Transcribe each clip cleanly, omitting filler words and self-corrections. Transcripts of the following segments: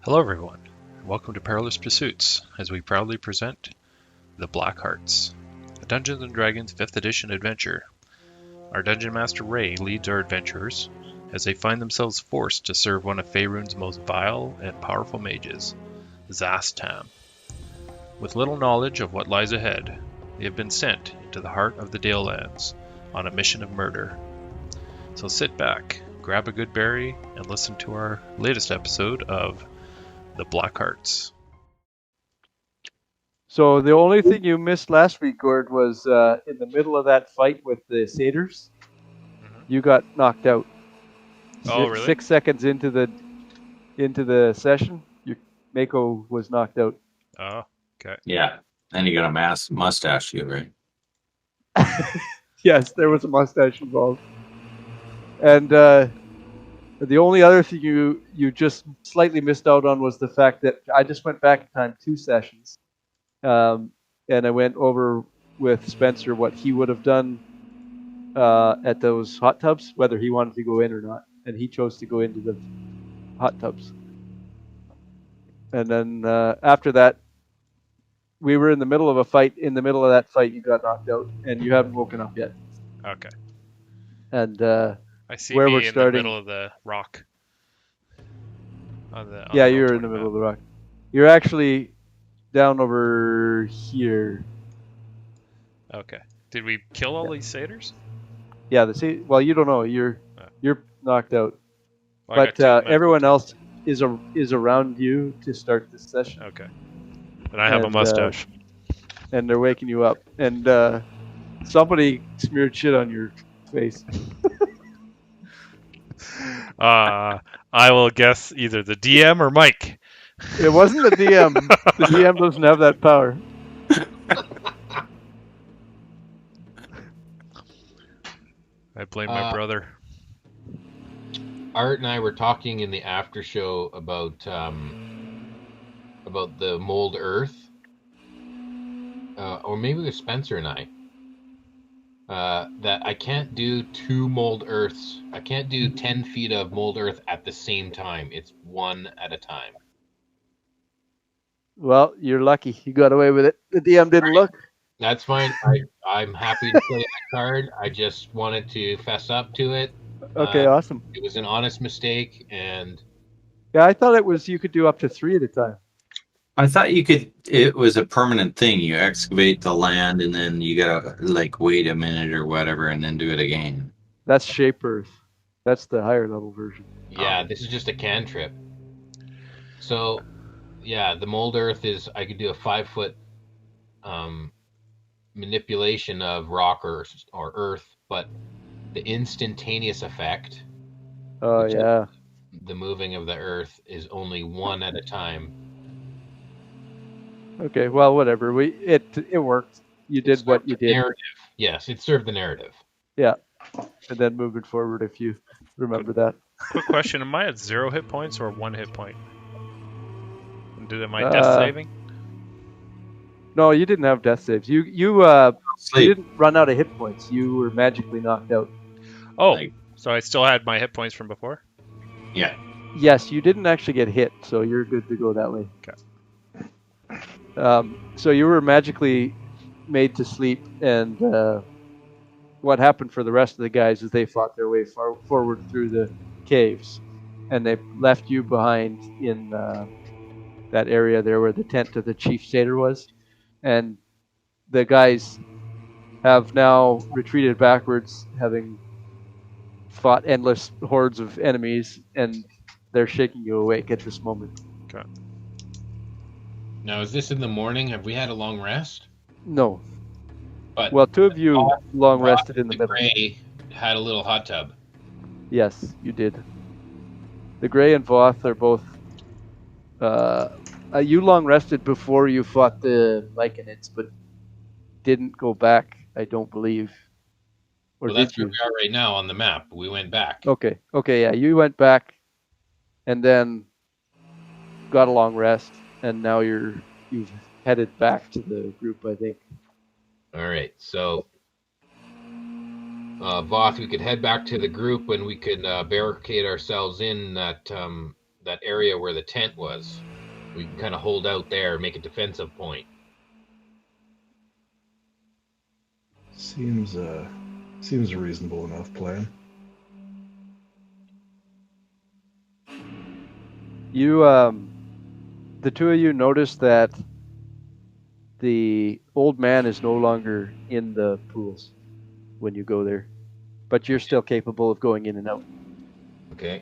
Hello everyone, and welcome to Perilous Pursuits, as we proudly present The Black Hearts, a Dungeons & Dragons 5th edition adventure. Our Dungeon Master Ray leads our adventurers as they find themselves forced to serve one of Faerun's most vile and powerful mages, Zastam. With little knowledge of what lies ahead, they have been sent into the heart of the Dalelands on a mission of murder. So sit back, grab a good berry, and listen to our latest episode of The Black Hearts. So the only thing you missed last week, Gord, was in the middle of that fight with the satyrs, you got knocked out. Oh, really? 6 seconds into the session, your Mako was knocked out. Oh, okay. Yeah, and you got a mustache, you right? Yes, there was a mustache involved. And the only other thing you just slightly missed out on was the fact that I just went back in time 2 sessions, and I went over with Spencer what he would have done at those hot tubs, whether he wanted to go in or not, and he chose to go into the hot tubs. And then after that, we were in the middle of a fight. In the middle of that fight, you got knocked out, and you haven't woken up yet. Okay. And I see where me we're in starting, the middle of the rock. On yeah, the you're Roll20 in the middle map. of the rock. You're actually down over here. Okay. Did we kill all these satyrs? Yeah, well, you don't know. You're knocked out, Well, I got but two medical everyone tests. else is around you to start this session. Okay. And I have a mustache. And they're waking you up. And somebody smeared shit on your face. I will guess either the DM or Mike. It wasn't the DM. The DM doesn't have that power. I blame my brother. Art and I were talking in the after show about the mold earth, or maybe it was Spencer and I. That I can't do 2 mold earths. I can't do 10 feet of mold earth at the same time. It's one at a time. Well, you're lucky. You got away with it. The DM didn't look. That's fine. I'm happy to play that card. I just wanted to fess up to it. Okay, awesome. It was an honest mistake, and Yeah, I thought it was you could do up to 3 at a time. I thought it was a permanent thing. You excavate the land and then you gotta wait a minute or whatever and then do it again. That's Shape Earth. That's the higher level version. yeah, this is just a cantrip. So, yeah, the mold earth is, I could do a 5-foot manipulation of rock or earth, but the instantaneous effect, Oh, which yeah. the moving of the earth, is only one at a time. Okay, well, whatever. It worked. You did what you did. Narrative. Yes, it served the narrative. Yeah. And then moving forward, if you remember that. Quick question: am I at 0 hit points or 1 hit point? And am I death saving? No, you didn't have death saves. You didn't run out of hit points. You were magically knocked out. Oh, so I still had my hit points from before? Yeah. Yes, you didn't actually get hit, so you're good to go that way. Okay. So you were magically made to sleep, and what happened for the rest of the guys is they fought their way forward through the caves, and they left you behind in that area there where the tent of the chief satyr was, and the guys have now retreated backwards, having fought endless hordes of enemies, and they're shaking you awake at this moment. Okay. Now, is this in the morning? Have we had a long rest? No. But Well, 2 of you long rested in the middle. Gray had a little hot tub. Yes, you did. The Grey and Voth are both... you long rested before you fought the Myconids, but didn't go back, I don't believe. Or Well, did that's you? where we are right now on the map. We went back. Okay, yeah, you went back and then got a long rest, and now you've headed back to the group, I think. All right, so Voth, we could head back to the group and we could barricade ourselves in that that area where the tent was. We can kind of hold out there, make a defensive point. Seems a reasonable enough plan. You, the two of you notice that the old man is no longer in the pools when you go there, but you're still capable of going in and out. Okay.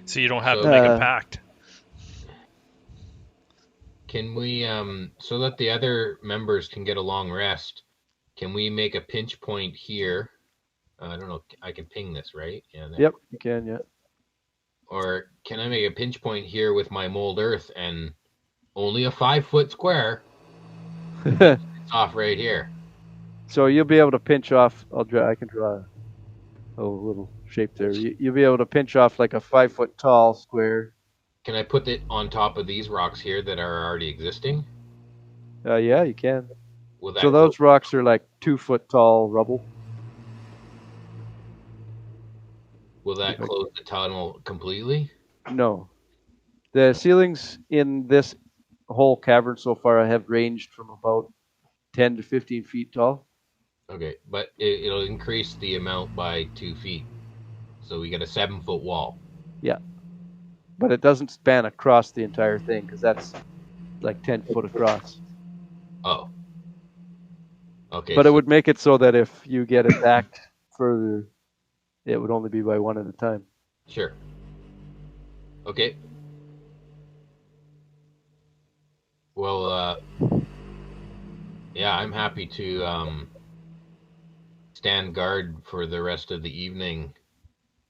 So you don't have to make a Uh, pact. Can we, so that the other members can get a long rest, can we make a pinch point here? I don't know. I can ping this, right? Yeah. There. Yep, you can. Yeah. Or can I make a pinch point here with my mold earth and only a 5-foot square? It's off right here. So you'll be able to pinch off. I can draw a little shape there. You'll be able to pinch off like a 5-foot tall square. Can I put it on top of these rocks here that are already existing? Yeah, you can. Will that So those rocks are like 2-foot tall rubble. will that close the tunnel completely? No, the ceilings in this whole cavern so far have ranged from about 10 to 15 feet tall. Okay, but it'll increase the amount by 2 feet. So we get a 7-foot wall. Yeah, but it doesn't span across the entire thing because that's like 10 foot across. Oh. Okay. But it would make it so that if you get attacked further, it would only be by one at a time. Sure. Okay. Well, yeah, I'm happy to stand guard for the rest of the evening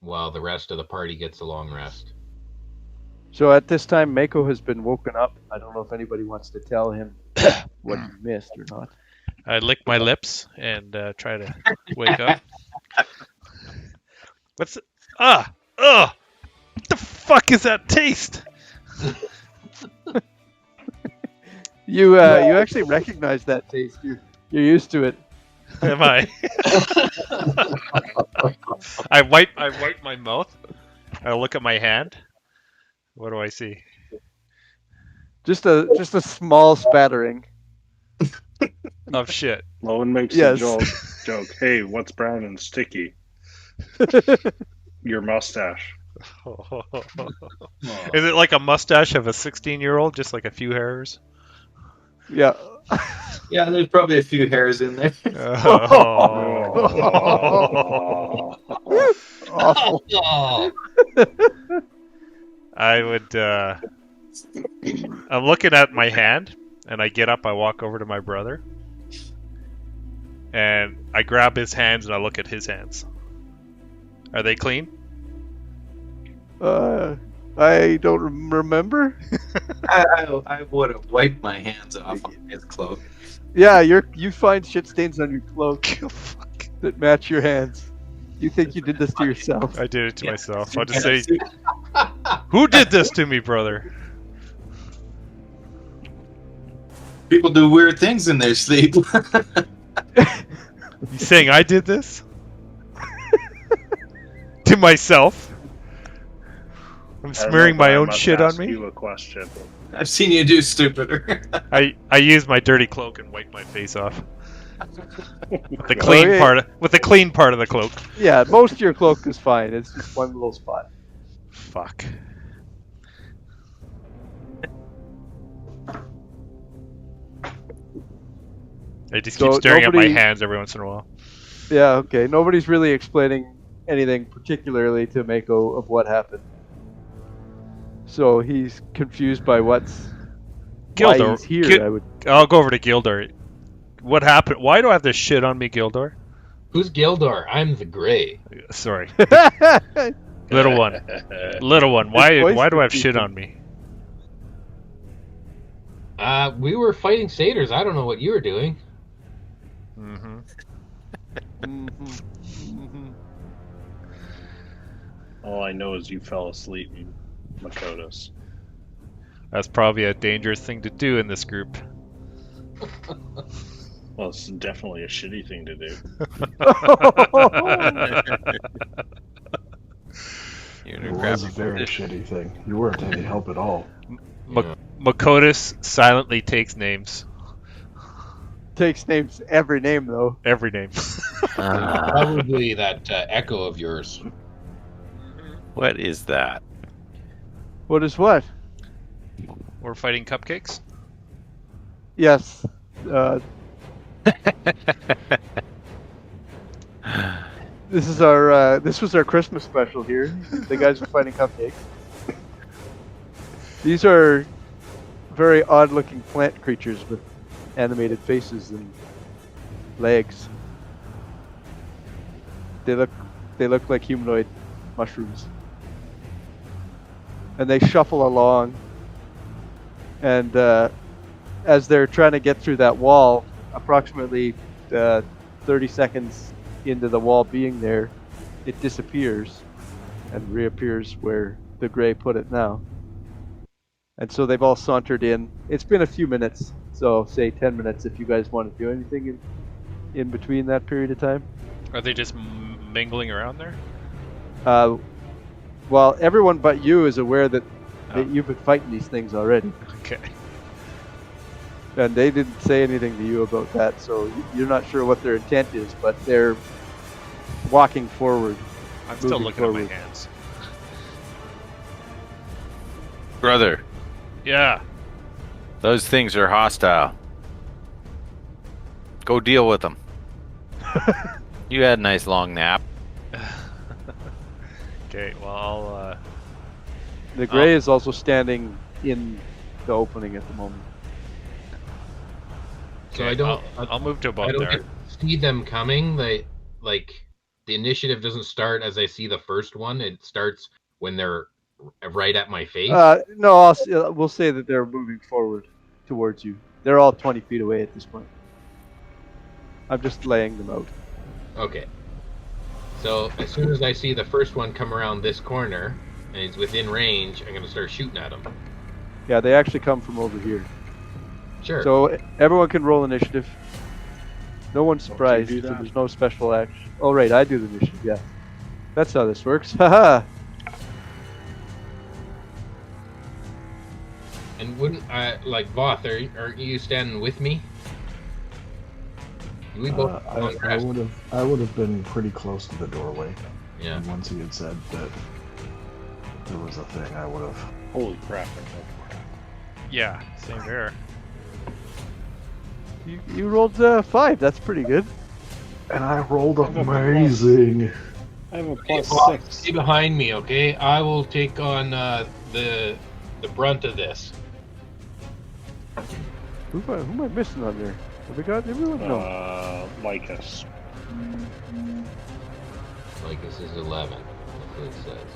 while the rest of the party gets a long rest. So at this time, Mako has been woken up. I don't know if anybody wants to tell him what he missed or not. I lick my lips and try to wake up. What's it? What the fuck is that taste? You actually recognize that taste. You're used to it. Am I? I wipe my mouth. I look at my hand. What do I see? Just a small spattering. Of shit. Lowen makes Yes. a joke. Hey, what's brown and sticky? Your mustache. Is it like a mustache of a 16-year-old? Just like a few hairs? Yeah. Yeah, there's probably a few hairs in there. Awful. Oh, I would. I'm looking at my hand, and I get up. I walk over to my brother, and I grab his hands, and I look at his hands. Are they clean? I don't remember. I would have wiped my hands off on his cloak. Yeah, you find shit stains on your cloak Fuck. that match your hands. You think you did this to yourself? I did it to myself. I'll Yeah, just say, who did this to me, brother? people do weird things in their sleep. You saying I did this? To myself? I'm smearing my own shit on me? You a question. I've seen you do stupider. I use my dirty cloak and wipe my face off. With the clean Okay. part of the cloak. Yeah, most of your cloak is fine. It's just one little spot. Fuck. I just keep So staring at my nobody- hands every once in a while. Yeah, okay. Nobody's really explaining anything particularly to Mako of what happened. So he's confused by why Gildor, he's here. I'll go over to Gildor. What happened? Why do I have this shit on me, Gildor? who's Gildor? I'm the Gray. Sorry, I little one. Little one. His voice Why do I have confused shit him. on me? We were fighting satyrs. I don't know what you were doing. Mm-hmm. All I know is you fell asleep in Makotos. That's probably a dangerous thing to do in this group. Well, it's definitely a shitty thing to do. You're in It a was a crappy very position. shitty thing. You weren't any help at all. Yeah. Makotis silently takes names. Takes names, every name though. Every name. Probably that echo of yours. What is that? What is what? We're fighting cupcakes? Yes. This is our. This was our Christmas special here. The guys were fighting cupcakes. These are very odd-looking plant creatures with animated faces and legs. They look like humanoid mushrooms, and they shuffle along. And as they're trying to get through that wall, approximately 30 seconds into the wall being there, it disappears and reappears where the Grey put it now. And so they've all sauntered in. It's been a few minutes, so say 10 minutes if you guys want to do anything in between that period of time. Are they just mingling around there? Well, everyone but you is aware that you've been fighting these things already. Okay. And they didn't say anything to you about that, so you're not sure what their intent is, but they're walking forward. I'm still moving looking forward. at my hands. Brother, Yeah. those things are hostile. Go deal with them. You had a nice long nap. Okay, well, I'll, The Grey is also standing in the opening at the moment. So I don't. I'll move to I about don't there. get to see them coming. They like the initiative doesn't start as I see the first one. It starts when they're right at my face. No, we'll say that they're moving forward towards you. They're all 20 feet away at this point. I'm just laying them out. Okay. So as soon as I see the first one come around this corner and he's within range, I'm gonna start shooting at him. Yeah, they actually come from over here. Sure. So everyone can roll initiative. No one's Don't you surprised. do So that? there's no special action. Oh, right, I do the initiative. Yeah, that's how this works. Haha. And wouldn't I like Voth? Are you standing with me? We both I contrast. would have been pretty close to the doorway. Yeah. And once he had said that there was a thing, I would have. Holy crap! I fell for it. Yeah, same here. You rolled 5. That's pretty good. And I rolled amazing. I have a Okay, plus Voth, 6. stay behind me, okay? I will take on the brunt of this. Who am I missing on there? Have we got everyone? No. Lycus. Like this is 11. That's what it says.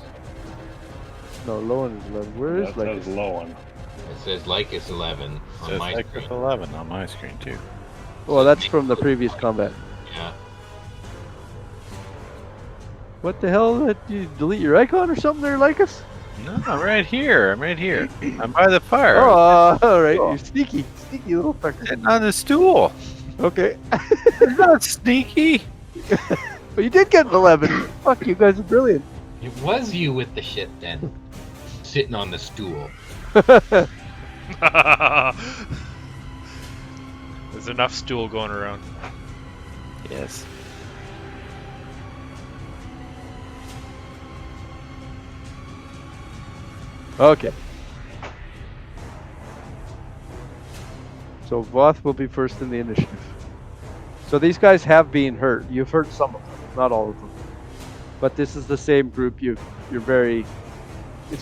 No, Lowen is 11. Where is That Lycus? says Lowen. It says Lycus 11 on Says my like screen. 11 on my screen too. Well, that's from the previous combat. Yeah. What the hell? Did you delete your icon or something there, Lycus? No, I'm right here. I'm right here. I'm by the fire. Oh, alright. You're sneaky. Sneaky little fucker. Sitting on the stool. Okay. I'm not sneaky. But you did get an 11. Fuck, you guys are brilliant. It was you with the shit then. Sitting on the stool. There's enough stool going around. Yes. Okay. So Voth will be first in the initiative. So these guys have been hurt. You've hurt some of them, not all of them. But this is the same group. It's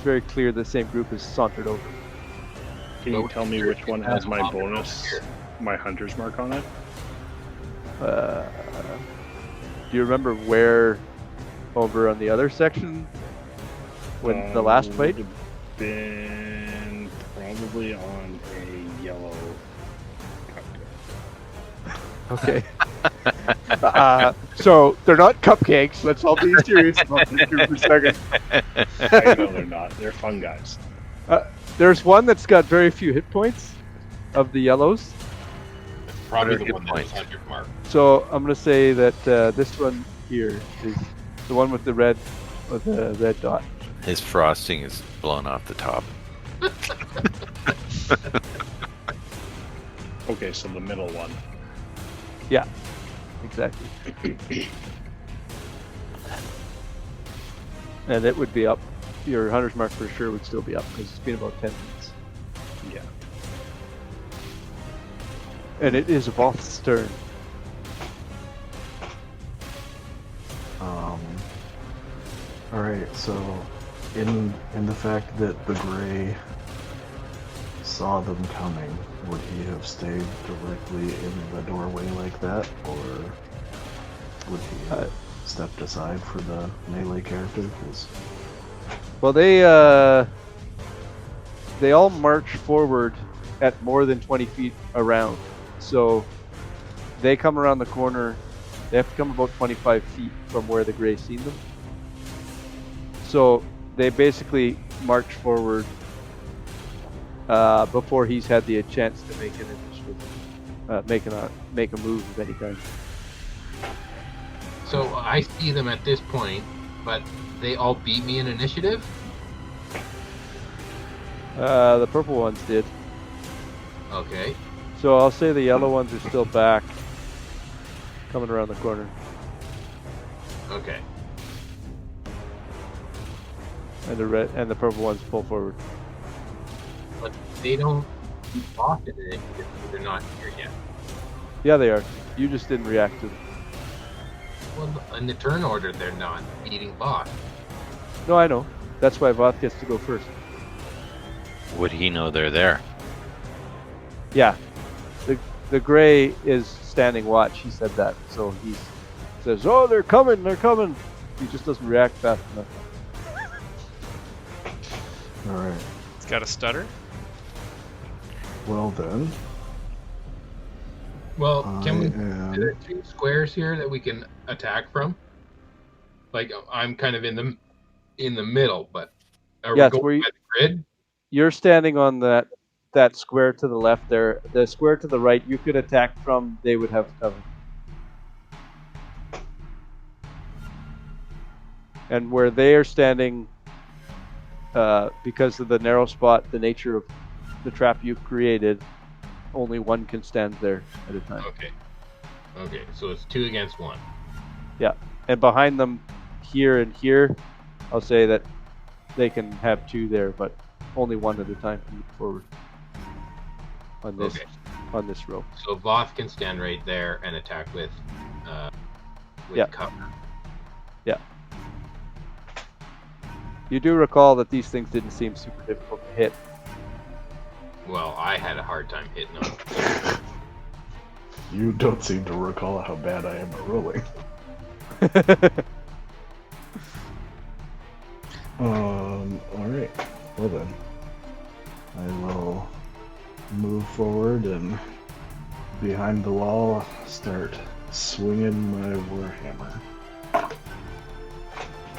very clear the same group is sauntered over. Can you tell me which one has my bonus, my hunter's mark on it? Do you remember where over on the other section when the last fight? Would have been probably on a yellow cupcake. Okay. So they're not cupcakes. Let's all be serious about this here for a second. I know they're not. They're fun guys. There's one that's got very few hit points of the yellows. Probably Better the one hit that was points. 100 mark. So I'm gonna say that this one here is the one with the red dot. His frosting is blown off the top. Okay, so the middle one. Yeah, exactly. And it would be up. Your hunter's mark for sure would still be up because it's been about 10 minutes. Yeah. And it is Voth's turn. Alright, so in the fact that the Gray saw them coming, would he have stayed directly in the doorway like that, or would he have stepped aside for the melee character? 'Cause Well, they all march forward at more than 20 feet around. So they come around the corner. They have to come about 25 feet from where the Gray's seen them. So they basically march forward before he's had the chance to make an initiative, make a move of any kind. So I see them at this point, but they all beat me in initiative? The purple ones did. Okay. So I'll say the yellow ones are still back, coming around the corner. Okay. And the red and the purple ones pull forward. But they don't block it if they're not here yet. Yeah, they are. You just didn't react to them. Well, in the turn order, they're not beating boss. No, I know. That's why Voth gets to go first. Would he know they're there? Yeah. The Gray is standing watch. He said that. So he says, "Oh, they're coming, they're coming." He just doesn't react fast enough. alright, It's got a stutter. well then, Well, can we? am- Are there 2 squares here that we can attack from? Like I'm kind of in the middle, but are Yes, we where going you- by the grid? You're standing on that square to the left there. The square to the right, you could attack from. They would have cover. And where they are standing, because of the narrow spot, the nature of the trap you've created, only one can stand there at a time. Okay. Okay, so it's 2 against 1. Yeah, and behind them, here and here, I'll say that they can have 2 there, but only 1 at a time can move forward on this Okay. on this row. So Voth can stand right there and attack with Yeah. cover. You do recall that these things didn't seem super difficult to hit. Well, I had a hard time hitting them. you don't seem to recall how bad I am at rolling. Alright. Well then. I will move forward and behind the wall start swinging my warhammer.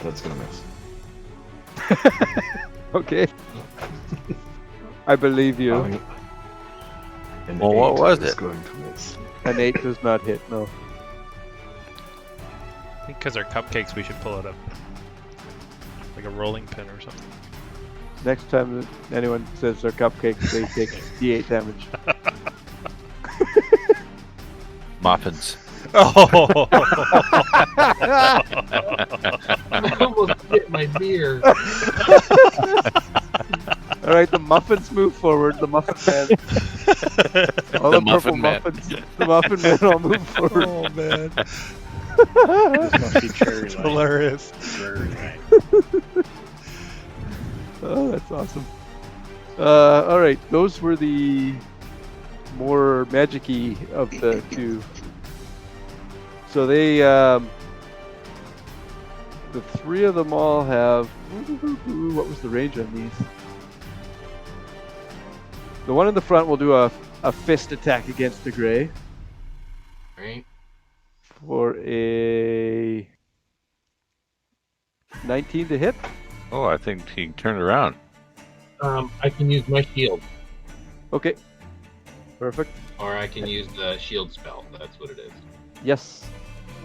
That's gonna miss. Okay. I believe you. An Well, what 8 was is it? going to miss. An 8 does not hit, no. I think because they're cupcakes, we should pull it up like a rolling pin or something. Next time that anyone says they're cupcakes, they take D8 damage. Muffins. Oh! I almost hit my beer. All right, the muffins move forward. The muffin man, all The the, purple muffin man. muffins, the muffin man all move forward. Oh man, This must be cherry it's light. hilarious. Cherry light. Oh, that's awesome. All right, those were the more magic-y of the 2. So they, the 3 of them all have. What was the range on these? The one in the front will do a fist attack against the Gray Right? for a 19 to hit. Oh, I think he can turn around. I can use my shield, Okay, perfect. or I can use the shield spell. That's what it is. Yes,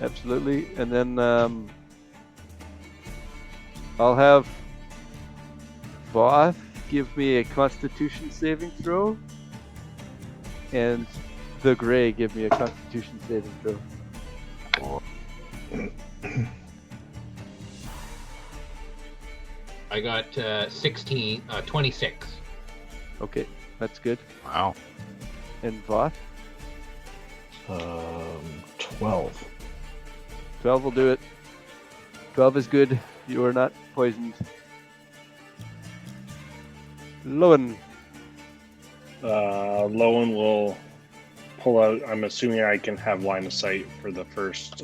absolutely. And then I'll have Voth, give me a Constitution saving throw. And the Gray, give me a Constitution saving throw. I got 26. Okay, that's good. Wow. And Voth? 12. 12 will do it. 12 is good. You are not poisoned. Lowen. Lowen will pull out. I'm assuming I can have line of sight for the first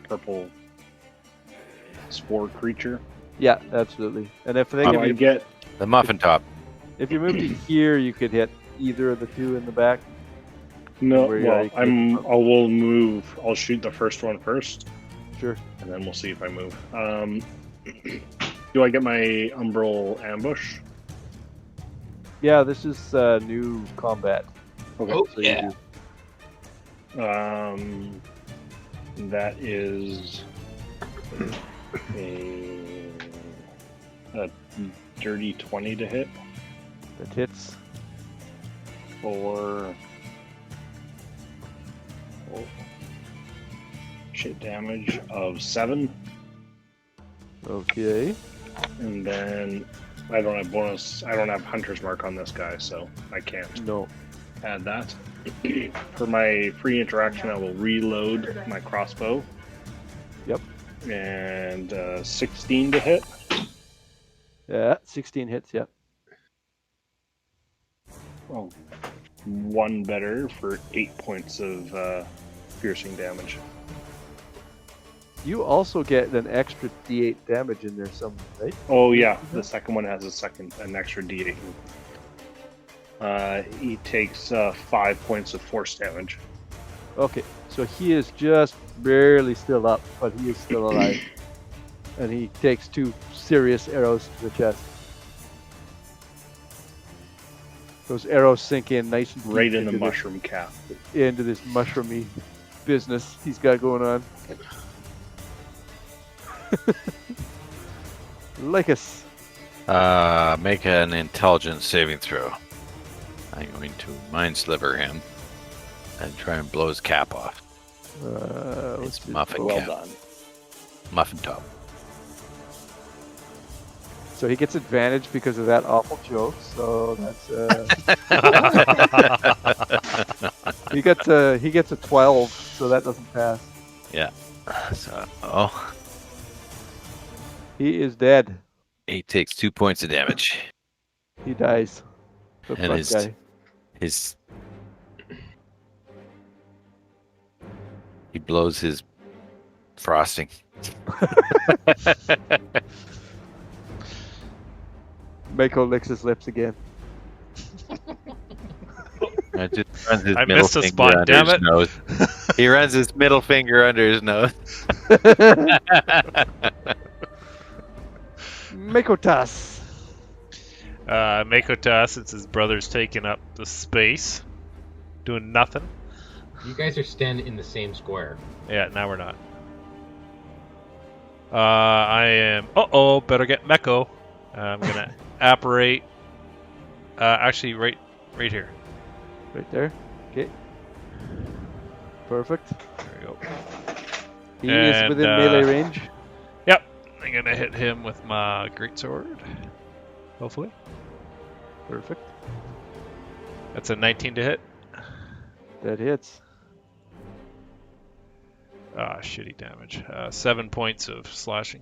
purple spore creature. Yeah, absolutely. And if they Do give I you, get? The muffin top. if you move to here, you could hit either of the two in the back. No. Where you Well, already I will move. I'll shoot the first one first, Sure. and then we'll see if I move. Do I get my umbral ambush? Yeah, this is new combat. Okay. Oh, So you yeah. do- That is a dirty 20 to hit That hits. for damage of 7, Okay. and then I don't have bonus. I don't have Hunter's Mark on this guy, so I can't No. add that. For my free interaction, I will reload my crossbow. Yep. And 16 to hit. Yeah, 16 hits, yeah. Oh, one better for 8 points of piercing damage. You also get an extra D8 damage in there somewhere, right? Oh yeah, the second one has an extra D8. He takes 5 points of force damage. Okay, so he is just barely still up, but he is still alive. And he takes 2 serious arrows to the chest. Those arrows sink in nice and deep Right in the into mushroom cap. into this mushroomy business he's got going on. Lycus. Make an intelligence saving throw. I'm going to mind sliver him and try and blow his cap off. What's It's his muffin roll? Well cap. done. Muffin top. So he gets advantage because of that awful joke. So that's he gets a 12, so that doesn't pass. So, He is dead. he takes 2 points of damage. He dies. The And front his- guy. He blows his frosting. Mako licks his lips again. It just runs his I middle missed a finger spot, under damn his it. nose. He runs his middle finger under his nose. Makotas. Makota, since his brother's taking up the space, doing nothing. You guys are standing in the same square. Yeah, now we're not. I am. Better get Meko. I'm gonna apparate. Actually, right here. Right there. Okay. Perfect. There we go. He is And, within melee range. Yep, I'm gonna hit him with my greatsword. Hopefully, Perfect. that's a 19 to hit. That hits. Shitty damage. 7 points of slashing.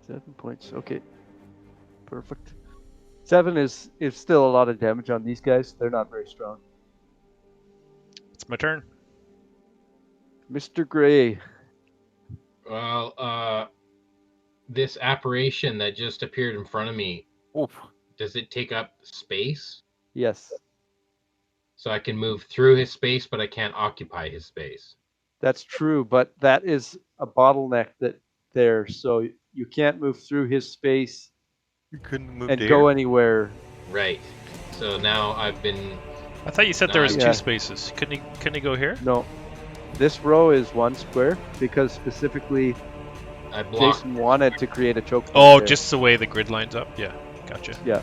7 points. Okay. Perfect. 7 is still a lot of damage on these guys. They're not very strong. It's my turn. Mr. Gray. Well, this apparition that just appeared in front of me, Oof. does it take up space? Yes. So I can move through his space, but I can't occupy his space. That's true, but that is a bottleneck there. So you can't move through his space You couldn't move and go anywhere. Right. So now I've been... I thought you said there was Yeah. 2 spaces. Couldn't he go here? No. This row is 1 square because specifically I blocked. Jason wanted to create a choke point Oh, there. just the way the grid lines up? Yeah, gotcha. Yeah.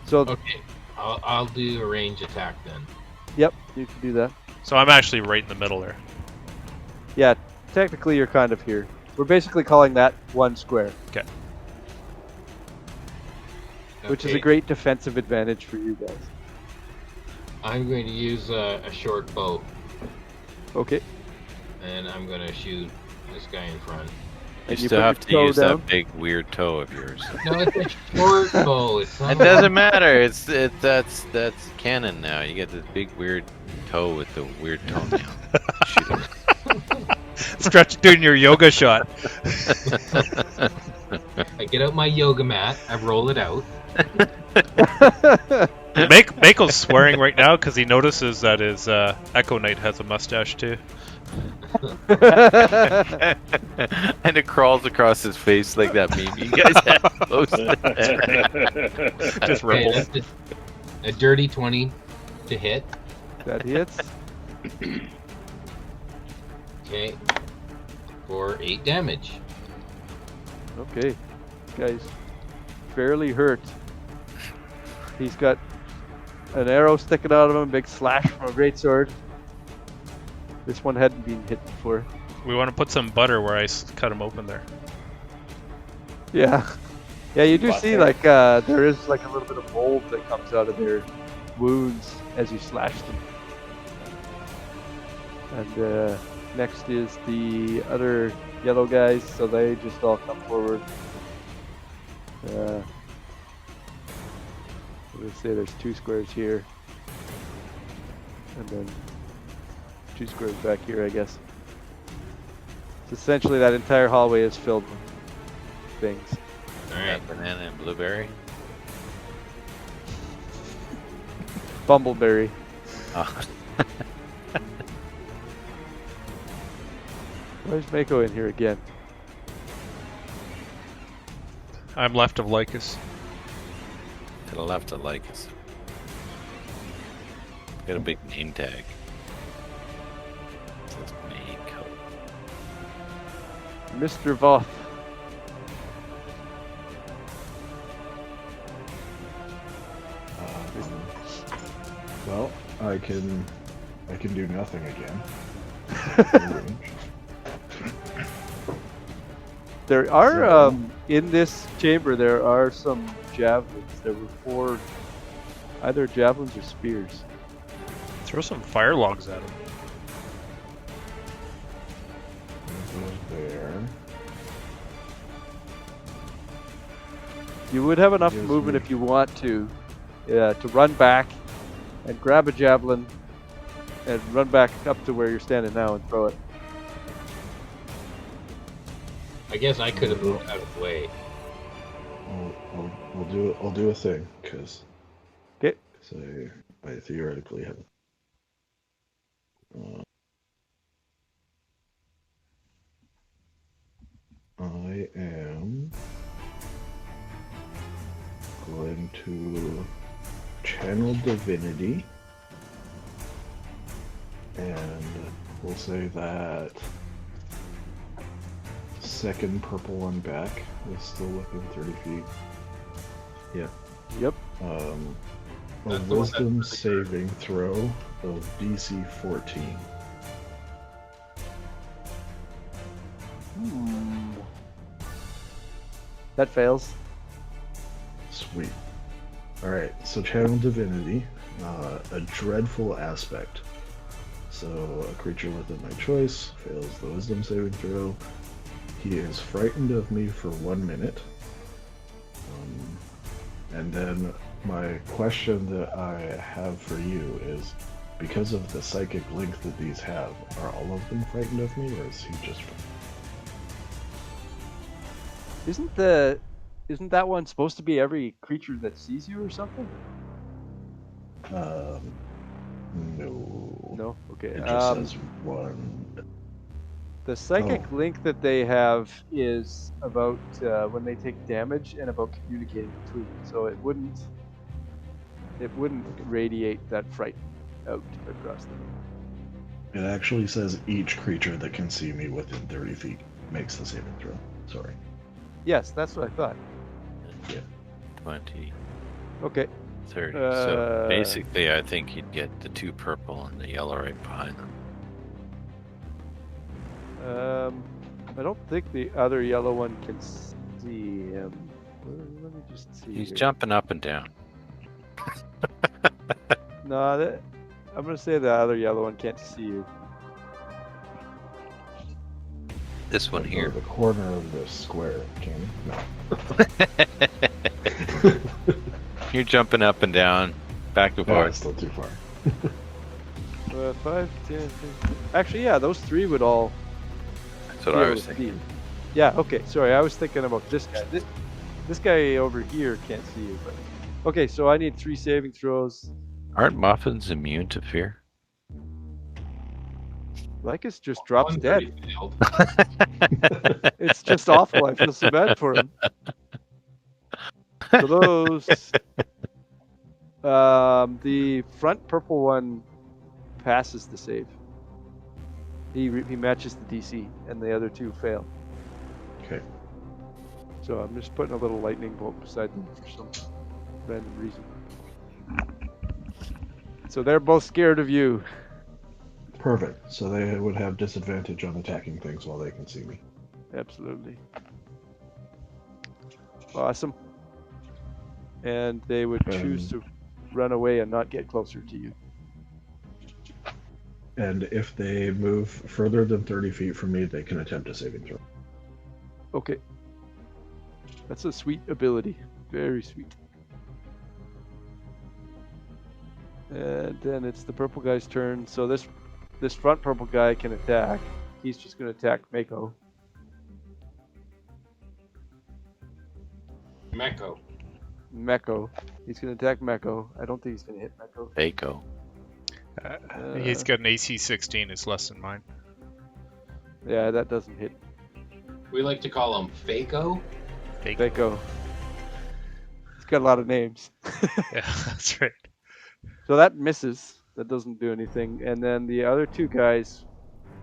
So, Okay, I'll do a range attack then. yep, you can do that. So I'm actually right in the middle there. Yeah, technically you're kind of here. We're basically calling that one square, which is a Okay, great defensive advantage for you guys. I'm going to use a short bow, Okay. and I'm going to shoot this guy in front. You And you still put have your to toe use down. that big weird toe of yours. No, it's a short bow. It's not It doesn't matter. That's canon now. You get this big weird toe with the weird toenail. Shoot him. Stretch doing your yoga shot. I get out my yoga mat, I roll it out. Mako's swearing right now because he notices that his Echo Knight has a mustache too. And it crawls across his face like that meme you guys had posted. Just Okay, ripples. that's a dirty 20 to hit. That hits. Okay, for 8 damage. Okay. Guys, barely hurt. He's got an arrow sticking out of him, a big slash from a greatsword. This one hadn't been hit before. We want to put some butter where I cut him open there. Yeah. Yeah, you do Butter. see like there is like a little bit of mold that comes out of their wounds as you slash them. And next is the other yellow guys, so they just all come forward. Let's say there's 2 squares here, and then 2 squares back here, I guess. So essentially, that entire hallway is filled with things. Alright, Banana and blueberry. Bumbleberry. Oh. Where's Mako in here again? I'm left of Lycus. To the left of Lycus. Got a big name tag. It says Mako. Mr. Voth. Well, I can do nothing again. There are, So- in this chamber, there are some javelins. There were 4, either javelins or spears. Throw some fire logs at him. There. You would have enough Gives movement me- if you want to run back and grab a javelin and run back up to where you're standing now and throw it. I guess I could have moved out of the way. I'll do a thing, because Okay. I theoretically have. I am going to channel divinity, and we'll say that second purple one back is still within 30 feet. Yeah. Yep. A That's the one wisdom that's really saving throw of DC 14. That fails. Sweet. Alright, so channel divinity, a dreadful aspect. So a creature within my choice fails the wisdom saving throw. He is frightened of me for 1 minute. And then my question that I have for you is, because of the psychic link that these have, are all of them frightened of me, or is he just frightened? Isn't that one supposed to be every creature that sees you or something? No. No. Okay. It just says one. The psychic link that they have is about when they take damage and about communicating between. So it wouldn't radiate that fright out across the room. It actually says each creature that can see me within 30 feet. makes the saving throw. Sorry. Yes, that's what I thought. Yeah. 20, Okay. 30. So basically, I think you'd get the 2 purple and the yellow right behind them. I don't think the other yellow one can see him. Let me just see. He's here. jumping up and down. No, I'm gonna say the other yellow one can't see you. This one But here. The corner of the square, can you? No. You're jumping up and down, back and Yeah, forth. it's still too far. 5, 10, 15. Actually, yeah, those 3 would all. That's what be I able was to thinking. see. Yeah. Okay. Sorry, I was thinking about this guy. This guy over here can't see you. But okay, so I need 3 saving throws. Aren't muffins immune to fear? Lycus just drops One dead. pretty failed. It's just awful. I feel so bad for him. So those, the front purple one passes the save. He matches the DC, and the other 2 fail. Okay. So I'm just putting a little lightning bolt beside them for some random reason. So they're both scared of you. Perfect. So they would have disadvantage on attacking things while they can see me. Absolutely. Awesome. And they would choose to run away and not get closer to you. And if they move further than 30 feet from me, they can attempt a saving throw. Okay. That's a sweet ability. Very sweet. And then it's the purple guy's turn. So this front purple guy can attack. He's just going to attack Mako. Meko. He's going to attack Meko. I don't think he's going to hit Meko. Baco. He's got an AC 16. It's less than mine. Yeah, that doesn't hit. We like to call him Faco. Meko. He's got a lot of names. Yeah, that's right. So that misses. That doesn't do anything. And then the other 2 guys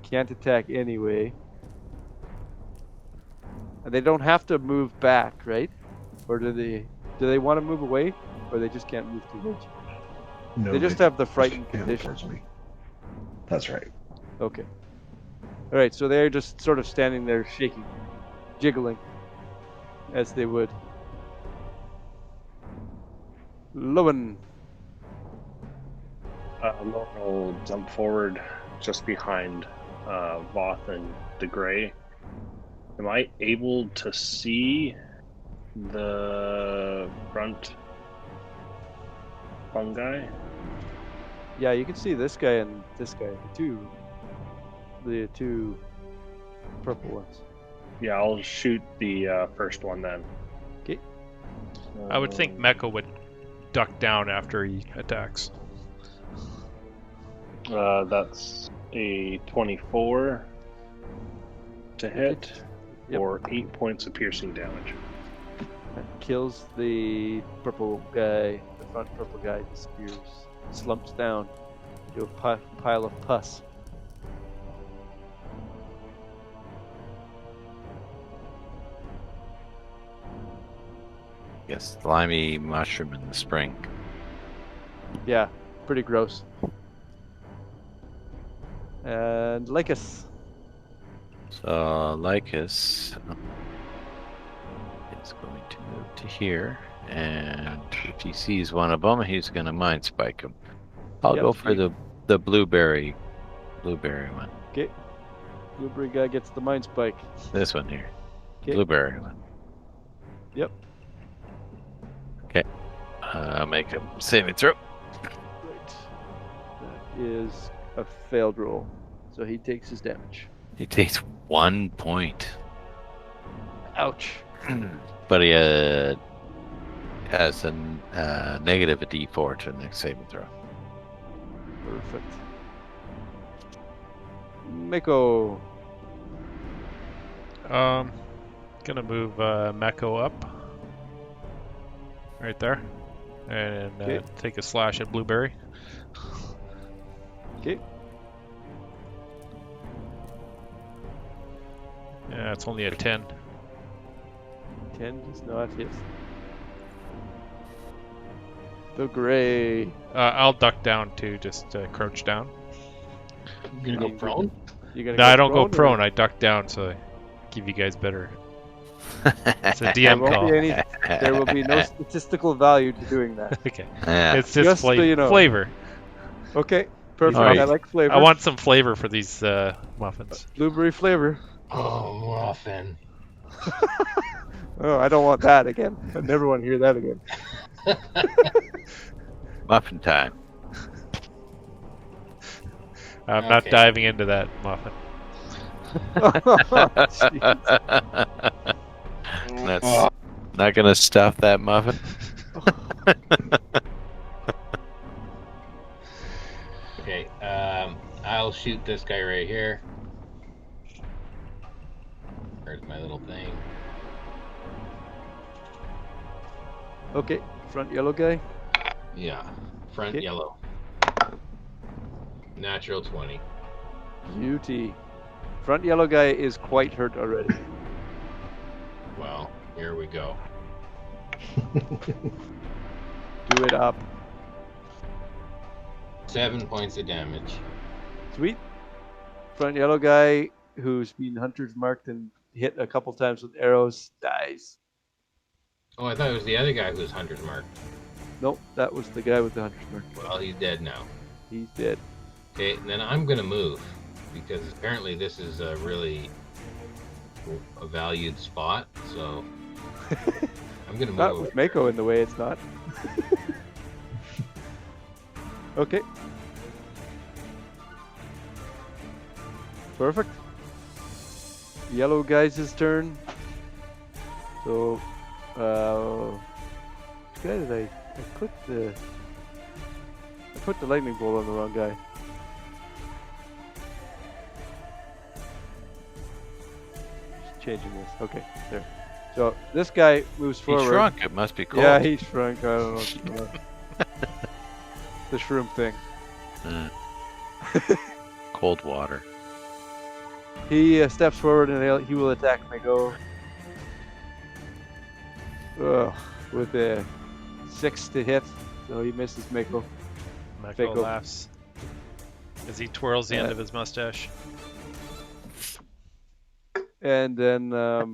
can't attack anyway. And they don't have to move back, right? Or do they want to move away? Or they just can't move towards you? No, They just have the frightened can't condition. towards me. That's right. Okay. Alright, so they're just sort of standing there shaking, jiggling, as they would. Lowen. I'll jump forward just behind Voth and the Gray. Am I able to see the front fungi? Yeah, you can see this guy and this guy. The two purple ones. Yeah, I'll shoot the first one then. Okay. I would think Meko would duck down after he attacks. That's a 24 to hit, Yep. or 8 points of piercing damage. That kills the purple guy. The front purple guy disappears, slumps down to a pile of pus. Yes, slimy mushroom in the spring. Yeah, pretty gross. And Lycus. So Lycus is going to move to here, and if he sees one of them, he's going to mind spike him. I'll Yep. go for the blueberry one. Okay. Blueberry guy gets the mind spike. This one here. Okay. Blueberry one. Yep. Okay. Make a saving throw. Right. That is a failed roll. So he takes his damage. He takes 1 point. Ouch. But he has a negative a D4 to the next saving throw. Perfect. Mako. Gonna move Meko up. Right there. And Okay. take a slash at Blueberry. Okay. Yeah, it's only a 10. 10 does not hit. The gray. I'll duck down too, just crouch down. You gonna go prone? You're gonna No, go I don't go prone. prone. I duck down, so I give you guys better. It's a There DM won't call. be any. There will be no statistical value to doing that. Okay. Yeah. It's just, Just so you know. flavor. Okay, perfect. Alright. I like flavor. I want some flavor for these muffins. blueberry flavor. Oh, muffin. Oh, I don't want that again. I never want to hear that again. Muffin time. I'm not Okay. diving into that muffin. Jeez. That's not gonna stuff that muffin. Okay, I'll shoot this guy right here. Where's my little thing? Okay, front yellow guy. Yeah, front Okay. yellow. Natural 20. UT. Front yellow guy is quite hurt already. Well, here we go. Do it up. 7 points of damage. Sweet. Front yellow guy who's been hunter's marked and hit a couple times with arrows dies. Oh, I thought it was the other guy who was hunter's mark. Nope, that was the guy with the hunter's mark. Well, he's dead now. He's dead. Okay, and then I'm gonna move because apparently this is a really a valued spot. So I'm gonna move. Not over with here. Mako in the way, it's not. Okay. Perfect. Yellow guy's turn. So, which guy did I put the lightning bolt on the wrong guy. Just changing this. Okay, there. So this guy moves He forward. shrunk. It must be cold. Yeah, he shrunk. I don't know what's going on. The shroom thing. Cold water. He steps forward and he will attack Mako. With a 6 to hit, so he misses Mako. Mako Mako. laughs as he twirls the end of his mustache. And then I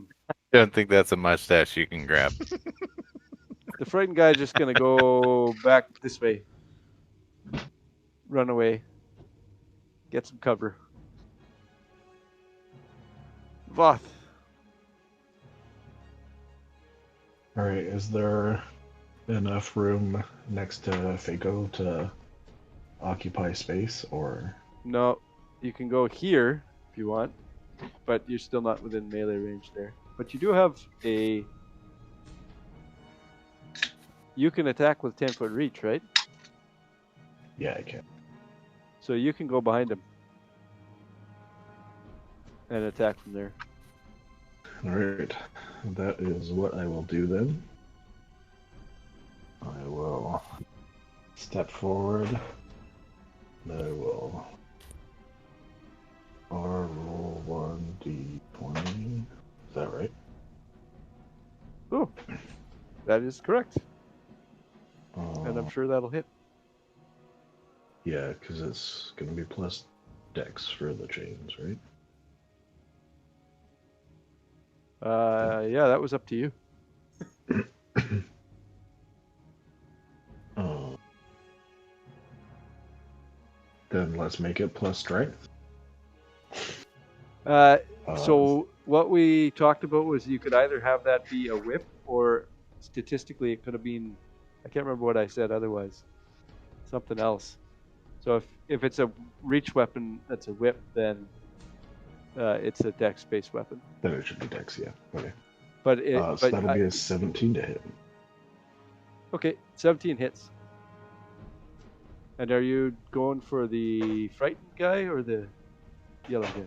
don't think that's a mustache you can grab. the frightened guy just gonna go back this way. Run away. Get some cover. Voth. Alright, is there enough room next to Fako to occupy space, or? No, you can go here if you want, but you're still not within melee range there. But you do have a... You can attack with 10-foot reach, right? Yeah, I can. So you can go behind him and attack from there. Alright, that is what I will do then. I will step forward. And I will roll 1d20. Is that right? Oh, that is correct. And I'm sure that'll hit. Yeah, because it's going to be plus dex for the chains, right? Yeah, that was up to you. Then let's make it plus strength. So what we talked about was you could either have that be a whip, or statistically it could have been, I can't remember what I said otherwise, something else. So if it's a reach weapon that's a whip, then it's a dex-based weapon. Then it should be dex, yeah. Okay. But So that'll be a 17 to hit. Okay, 17 hits. And are you going for the frightened guy or the yellow guy?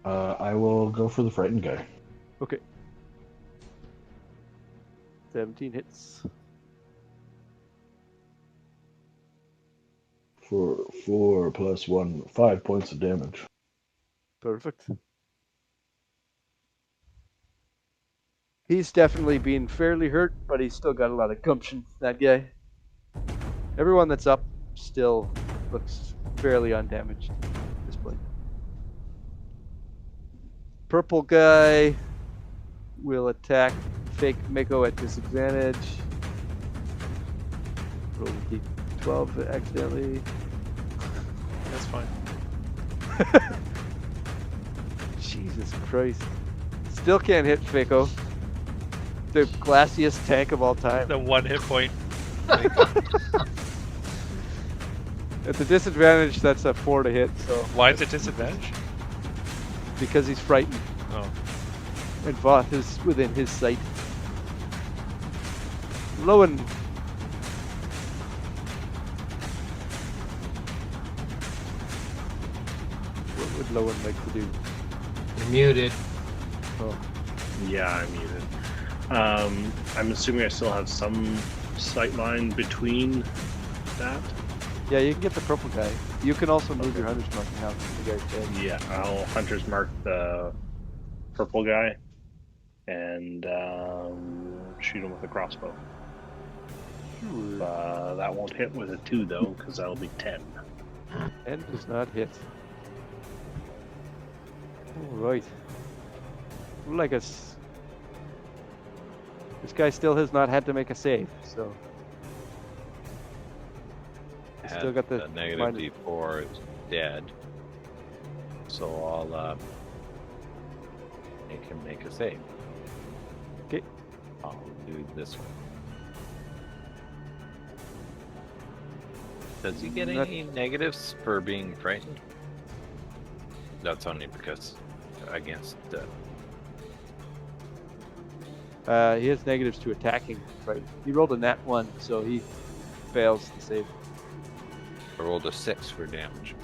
I will go for the frightened guy. Okay. 17 hits. For 4 plus 1, 5 points of damage. Perfect. He's definitely been fairly hurt, but he's still got a lot of gumption, that guy. Everyone that's up still looks fairly undamaged at this point. Purple guy will attack fake Mako at disadvantage. Roll a d12 accidentally. That's fine. Jesus Christ. Still can't hit Fako. The glassiest tank of all time. The 1 hit point. At the disadvantage, that's a 4 to hit, so. Why is it disadvantage? Because he's frightened. Oh. And Voth is within his sight. Lowen. What would Lowen like to do? You're muted. Oh. Yeah, I'm muted. I'm assuming I still have some sight line between that. Yeah, you can get the purple guy. You can also move your hunter's mark now. The guy's dead. Yeah, I'll hunter's mark the purple guy and shoot him with a crossbow. Sure. That won't hit with a 2 though, because that'll be 10. 10 does not hit. Alright. Like us. This guy still has not had to make a save, so. He's still got the negative minus- D4 is dead. So I'll make him make a save. Okay. I'll do this one. Does he get any negatives for being frightened? That's only because against he has negatives to attacking. Right. He rolled a nat 1, so he fails the save. I rolled a 6 for damage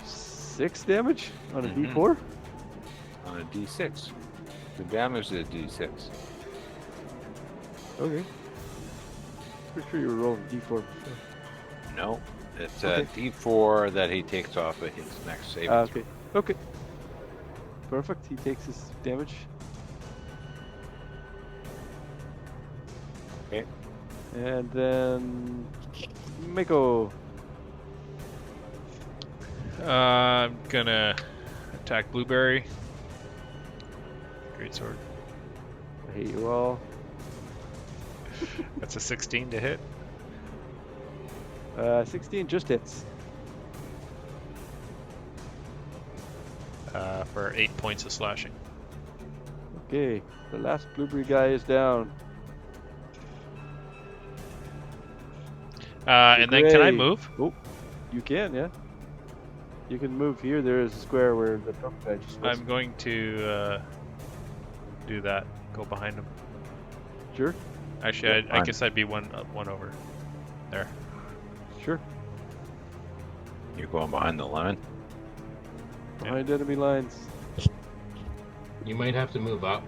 6 damage on a Mhm. d4? on a D6. The damage is a D6. Okay. Pretty sure you were rolling d4 before. No, it's Okay. a D4 that he takes off at his next save. Okay. Okay. Perfect. He takes his damage. Okay. And then Mako. I'm gonna attack Blueberry. Great sword. I hate you all. That's a 16 to hit. 16 just hits. For 8 points of slashing. Okay. The last blueberry guy is down. And then can I Gray. move? Oh, you can, yeah. You can move here. There is a square where the purple guy just was. I'm going to do that. Go behind him. Sure. Actually, Yeah, I fine. guess I'd be one over. There. Sure. You're going behind the line. Behind enemy lines. You might have to move up.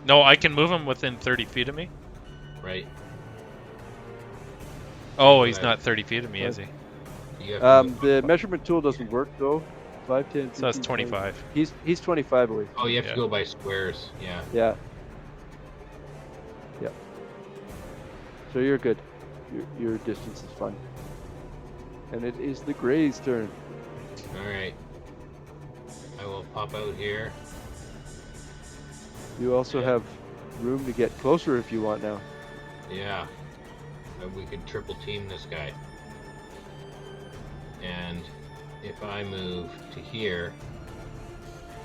No, I can move him within 30 feet of me. Right? Oh, he's Right. not 30 feet of me, is he? You have to move The up. measurement tool doesn't work though. 5, 10, So that's 15, 20. 25. He's 25 away. Oh, you have Yeah. to go by squares. Yeah. Yeah. Yeah. So you're good. Your distance is fine. And it is the Gray's turn. Alright. I will pop out here. You also have room to get closer if you want now. Yeah. We could triple team this guy. And if I move to here,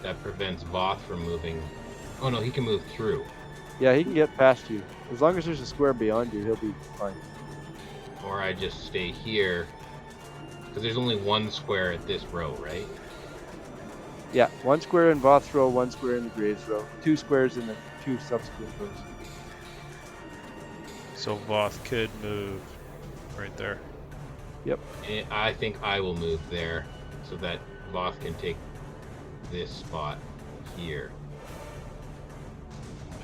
that prevents Voth from moving. Oh no, he can move through. Yeah, he can get past you. As long as there's a square beyond you, he'll be fine. Or I just stay here. Because there's only one square at this row, right? Yeah, 1 square in Voth's row, 1 square in the Gray's row. 2 squares in the 2 subsequent rows. So Voth could move right there. And I think I will move there so that Voth can take this spot here.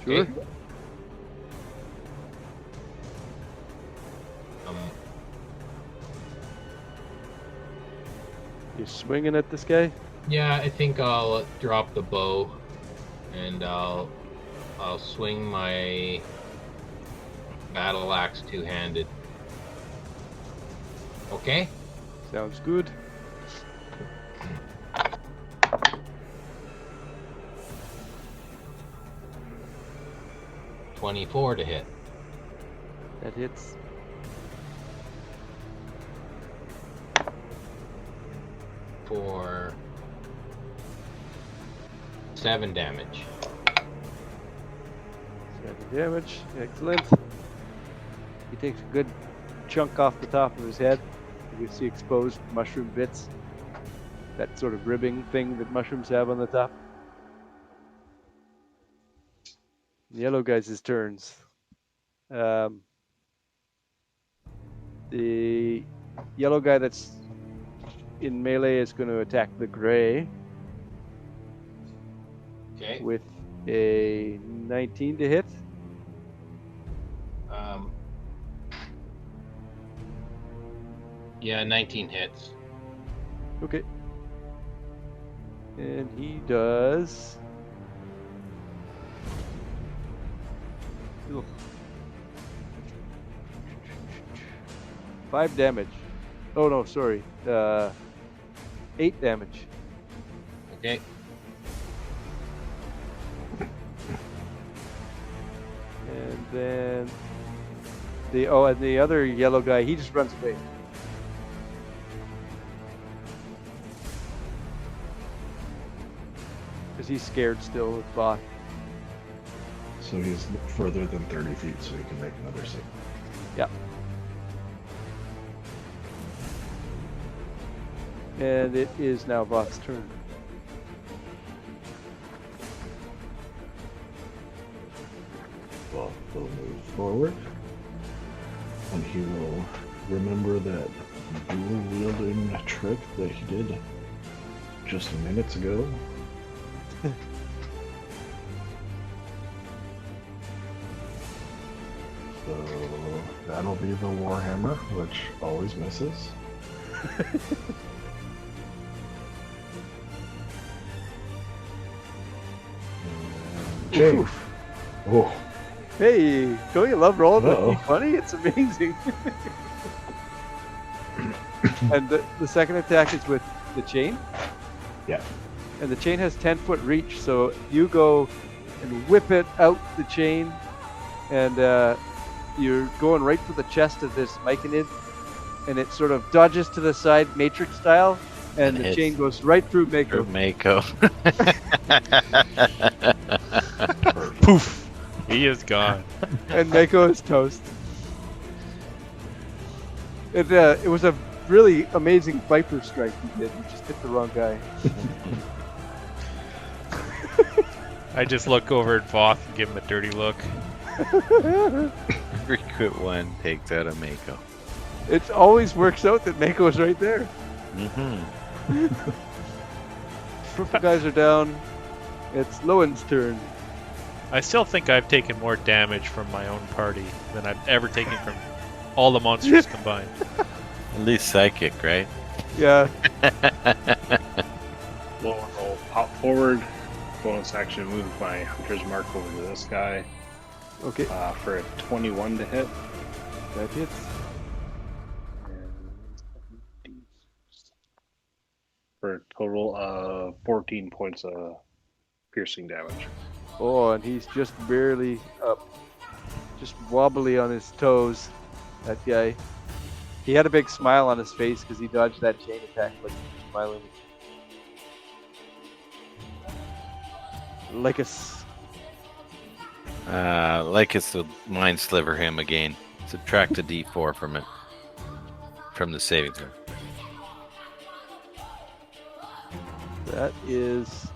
Sure. Okay. You're swinging at this guy? Yeah, I think I'll drop the bow and I'll swing my battle axe two-handed. Okay? Sounds good. $24 to hit. That hits. For 7 damage. 7 damage. Excellent. He takes a good chunk off the top of his head. You can see exposed mushroom bits. That sort of ribbing thing that mushrooms have on the top. The yellow guys' turns. The yellow guy that's in melee is going to attack the gray Okay. with a 19 to hit. Yeah, 19 hits. Okay. And he does... Ugh. 5 damage. Oh no, sorry. 8 damage. Okay. And then and the other yellow guy, he just runs away. Because he's scared still with Bot. So he's further than 30 feet, so he can make another save. Yeah. And it is now Bot's turn. Well, he'll move forward, and he will remember that dual-wielding trick that he did just minutes ago. So that'll be the Warhammer, which always misses. And Jake. Oh. Hey, don't you love rolling Uh-oh. with D20? It's amazing. And the second attack is with the chain. Yeah. And the chain has 10-foot reach, so you go and whip it out the chain, and you're going right for the chest of this Myconid, and it sort of dodges to the side, Matrix style, and the hits chain goes right through Mako. Mako. Poof! He is gone. And Mako is toast. It was a really amazing Viper strike you did. You just hit the wrong guy. I just look over at Voth and give him a dirty look. Recruit 1 takes out a Mako. It always works out that Mako is right there. Mm-hmm. Purple guys are down. It's Lowen's turn. I still think I've taken more damage from my own party than I've ever taken from all the monsters combined. At least psychic, right? Yeah. Lower roll, pop forward. Bonus action, move my hunter's mark over to this guy Okay. for a 21 to hit. That hits. And for a total of 14 points of piercing damage. Oh, and he's just barely up. Just wobbly on his toes. That guy. He had a big smile on his face because he dodged that chain attack like he was smiling. Lycus. Lycus will mind sliver him again. Subtract a d4 from it. From the saving throw. That is...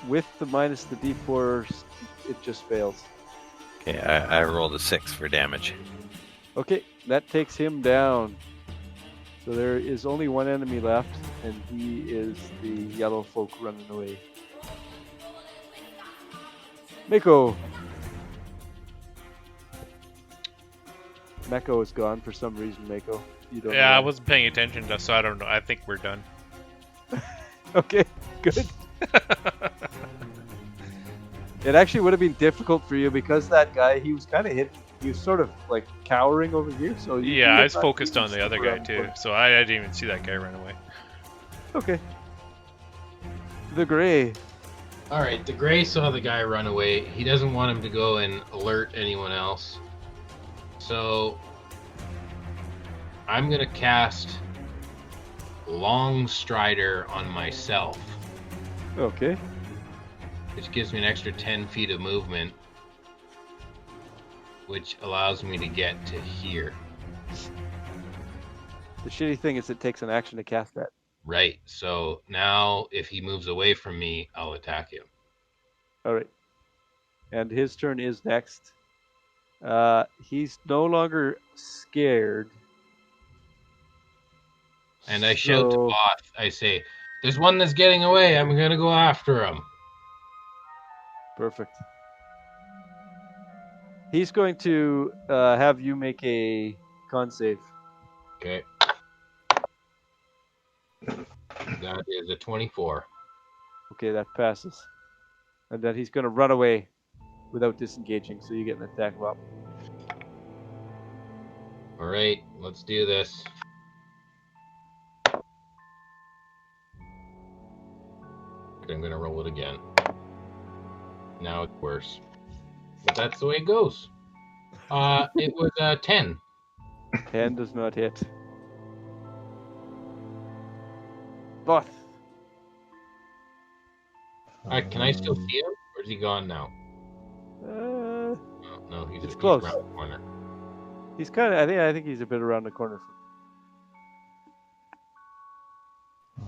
With the minus the d4, it just fails. Okay, I rolled a 6 for damage. Okay, that takes him down. So there is only one enemy left, and he is the yellow folk running away. Mako. Mako is gone for some reason, Mako. You don't Yeah, I know. wasn't paying attention, so I don't know. I think we're done. Okay, good. It actually would have been difficult for you because that guy, he was kind of hidden. He was sort of like cowering over here. So you Yeah, could I have was not focused even on the slipped other guy around the too, corner. so I didn't even see that guy run away. Okay. The gray. All right, the gray saw the guy run away. He doesn't want him to go and alert anyone else. So I'm going to cast Long Strider on myself, Okay. which gives me an extra 10 feet of movement, which allows me to get to here. The shitty thing is it takes an action to cast that. Right. So now if he moves away from me, I'll attack him. All right. And his turn is next. He's no longer scared. And I shout to Both. I say, "There's one that's getting away. I'm going to go after him." Perfect. He's going to have you make a con save. Okay. That is a 24. Okay, that passes. And then he's going to run away without disengaging, so you get an attack of opportunity. All right, let's do this. I'm going to roll it again. Now it's worse. But that's the way it goes. It was 10. 10 does not hit. Both. Can I still see him? Or is he gone now? No, he's close. around the corner. He's kind of. I think he's a bit around the corner.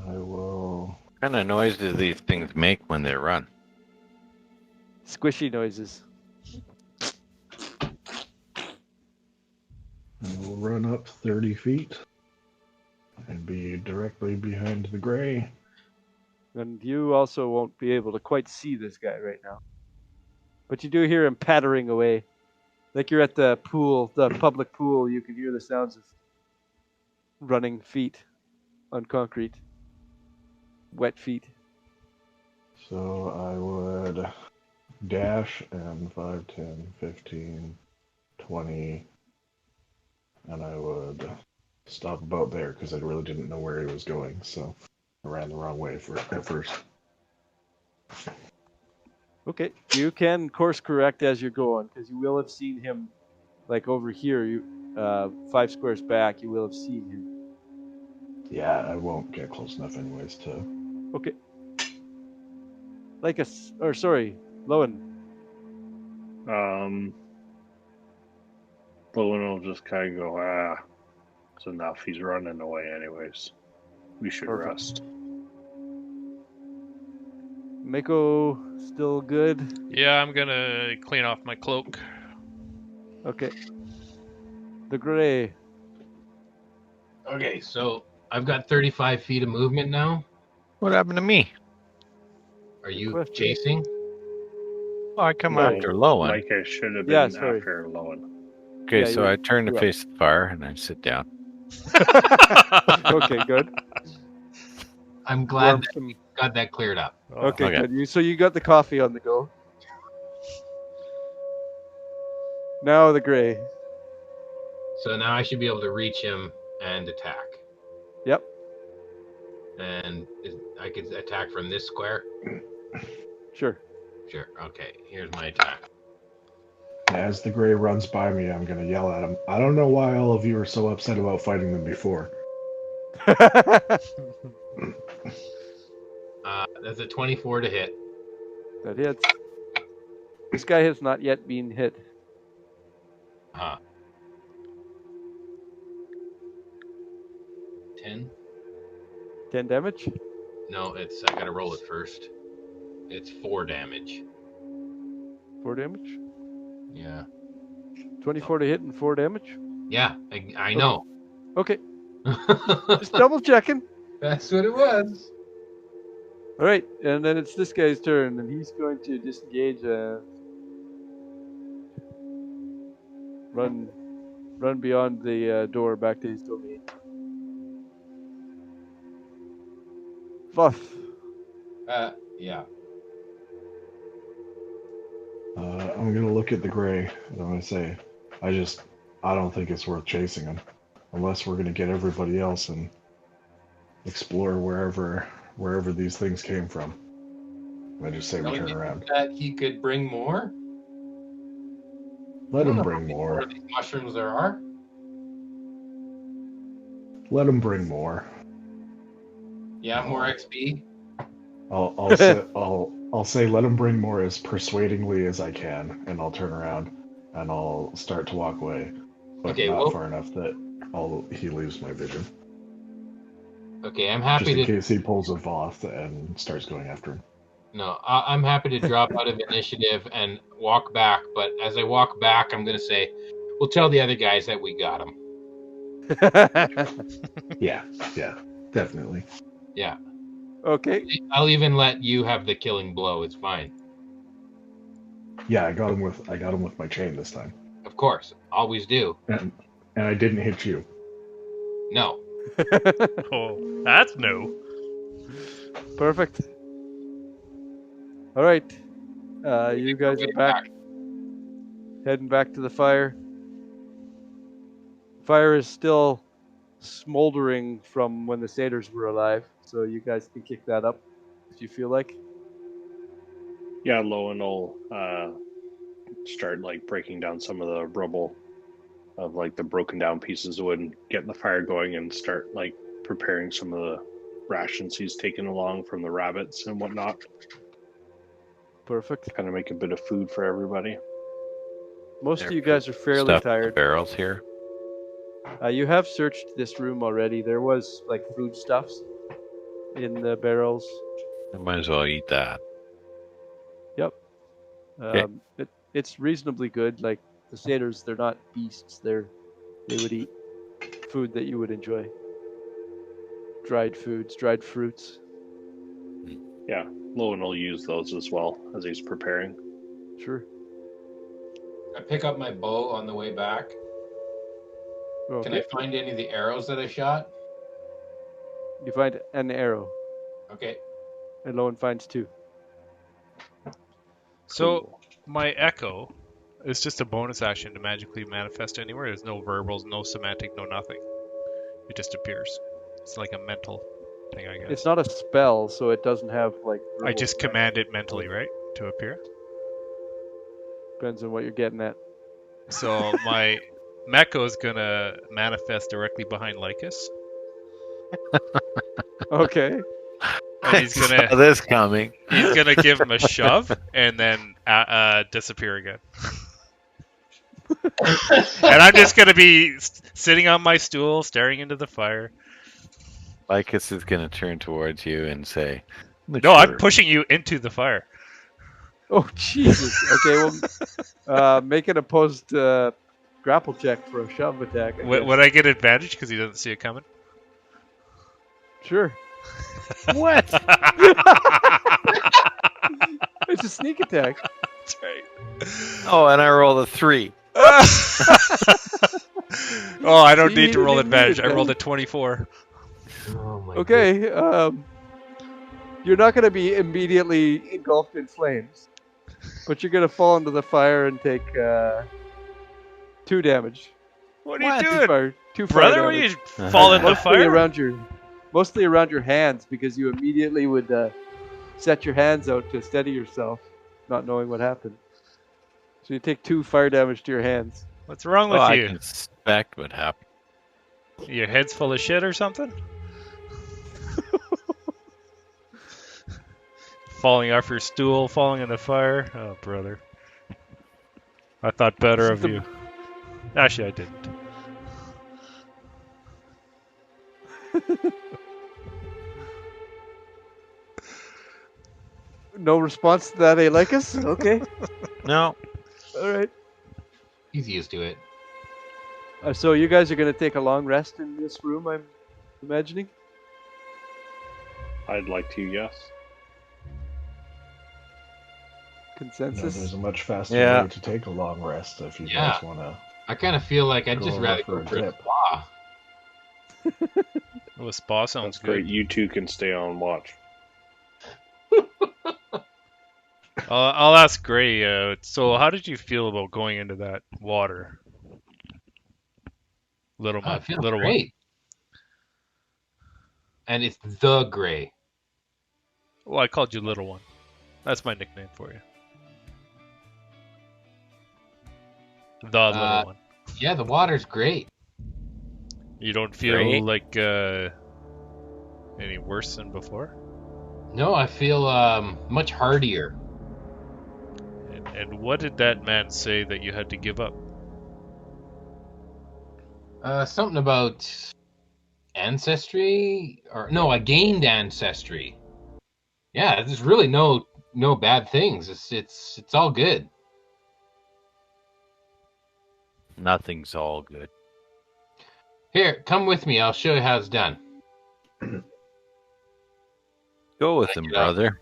I will. What kind of noise do these things make when they run? Squishy noises. I will run up 30 feet and be directly behind the gray. And you also won't be able to quite see this guy right now. But you do hear him pattering away. Like you're at the pool, the public pool, you can hear the sounds of running feet on concrete. Wet feet. So I would dash and 5, 10, 15, 20, and I would stop about there because I really didn't know where he was going, so I ran the wrong way at first. Okay, you can course correct as you're going because you will have seen him, like over here. You 5 squares back, you will have seen him. Yeah, I won't get close enough anyways to. Okay. Lowen. Lowen will just kind of go, it's enough. He's running away anyways. We should Perfect. rest. Mako still good? Yeah, I'm gonna clean off my cloak. Okay. The gray. Okay, so I've got 35 feet of movement now. What happened to me? Are you Question. chasing? Oh, I come No, after Lowen. Micah should have Yeah, been sorry. after Lowen. Okay, Yeah, so you're- I turn to you're up. face the fire and I sit down. Okay, good. I'm glad Warm that some- we got that cleared up. Okay, Okay. good. So you got the coffee on the go. Now the gray. So now I should be able to reach him and attack. Yep. And I could attack from this square? Sure. Sure. Okay, here's my attack. As the gray runs by me, I'm going to yell at him. I don't know why all of you are so upset about fighting them before. That's a 24 to hit. That hits. This guy has not yet been hit. 10? 10 damage? No, I gotta roll it first. It's 4 damage. 4 damage? Yeah. 24 to hit and 4 damage? Yeah, I know. Okay. Just double checking. That's what it was. All right, and then it's this guy's turn, and he's going to disengage. Run beyond the door back to his domain. Fuff. Yeah. I'm gonna look at the gray and I'm gonna say, I don't think it's worth chasing him, unless we're gonna get everybody else and explore wherever these things came from. I just say we turn around. That he could bring more. Let I don't him know bring how many more. of these mushrooms there are. Let him bring more. Yeah, more XP. I'll say let him bring more as persuadingly as I can, and I'll turn around and I'll start to walk away, but Okay, not well, far enough that he leaves my vision. okay, I'm Just happy in to. case he pulls a Voth and starts going after him. No, I'm happy to drop out of initiative and walk back. But as I walk back, I'm gonna say, we'll tell the other guys that we got them. Yeah, definitely. Yeah, Okay. I'll even let you have the killing blow. It's fine. Yeah, I got him with my chain this time, Of course, always do. and I didn't hit you. No, Oh, that's new. Perfect. All right. Make You our guys way are back, heading back to the fire. Fire is still smoldering from when the satyrs were alive, so you guys can kick that up if you feel like. Yeah, Lowen will start like breaking down some of the rubble of like the broken down pieces of wood and getting the fire going and start like preparing some of the rations he's taken along from the rabbits and whatnot. Perfect. Kind of make a bit of food for everybody. Most of you guys are fairly Stuff in the tired. barrels here. You have searched this room already. There was like foodstuffs in the barrels. I might as well eat that. Yep. Okay. It's reasonably good. Like the satyrs, they're not beasts. They would eat food that you would enjoy. Dried foods, dried fruits. Yeah, Lowen will use those as well as he's preparing. Sure. I pick up my bow on the way back. Okay. Can I find any of the arrows that I shot? You find an arrow, Okay. and Lowen finds 2. So Cool. my echo is just a bonus action to magically manifest anywhere. There's no verbals, no semantic, no nothing. It just appears. It's like a mental thing, I guess. It's not a spell, so it doesn't have like. I just command it mentally, right, to appear. Depends on what you're getting at. So my Meko is gonna manifest directly behind Lycus, Okay. and he's gonna Saw this coming. he's gonna give him a shove and then disappear again. And I'm just gonna be sitting on my stool, staring into the fire. Lycus is gonna turn towards you and say, No, I'm pushing you into the fire. Oh Jesus. Okay. Well, make an opposed grapple check for a shove attack. I guess. Would I get advantage because he doesn't see it coming? Sure. What? It's a sneak attack. That's right. Oh, and I rolled a 3. Oh, I don't See, need to you roll didn't need advantage. it, I rolled man. a 24. Oh my Okay. You're not going to be immediately engulfed in flames, but you're going to fall into the fire and take 2 damage. What are you doing? Two Brother, fire what are damage. you fall in the Mostly fire? mostly around your hands, because you immediately would set your hands out to steady yourself, not knowing what happened. So you take 2 fire damage to your hands. What's wrong with I you? can suspect what happened. Your head's full of shit or something? Falling off your stool, falling in the fire. Oh, brother. I thought better of you. Actually, I didn't. No response to that, Lycus? Okay. No. All right. He's used to it. So you guys are going to take a long rest in this room, I'm imagining? I'd like to, yes. No, Consensus? there's a much faster Yeah. way to take a long rest if you Yeah. guys want to. I kind of feel like I'd Go just over rather for go a for a dip. spa. Oh, a spa sounds That's great. good. You two can stay on watch. I'll ask Gray. So, how did you feel about going into that water, little Oh, it feels little one? great. And it's the gray. Well, I called you little one. That's my nickname for you. The little one. Yeah, the water's great. You don't feel Gray? like any worse than before? No, I feel much hardier. And what did that man say that you had to give up? Something about ancestry, or no, I gained ancestry. Yeah, there's really no bad things. It's all good. Nothing's all good. Here, come with me. I'll show you how it's done. Go with him, Check it out. brother.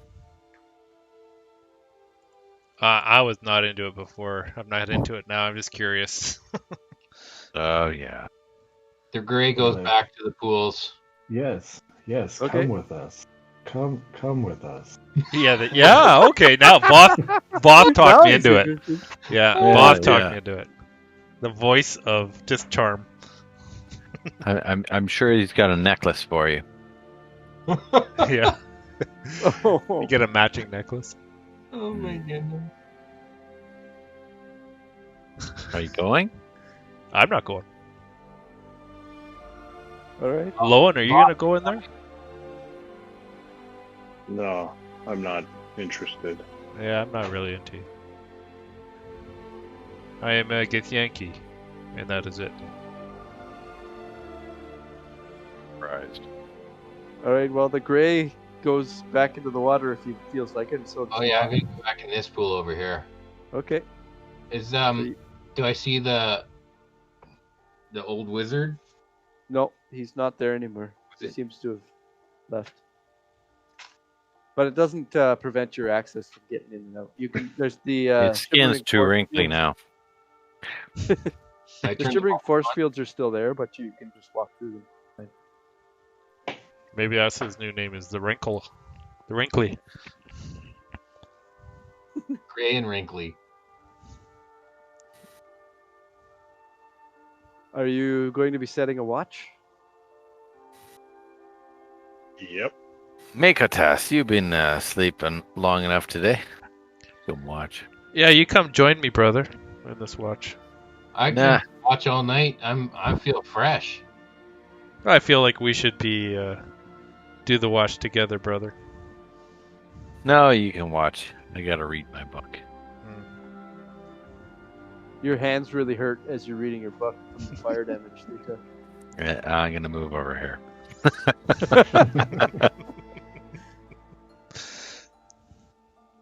I was not into it before. I'm not into it now. I'm just curious. Oh, yeah. The gray goes Right. back to the pools. Yes, Okay. come with us. Come with us. Yeah. Okay. Now, Both talked me into it. Yeah, Both talked me into it. The voice of just charm. I'm sure he's got a necklace for you. Yeah. Oh, You get a matching necklace. Oh my goodness. Are you going? I'm not going. all right. Lowen, are you gonna go in there? No, I'm not interested. Yeah, I'm not really into you. I am a Githyanki, and that is it. Surprised. All right. Well, the gray goes back into the water if he feels like it. So Oh yeah, I'm gonna go back in this pool over here. okay. Is do I see the old wizard? No, he's not there anymore. He it- seems to have left. But it doesn't prevent your access from getting in and out. You can. There's the His skin's shimmering too force wrinkly fields. now. I The turned shimmering force fields are still there, but you can just walk through them. Maybe that's his new name is the Wrinkly. gray and wrinkly. Are you going to be setting a watch? Yep. Make a test. You've been sleeping long enough today. Come watch. Yeah, you come join me, brother, in this watch. I Nah. can watch all night. I feel fresh. I feel like we should be do the watch together, brother. No, you can watch. I gotta read my book. Your hands really hurt as you're reading your book from the fire damage they took. I'm gonna move over here.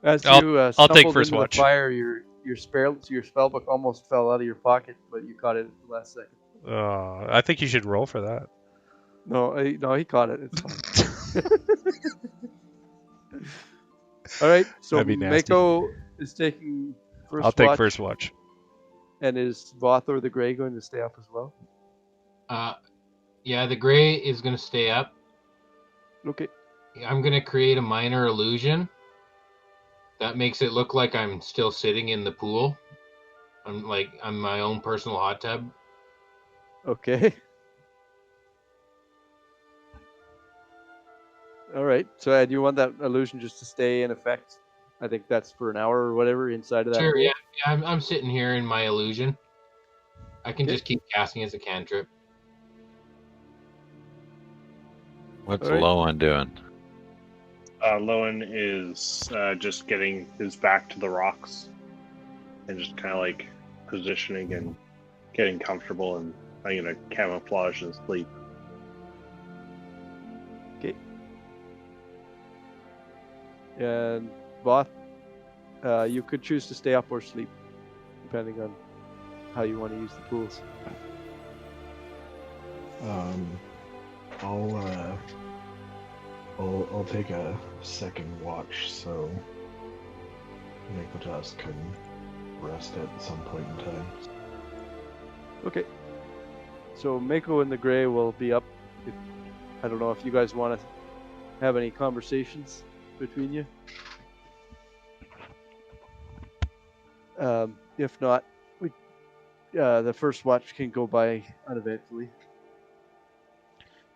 As I'll- you I'll stumbled take first into watch. the fire, your spell book almost fell out of your pocket, but you caught it at the last second. I think you should roll for that. No, he caught it. It's fine. All right, so That'd be nasty. Mako is taking first I'll take watch, first watch. and is Vothor the Grey going to stay up as well? Yeah, the gray is gonna stay up. Okay. I'm gonna create a minor illusion. That makes it look like I'm still sitting in the pool. I'm my own personal hot tub. Okay. All right. So, do you want that illusion just to stay in effect? I think that's for an hour or whatever inside of that. Sure, pool. yeah. I'm sitting here in my illusion. I can Okay. just keep casting as a cantrip. What's All right. Lowen doing? Lowen is just getting his back to the rocks and just kind of like positioning and getting comfortable, and I'm gonna camouflage and sleep. Okay. And Voth, you could choose to stay up or sleep, depending on how you want to use the pools. I'll take a second watch so Nikotas can rest at some point in time. Okay. So Mako and the Grey will be up. I don't know if you guys want to have any conversations between you. If not, the first watch can go by uneventfully.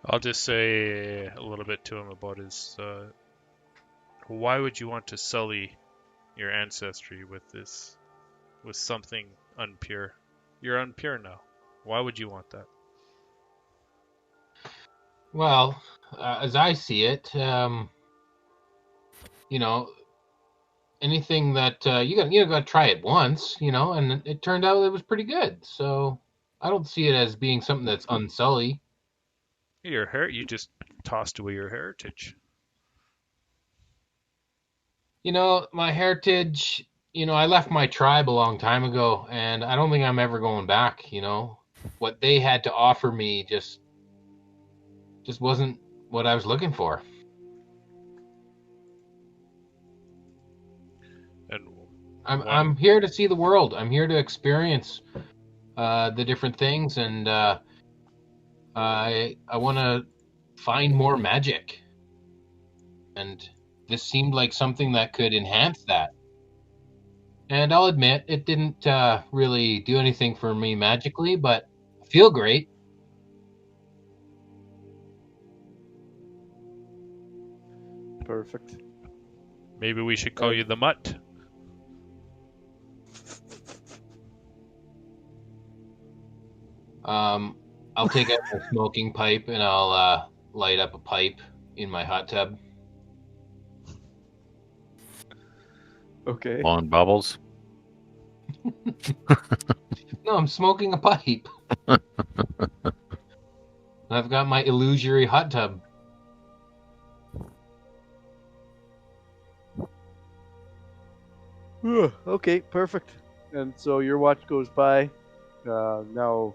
I'll just say a little bit to him about his. Why would you want to sully your ancestry with something unpure? You're unpure now. Why would you want that? Well, as I see it, anything that you got to try it once, and it turned out it was pretty good. So I don't see it as being something that's unsully. You just tossed away your heritage. My heritage, I left my tribe a long time ago, and I don't think I'm ever going back. What they had to offer me just wasn't what I was looking for. And I'm here to see the world. I'm here to experience the different things, and I want to find more magic. And this seemed like something that could enhance that. And I'll admit, it didn't really do anything for me magically, but I feel great. Perfect. Maybe we should call you the Mutt. I'll take out my smoking pipe and I'll light up a pipe in my hot tub. Okay. Blowing bubbles. No, I'm smoking a pipe. I've got my illusory hot tub. Okay, perfect. And so your watch goes by. Now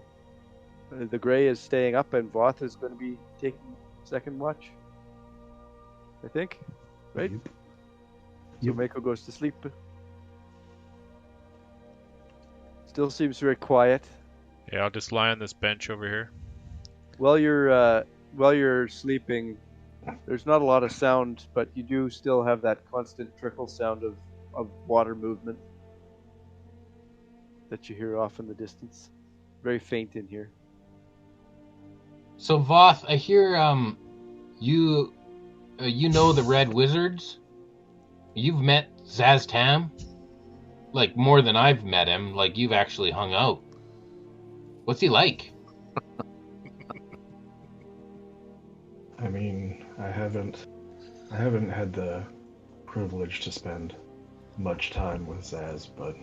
the Gray is staying up, and Voth is going to be taking second watch. I think, right? So Mako goes to sleep. Still seems very quiet. Yeah, I'll just lie on this bench over here. While you're sleeping, there's not a lot of sound, but you do still have that constant trickle sound of water movement that you hear off in the distance. Very faint in here. So Voth, I hear you know the Red Wizards. You've met Zaztam, like more than I've met him. Like you've actually hung out. What's he like? I mean, I haven't had the privilege to spend much time with Zaz, but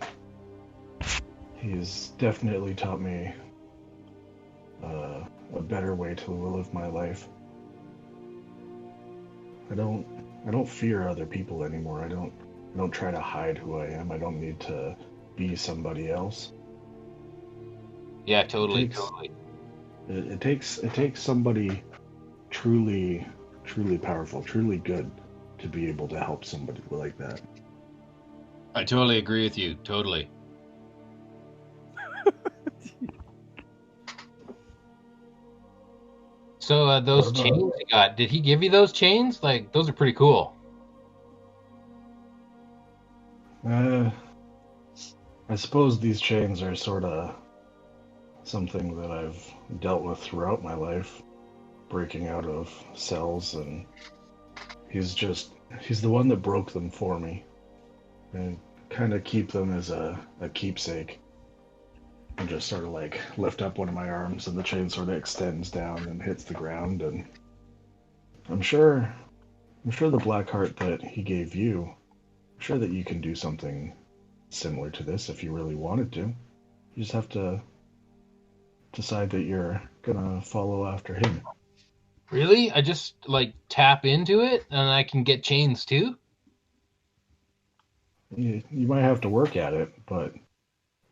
he's definitely taught me a better way to live my life. I don't fear other people anymore. I don't try to hide who I am. I don't need to be somebody else. Yeah, totally. It takes somebody truly powerful, truly good to be able to help somebody like that. I totally agree with you. Totally. So those chains you got, did he give you those chains? Like, those are pretty cool. I suppose these chains are sort of something that I've dealt with throughout my life, breaking out of cells, and he's the one that broke them for me, and kind of keep them as a keepsake. And just sort of like lift up one of my arms, and the chain sort of extends down and hits the ground. And I'm sure the black heart that he gave you, I'm sure that you can do something similar to this if you really wanted to. You just have to decide that you're gonna follow after him. Really? I just like tap into it and I can get chains too? You might have to work at it, but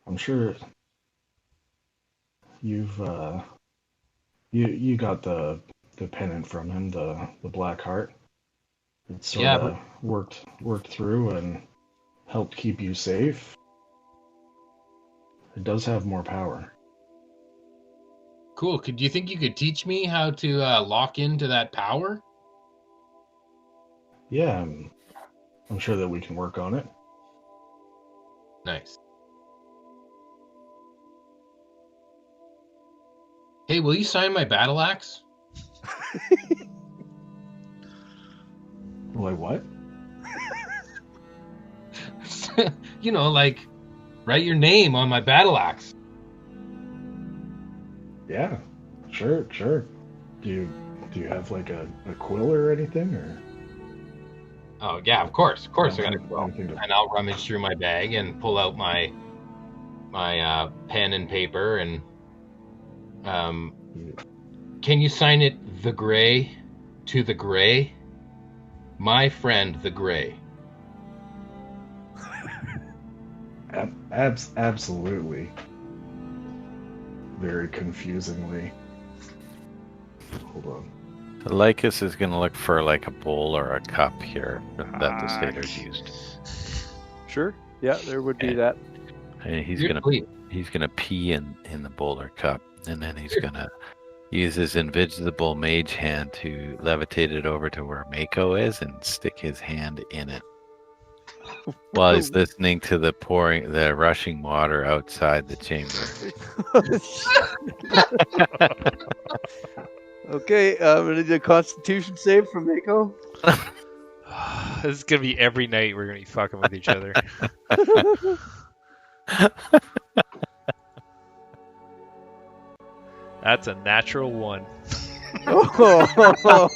I'm sure you've you got the pennant from him, the black heart. It sort of worked through and helped keep you safe. It does have more power. Cool. Do you think you could teach me how to lock into that power? Yeah, I'm sure that we can work on it. Nice. Hey, will you sign my battle axe? Like what? You know, like, write your name on my battle axe. Yeah, sure. Do you have like a quill or anything, or? Oh, yeah, of course. Of course I got a quill. Anything to- And I'll rummage through my bag and pull out my pen and paper and can you sign it the Gray to the Gray? My friend the Gray. Absolutely. Very confusingly. Hold on. Lycus is going to look for like a bowl or a cup here that the sailors used. Sure. Yeah, there would be Okay. that. And he's You're going to pee in the bowl or cup, and then he's going to use his invisible mage hand to levitate it over to where Mako is and stick his hand in it. While he's listening to the rushing water outside the chamber. Okay, I'm gonna do a Constitution save from Mako. This is gonna be every night we're gonna be fucking with each other. That's a natural 1. Oh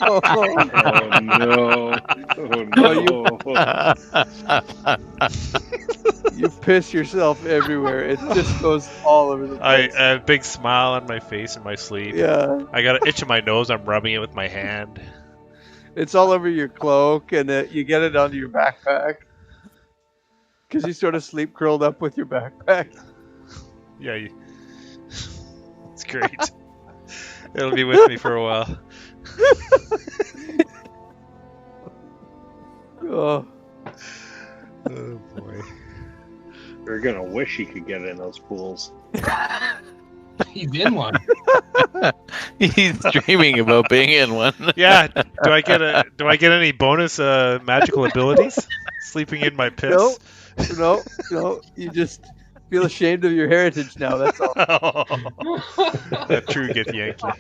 no! Oh no! You piss yourself everywhere. It just goes all over the I place. have a big smile on my face in my sleep. Yeah, I got an itch in my nose. I'm rubbing it with my hand. it's all over your cloak, and you get it onto your backpack because you sort of sleep curled up with your backpack. Yeah, it's great. It'll be with me for a while. Oh, Oh boy. You're gonna wish you could get in those pools. He's in one. He's dreaming about being in one. Yeah. Do I get any bonus magical abilities? Sleeping in my piss. no. You just feel ashamed of your heritage now. That's all. A true Githyanki.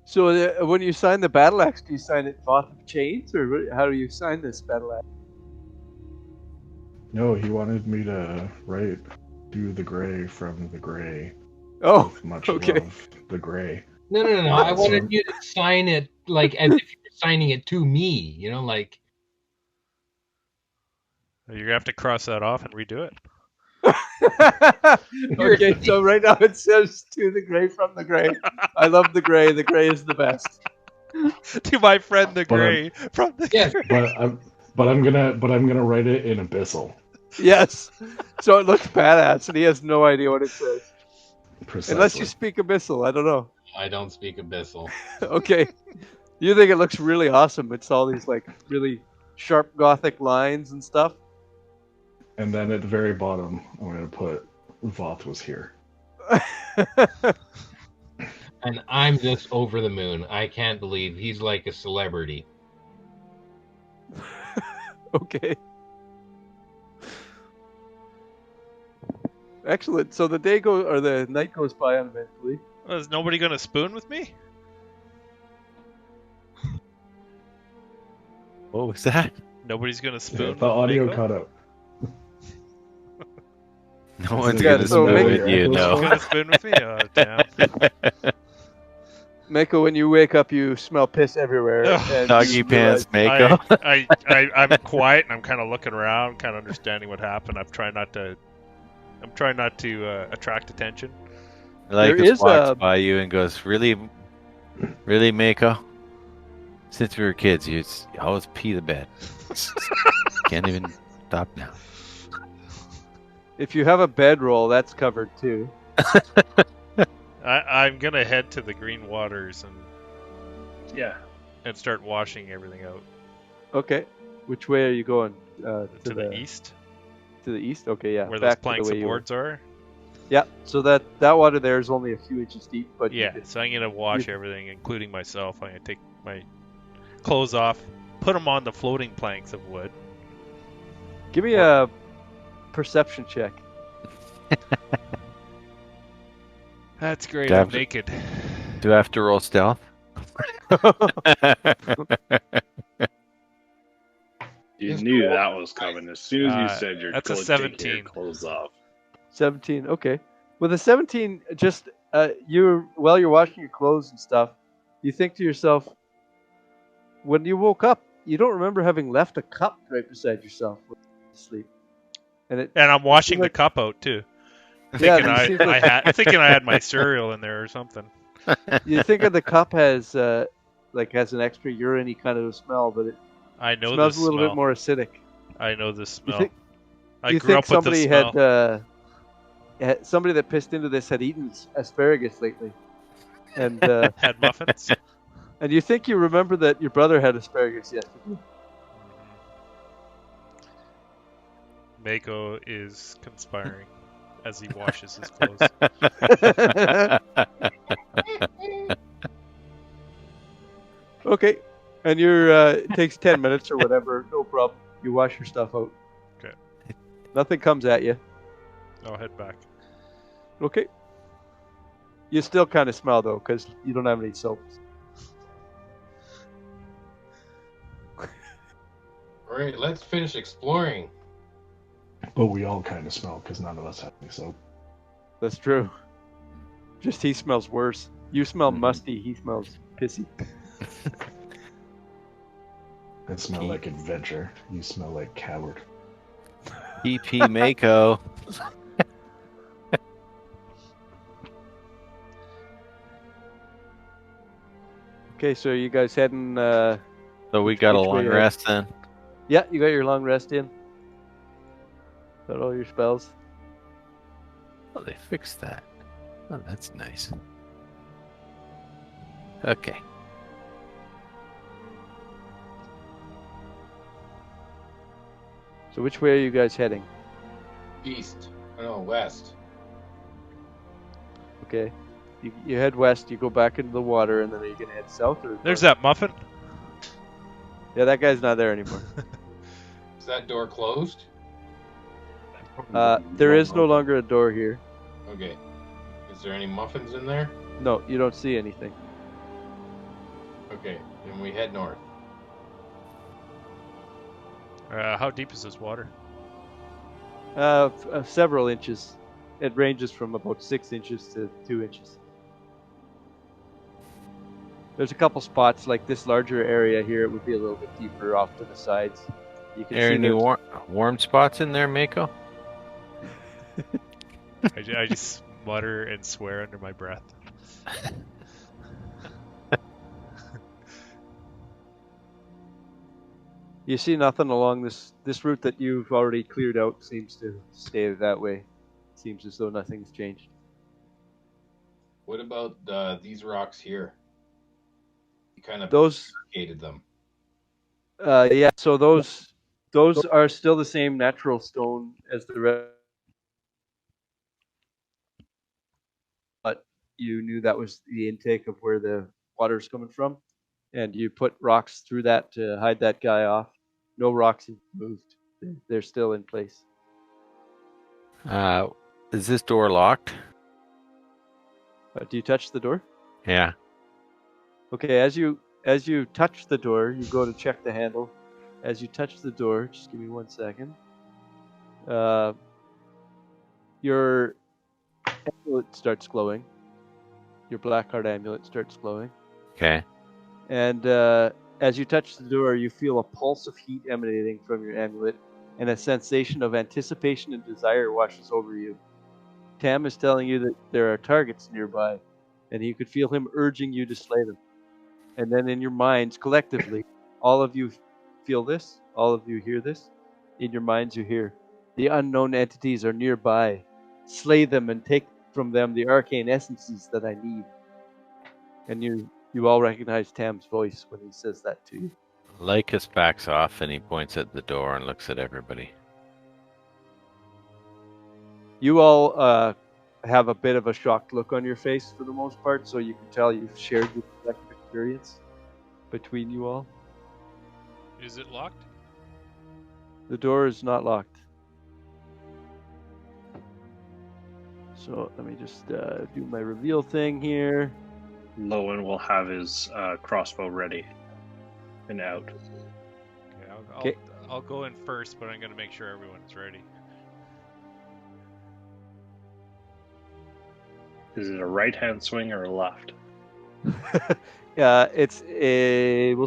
So when you sign the battle axe, do you sign it Voth of Chains, or how do you sign this battle axe? No, he wanted me to write "Do the Gray from the Gray." Oh, With much okay. love, the Gray. No. I wanted you to sign it like as if you were signing it to me. You know, like. You're gonna have to cross that off and redo it. Okay, so right now it says "To the Gray from the Gray." I love the Gray. The Gray is the best. To my friend the But, Gray from the Yes. Gray. But I'm gonna write it in Abyssal. Yes. So it looks badass, and he has no idea what it says. Precisely. Unless you speak Abyssal, I don't know. I don't speak Abyssal. Okay. You think it looks really awesome. It's all these like really sharp Gothic lines and stuff. And then at the very bottom, I'm gonna put Voth was here. And I'm just over the moon. I can't believe he's like a celebrity. Okay. Excellent. So the night goes by uneventfully. Well, is nobody gonna spoon with me? What was that? Nobody's gonna spoon. The with audio Mako? cut out. No one's Yeah, going to so spoon make- with you, Nobody's no. gonna spoon with me? Oh, damn. Mako, when you wake up, you smell piss everywhere. Ugh. and Doggy you pants, realize- Mako. I'm quiet and I'm kind of looking around, kind of understanding what happened. I'm trying not to attract attention. Lycus There is walks a- by you and goes, really, Mako? Since we were kids, you always pee the bed. Can't even stop now. If you have a bedroll, that's covered too. I'm gonna head to the green waters Yeah. and start washing everything out. Okay. Which way are you going? To the east, To the east? Okay, yeah. where those back to the planks way of you were. boards are. Yeah, so that water there is only a few inches deep, but you Yeah, can- so I'm gonna wash everything, including myself. I'm gonna take my clothes off, put them on the floating planks of wood. give me a perception check. That's great. Do I I'm have to- naked. Do I have to roll stealth? You Just knew roll. that was coming as soon as you said you're That's a taking your 17. clothes off. 17. Okay. With a 17, just you're while you're washing your clothes and stuff, you think to yourself, when you woke up, you don't remember having left a cup right beside yourself when you went to sleep. And I'm washing the cup out too. Yeah, Thinking it seems like thinking I had my cereal in there or something. you think of the cup has has an extra urine-y kind of smell, but it I know smells this a little smell. bit more acidic. I know this You smell. think I you grew think up with the somebody smell. somebody that pissed into this had eaten asparagus lately, and Had muffins. and you think you remember that your brother had asparagus yesterday. Mako is conspiring as he washes his clothes. Okay, and it takes 10 minutes or whatever, no problem. You wash your stuff out. Okay. Nothing comes at you. I'll head back. Okay. You still kind of smell though, because you don't have any soaps. All right, let's finish exploring. But we all kind of smell because none of us have any soap. That's true. Just he smells worse. You smell Mhm. musty. He smells pissy. I smell like adventure. You smell like coward. EP Mako. Okay, so you guys heading? So we got a Which way long you- rest then. Yeah, you got your long rest in. Got all your spells. Oh, they fixed that. Oh, that's nice. Okay. So which way are you guys heading? East. Oh, no, west. Okay. You head west. You go back into the water, and then are you gonna head south or? There's north? that muffin. Yeah, that guy's not there anymore. Is that door closed? There is no longer a door here. Okay. Is there any muffins in there? No, you don't see anything. Okay, then we head north. How deep is this water? Several inches. It ranges from about 6 inches to 2 inches. There's a couple spots like this larger area here. It would be a little bit deeper off to the sides. You can Are see any there's- warm spots in there, Mako? I just mutter and swear under my breath. You see nothing along this route that you've already cleared out. Seems to stay that way. Seems as though nothing's changed. What about these rocks here? You kind of Those, hated them. yeah. So those are still the same natural stone as the rest. But you knew that was the intake of where the water's coming from, and you put rocks through that to hide that guy off. No rocks have moved. They're still in place. Is this door locked? Do you touch the door? Yeah. Okay, as you touch the door, you go to check the handle. As you touch the door, just give me 1 second. Your amulet starts glowing. Your black heart amulet starts glowing. Okay. And as you touch the door, you feel a pulse of heat emanating from your amulet, and a sensation of anticipation and desire washes over you. Tam is telling you that there are targets nearby, and you could feel him urging you to slay them. And then in your minds, collectively, all of you feel this, all of you hear this. In your minds, you hear, the unknown entities are nearby. Slay them and take from them the arcane essences that I need. And you all recognize Tam's voice when he says that to you. Lycus backs off and he points at the door and looks at everybody. You all have a bit of a shocked look on your face for the most part, so you can tell you've shared the collective experience between you all. Is it locked? The door is not locked. So let me just do my reveal thing here. Lowen will have his crossbow ready and out. Okay, I'll go in first, but I'm going to make sure everyone's ready. Is it a right-hand swing or a left? We'll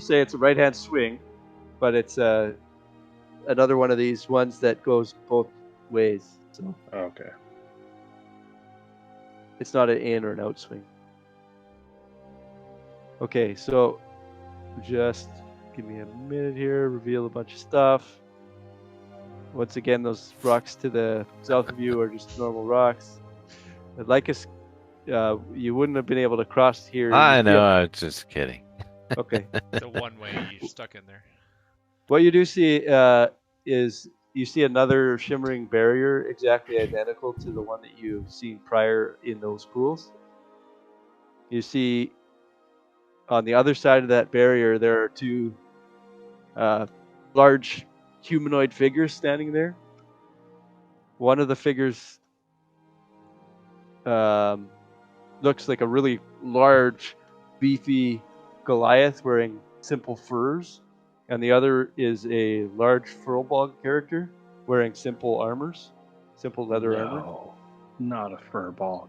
say it's a right-hand swing, but it's another one of these ones that goes both ways. So Okay. it's not an in or an out swing. Okay, so just give me a minute here, reveal a bunch of stuff. Once again, those rocks to the south of you are just normal rocks. Lycus, you wouldn't have been able to cross here. I know, I was just kidding. Okay. The one way you're stuck in there. What you do see is you see another shimmering barrier exactly identical to the one that you've seen prior in those pools. You see on the other side of that barrier there are two large humanoid figures standing there. One of the figures looks like a really large, beefy Goliath wearing simple furs, and the other is a large Furbolg character wearing simple leather armor. No, not a furball.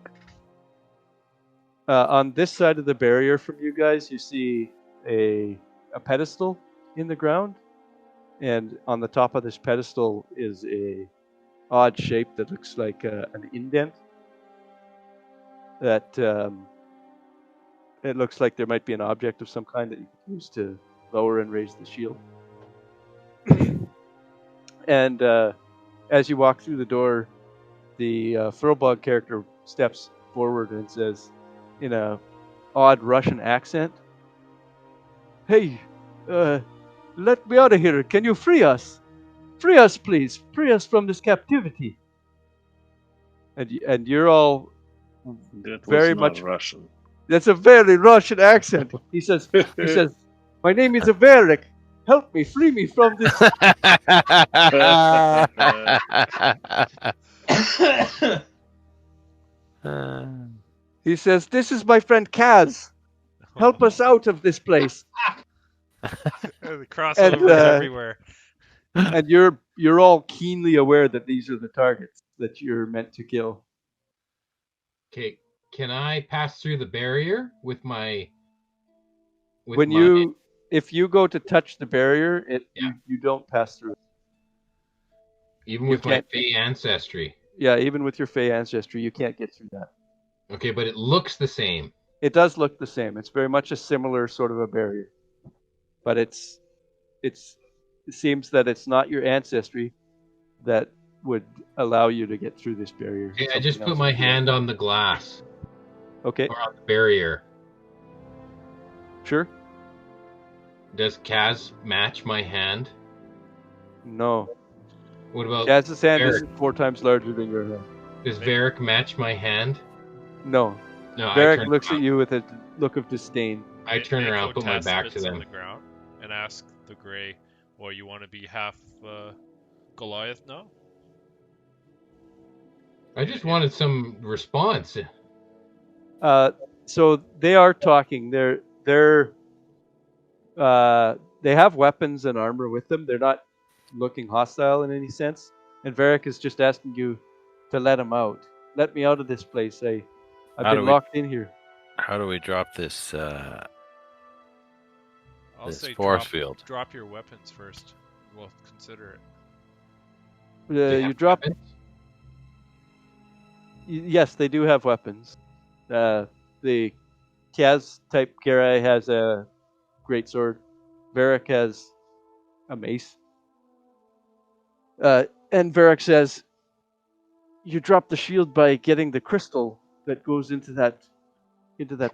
On this side of the barrier from you guys, you see a pedestal in the ground, and on the top of this pedestal is a odd shape that looks like an indent. That it looks like there might be an object of some kind that you can use to lower and raise the shield. And as you walk through the door, the Furbolg character steps forward and says, in a odd Russian accent, "Hey, let me out of here. Can you free us? Free us, please. Free us from this captivity." And you're all That was very not much Russian. That's a very Russian accent. He says, "My name is Averik. Help me, free me from this." He says, "This is my friend Kaz. Help us out of this place." The crossovers everywhere. And you're all keenly aware that these are the targets that you're meant to kill. Okay, can I pass through the barrier with my? If you go to touch the barrier, you don't pass through it. Even with my Fey ancestry. Yeah, even with your Fey ancestry, you can't get through that. Okay, but it looks the same. It does look the same. It's very much a similar sort of a barrier, but it seems that it's not your ancestry that would allow you to get through this barrier. Okay, I just put my hand on the glass. Okay. Or on the barrier. Sure. Does Kaz match my hand? No. What about Kaz's hand Varric? is 4 times larger than your hand. Does Varric match my hand? No. No. Varric looks at you with a look of disdain. I turn around, put my back to spits them. on the ground and ask the Grey, "Well, you want to be half Goliath now?" I just wanted some response. So they are talking. They have weapons and armor with them. They're not looking hostile in any sense. And Varric is just asking you to let him out. Let me out of this place. I've been locked in here. How do we drop this I'll this say force field? Drop your weapons first. We'll consider it. You drop. Yes, they do have weapons. The Kaz type Karai has a great sword. Varric has a mace. And Varric says, "You drop the shield by getting the crystal that goes into that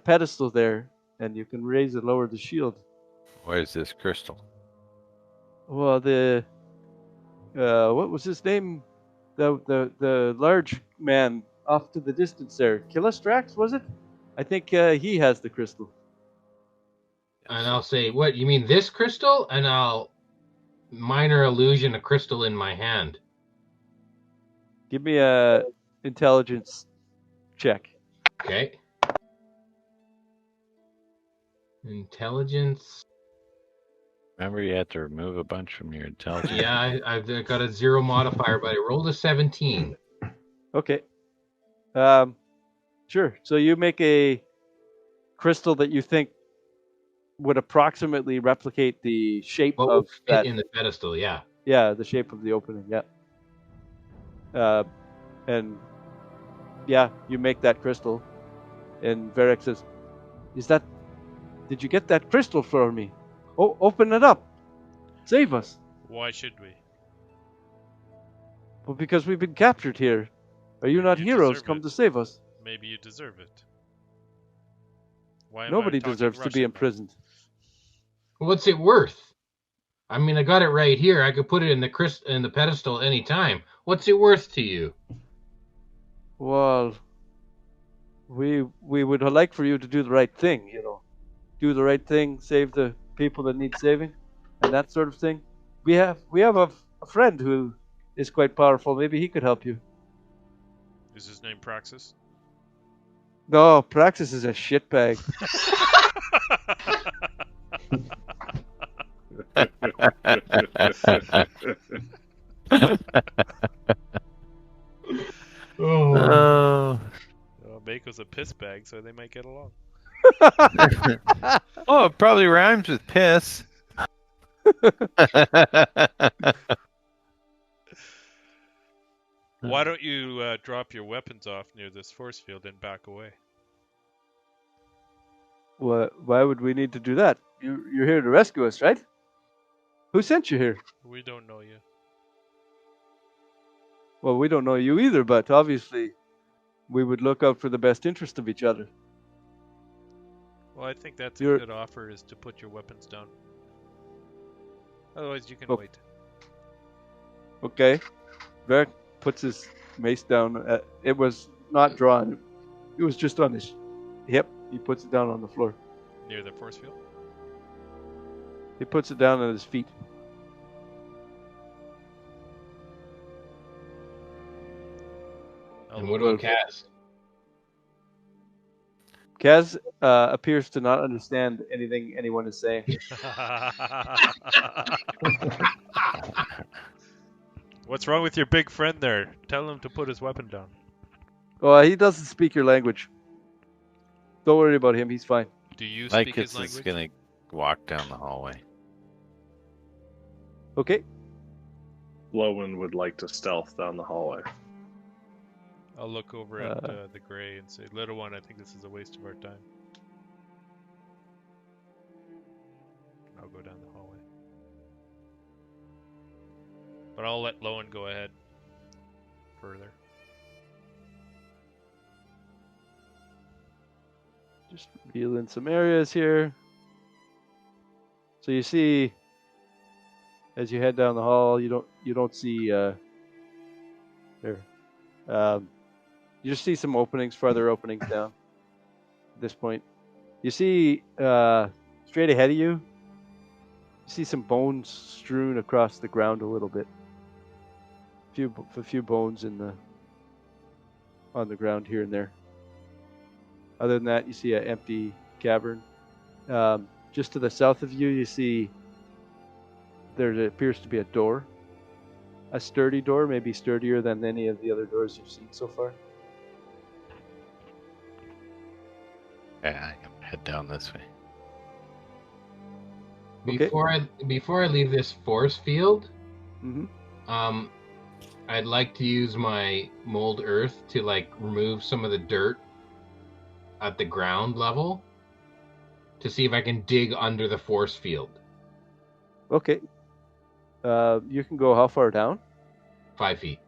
pedestal there, and you can raise and lower the shield." Where's this crystal? Well, what was his name? The large man off to the distance there, Kilostrax, was it? I think he has the crystal. And I'll say, "What, you mean this crystal?" And I'll minor illusion a crystal in my hand. Give me a intelligence check. Okay. Intelligence. Remember, you had to remove a bunch from your intelligence. Yeah, I've got a 0 modifier, but I rolled a 17. Okay. Sure. So you make a crystal that you think would approximately replicate the shape What of would fit that. in the pedestal? Yeah. Yeah, the shape of the opening. Yeah. And yeah, you make that crystal, and Varric says, Did you get that crystal for me? Oh, open it up. Save us. Why should we? Well, because we've been captured here. Are you Maybe not you heroes deserve come it. to save us? Maybe you deserve it. Why am Nobody I talking deserves to be Russian now? imprisoned. What's it worth? I mean, I got it right here. I could put it in the pedestal anytime. What's it worth to you? Well, we would like for you to do the right thing, do the right thing, save the people that need saving, and that sort of thing. We have a friend who is quite powerful. Maybe he could help you. Is his name Praxis? No, Praxis is a shitbag. Oh. Mako's a piss bag, so they might get along. Oh, it probably rhymes with piss. Why don't you drop your weapons off near this force field and back away? Why would we need to do that? You're here to rescue us, right? Who sent you here? We don't know you. Well, we don't know you either, but obviously we would look out for the best interest of each other. Well, I think that's You're- a good offer, is to put your weapons down. Otherwise, you can Oh. wait. Okay. Varric puts his mace down. It was not drawn. It was just on his hip. He puts it down on the floor. Near the force field? He puts it down at his feet. I'll And look what about Kaz? Kaz appears to not understand anything anyone is saying. What's wrong with your big friend there? Tell him to put his weapon down. Oh, he doesn't speak your language. Don't worry about him. He's fine. Do you speak his Lycus is language? gonna walk down the hallway. Okay. Lowen would like to stealth down the hallway. I'll look over at the gray and say, "Little one, I think this is a waste of our time." I'll go down the hallway. But I'll let Lowen go ahead further. Just reveal in some areas here. So you see, as you head down the hall, you don't see there. You just see some openings, further openings down. At this point, you see straight ahead of you. You see some bones strewn across the ground a little bit. A few bones on the ground here and there. Other than that, you see an empty cavern. Just to the south of you, you see there appears to be a door. A sturdy door, maybe sturdier than any of the other doors you've seen so far. Yeah, I can head down this way. Okay. Before I leave this force field, Mm-hmm. I'd like to use my mold earth to remove some of the dirt at the ground level to see if I can dig under the force field. Okay. You can go how far down? 5 feet.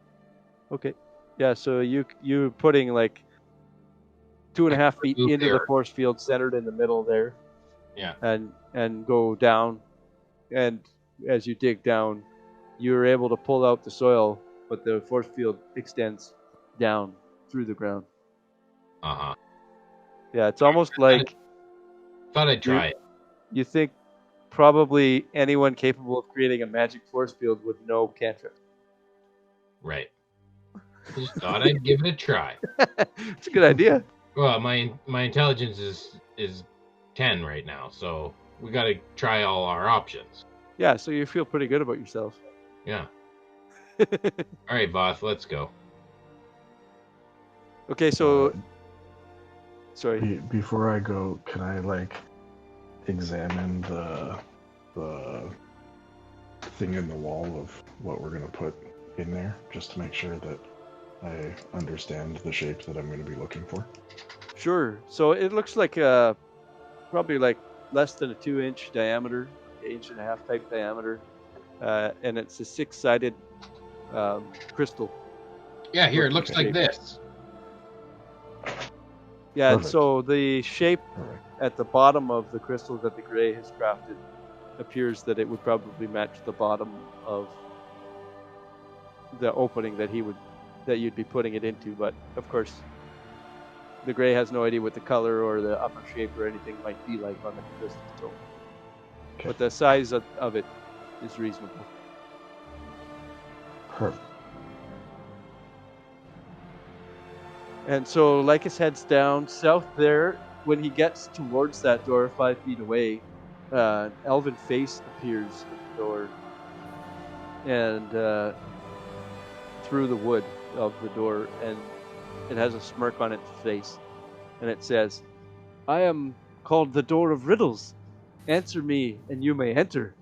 Okay. Yeah, so you're putting 2.5 feet Move into there. the force field, centered in the middle there. Yeah. And go down, and as you dig down, you're able to pull out the soil, but the force field extends down through the ground. Uh-huh. Yeah, it's almost like Thought I'd try it. you think probably anyone capable of creating a magic force field would know cantrip. Right. Just thought I'd give it a try. It's a good idea. Well, my intelligence is 10 right now, so we got to try all our options. Yeah, so you feel pretty good about yourself. Yeah. All right, Voth, let's go. Okay, so sorry. Before I go, can I examine the thing in the wall of what we're gonna put in there, just to make sure that I understand the shape that I'm gonna be looking for? Sure. So it looks like probably like less than a 2-inch diameter, 1.5-inch type diameter, and it's a 6-sided crystal. Yeah, here it looks Okay. like this. Yeah, and Perfect. so the shape Alright. at the bottom of the crystal that the Gray has crafted appears that it would probably match the bottom of the opening that you'd be putting it into. But of course, the Gray has no idea what the color or the upper shape or anything might be like on the crystal. So, Okay. but the size of it is reasonable. Perfect. And so Lycus heads down south there. When he gets towards that door 5 feet away, an elven face appears at the door and through the wood of the door, and it has a smirk on its face, and it says, "I am called the Door of Riddles. Answer me and you may enter."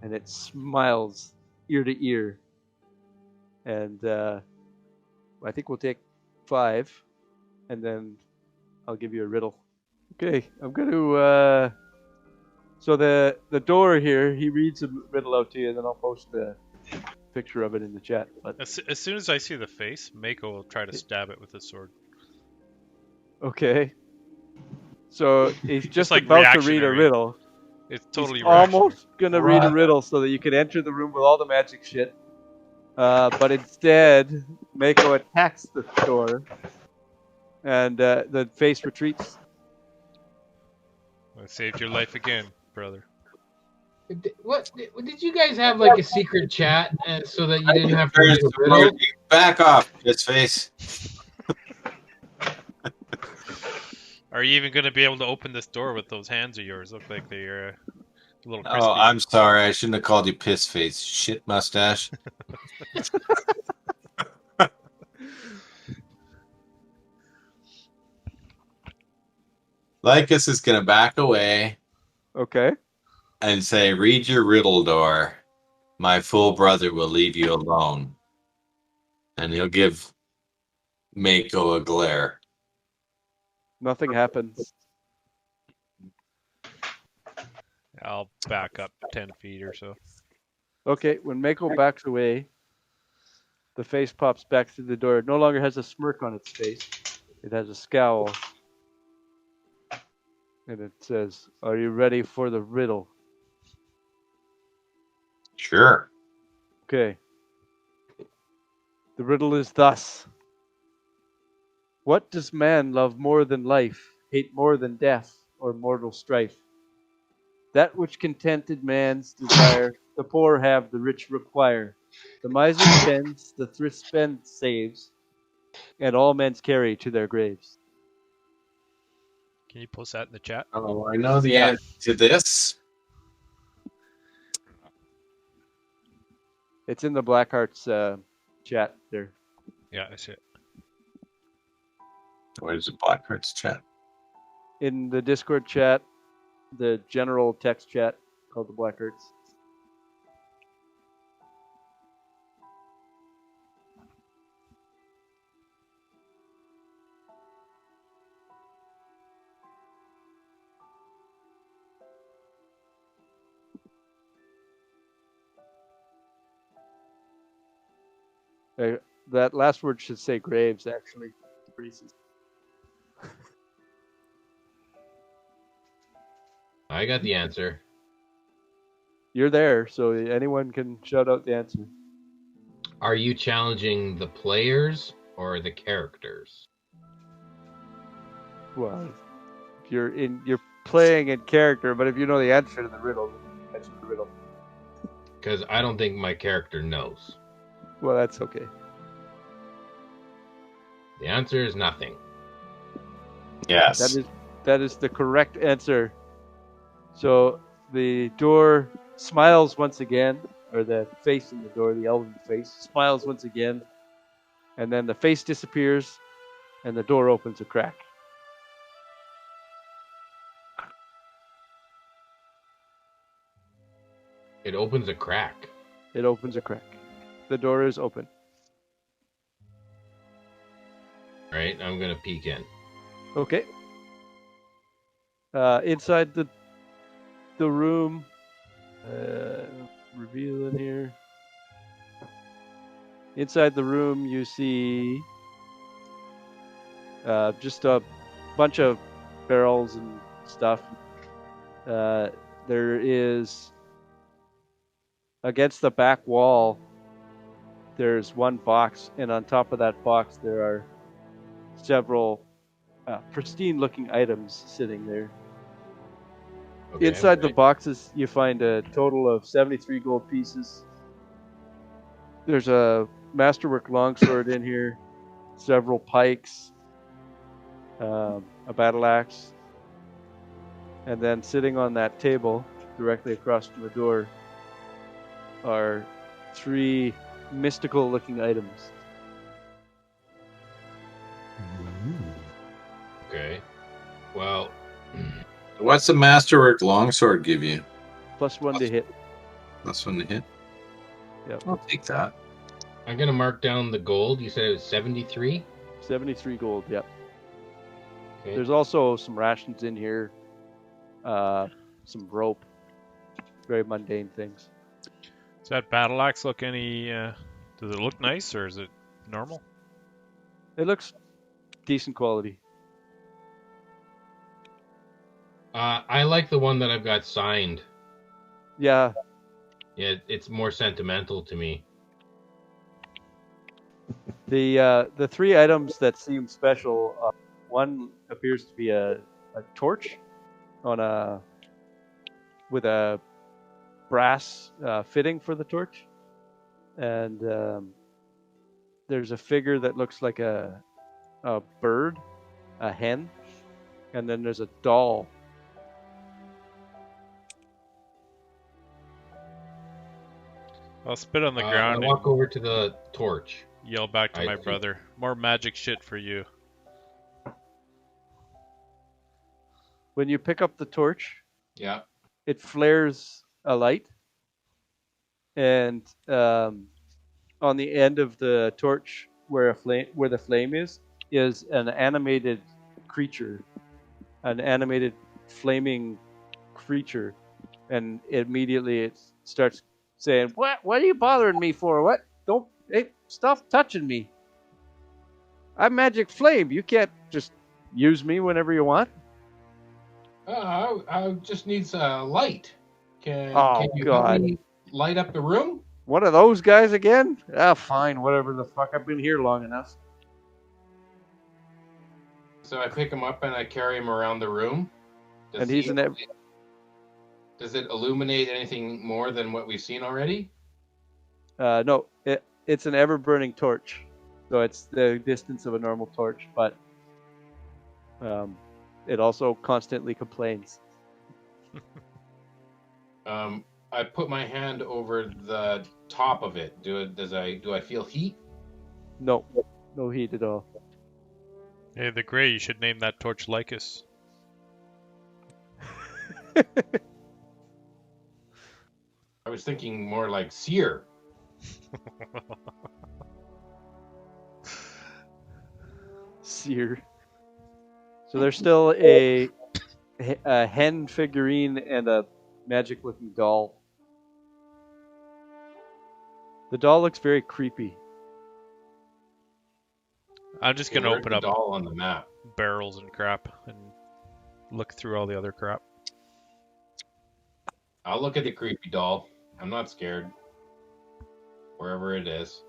And it smiles ear to ear. And I think we'll take 5, and then I'll give you a riddle. Okay, I'm going to... So the door here, he reads a riddle out to you, and then I'll post the picture of it in the chat. But As soon as I see the face, Mako will try to stab it with his sword. okay. So he's just like about to read a reactionary. riddle. It's totally He's reactionary. almost going to read a riddle so that you can enter the room with all the magic shit. But instead, Mako attacks the door, and the face retreats. I saved your life again, brother. What did you guys have like a secret chat so that you didn't have to read the riddle? Back off, his face. Are you even going to be able to open this door with those hands of yours? Look like they're a little crispy. Oh, I'm sorry. I shouldn't have called you piss face. Shit mustache. Lycus is going to back away Okay. and say, "Read your riddle, door. My full brother will leave you alone." And he'll give Mako a glare. Nothing happens. I'll back up 10 feet or so. Okay, when Mako backs away, the face pops back through the door. It no longer has a smirk on its face. It has a scowl. And it says, "Are you ready for the riddle?" Sure. Okay. The riddle is thus. What does man love more than life, hate more than death, or mortal strife? That which contented man's desire, the poor have, the rich require. The miser spends, the thrift spend saves, and all men's carry to their graves. Can you post that in the chat? Oh, I know the answer to this. It's in the Blackheart's chat there. Yeah, I see it. What is it? Blackheart's chat. In the Discord chat, the general text chat called the Blackhearts. That last word should say graves, actually. I got the answer. You're there, so anyone can shout out the answer. Are you challenging the players or the characters? Well, you're playing in character, but if you know the answer to the riddle, answer the riddle. Because I don't think my character knows. Well, that's okay. The answer is nothing. Yes. That is the correct answer. So the door smiles once again, or the face in the door, the elven face, smiles once again, and then the face disappears, and the door opens a crack. It opens a crack. It opens a crack. The door is open. Right, I'm gonna peek in. Okay. Inside the room, reveal in here. Inside the room, you see just a bunch of barrels and stuff. There is, against the back wall, there's one box, and on top of that box, there are several pristine-looking items sitting there. Okay, Inside the boxes, you find a total of 73 gold pieces. There's a masterwork longsword in here, several pikes, a battle axe, and then sitting on that table, directly across from the door, are 3 mystical-looking items. Okay. Well, What's the masterwork longsword give you? +1 to hit. That's one to hit. Yep. I'll take that. I'm gonna mark down the gold. You said it was 73. 73 gold. Yep. Okay. There's also some rations in here, some rope, very mundane things. Does that battle axe look any? Does it look nice or is it normal? It looks decent quality. I like the one that I've got signed. Yeah. Yeah, it's more sentimental to me. The 3 items that seem special, one appears to be a torch on with a brass fitting for the torch, and there's a figure that looks like a bird, a hen, and then there's a doll. I'll spit on the I ground walk and over to the torch. yell back to I my see. brother. More magic shit for you. When you pick up the torch, Yeah. it flares a light, and on the end of the torch, where the flame is an animated creature, an animated flaming creature, and immediately it starts saying, "What are you bothering me for? What? Don't stop touching me! I'm Magic Flame. You can't just use me whenever you want." I just needs a light. Can you God. help me light up the room? One of those guys again? Ah, fine, whatever the fuck. I've been here long enough. So I pick him up and I carry him around the room. And he's Does it illuminate anything more than what we've seen already? No, it's an ever-burning torch, so it's the distance of a normal torch, but it also constantly complains. I put my hand over the top of it. Do I feel heat? No heat at all. Hey, the Grey, you should name that torch Lycus. I was thinking more like sear. Sear. So there's still a hen figurine and a magic-looking doll. The doll looks very creepy. I'm just gonna Where's open the up doll on the map. barrels and crap and look through all the other crap. I'll look at the creepy doll. I'm not scared. Wherever it is.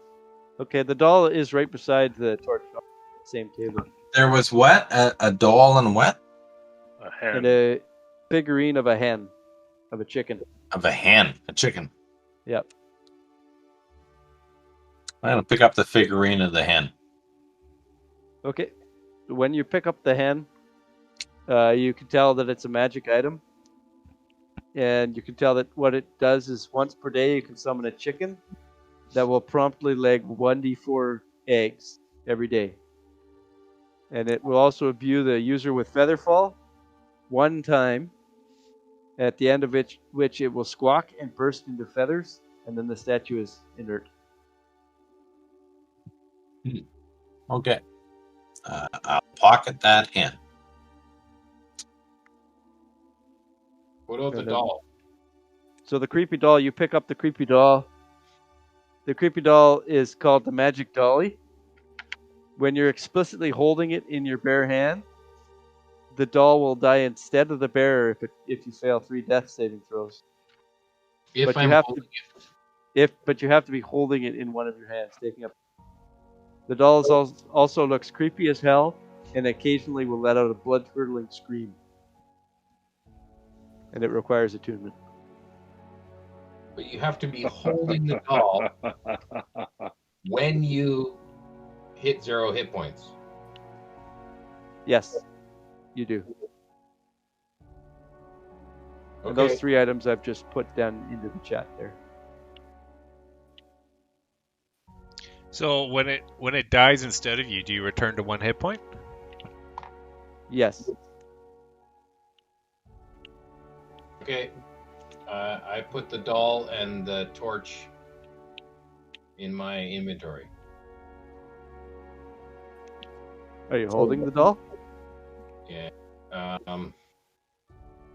Okay, the doll is right beside the torch, same table. There was what? A doll and what? A hen. And a figurine of a hen, of a chicken. Of a hen. A chicken. Yep. I'm going to pick up the figurine of the hen. Okay. When you pick up the hen, you can tell that it's a magic item. And you can tell that what it does is once per day you can summon a chicken that will promptly lay 1d4 eggs every day. And it will also imbue the user with Featherfall one time, at the end of which it will squawk and burst into feathers, and then the statue is inert. Okay. I'll pocket that hen. What about the And then- doll? So the creepy doll, you pick up the creepy doll. The creepy doll is called the Magic Dolly. When you're explicitly holding it in your bare hand, the doll will die instead of the bearer if you fail 3 death saving throws. If But I'm you have holding But you have to be holding it in one of your hands, taking up. The doll is also looks creepy as hell, and occasionally will let out a blood-curdling scream. And it requires attunement. but you have to be holding the doll when you hit 0 hit points. Yes, you do. Okay. And those 3 items I've just put down into the chat there. So when it dies instead of you, do you return to 1 hit point? Yes. Okay. I put the doll and the torch in my inventory. Are you holding the doll? Yeah.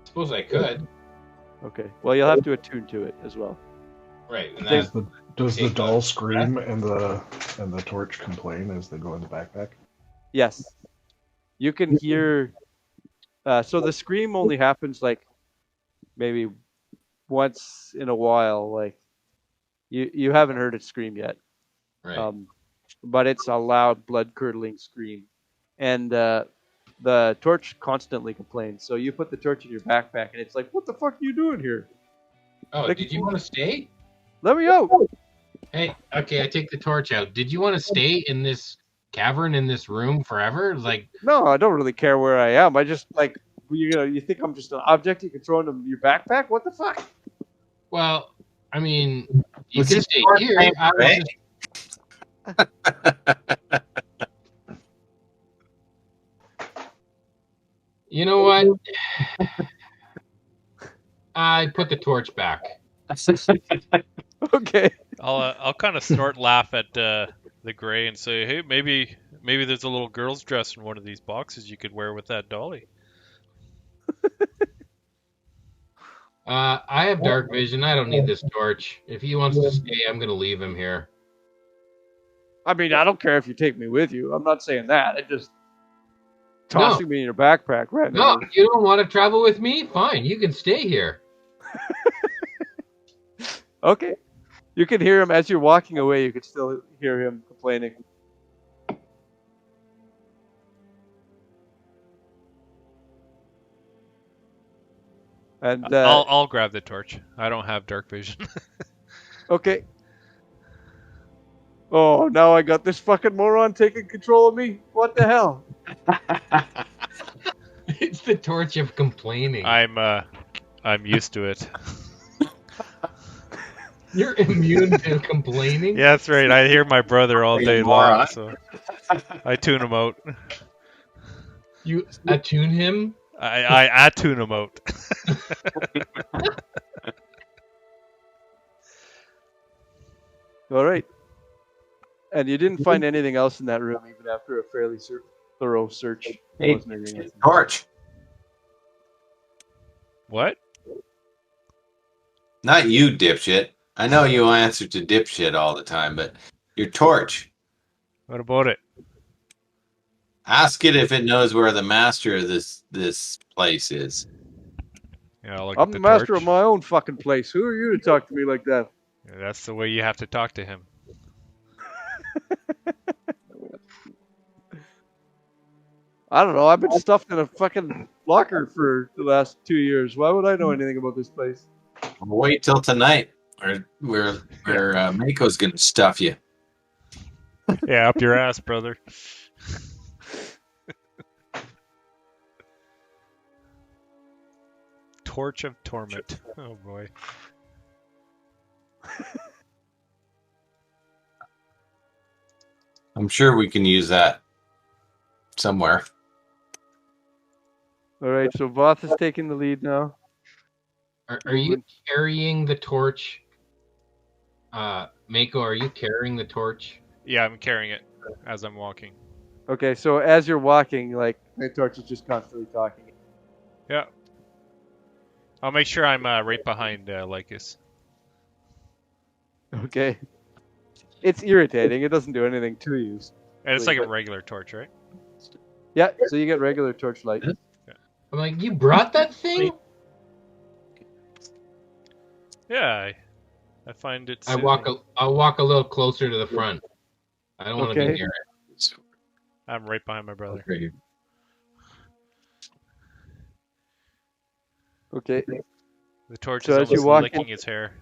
Suppose I could. Okay. Well, you'll have to attune to it as well. Right. And Does that, the take doll the- scream and the torch complain as they go in the backpack? Yes. You can hear. So the scream only happens like maybe once in a while. Like you haven't heard it scream yet. right. But it's a loud, blood-curdling scream. And the torch constantly complains. So you put the torch in your backpack, and it's like, what the fuck are you doing here? Oh, like- did you want to stay? Let me out! Hey, okay, I take the torch out. Did you want to stay in this cavern in this room forever? Like, No, I don't really care where I am. I just, like, you think I'm just an object you can throw into your backpack? What the fuck? well, I mean, you Was can it stay torch here. paper, I was eh? just- You know what? I put the torch back. Okay. I'll kind of snort laugh at the gray and say, hey, maybe there's a little girl's dress in one of these boxes you could wear with that dolly. I have dark vision. I don't need this torch. If he wants to stay, I'm going to leave him here. I mean, I don't care if you take me with you. I'm not saying that. It just tossing me in your backpack randomly. No, you don't want to travel with me? Fine, you can stay here. Okay. You can hear him as you're walking away. You can still hear him complaining. And I'll grab the torch. I don't have dark vision. okay. Oh, now I got this fucking moron taking control of me. What the hell? It's the torch of complaining. I'm used to it. You're immune to complaining? Yeah, that's right. I hear my brother all You day long, moron. so I tune him out. You attune him? I tune him out. All right. And you didn't find anything else in that room, even after a fairly thorough search. Hey, Wasn't anything else. torch. What? Not you, dipshit. I know you answer to dipshit all the time, but your torch. What about it? Ask it if it knows where the master of this place is. Yeah, I'll look I'm at the the master torch. of my own fucking place. Who are you to talk to me like that? Yeah, that's the way you have to talk to him. I don't know. I've been stuffed in a fucking locker for the last 2 years. Why would I know anything about this place? Wait till tonight, where Mako's gonna stuff you. Yeah, up your ass, brother. Torch of Torment. Oh boy. I'm sure we can use that somewhere. All right, so Voth is taking the lead now. Are you carrying the torch? Mako, are you carrying the torch? Yeah, I'm carrying it as I'm walking. Okay, so as you're walking, like, the torch is just constantly talking. Yeah. I'll make sure I'm right behind Lycus. Okay. It's irritating. It doesn't do anything to you. And it's like a but- regular torch, right? Yeah, so you get regular torchlight. I'm like, you brought that thing? Yeah, I find it. I'll walk a little closer to the front. I don't want to be Okay. near it. I'm right behind my brother. Okay. The torch So is as you almost walk licking his hair.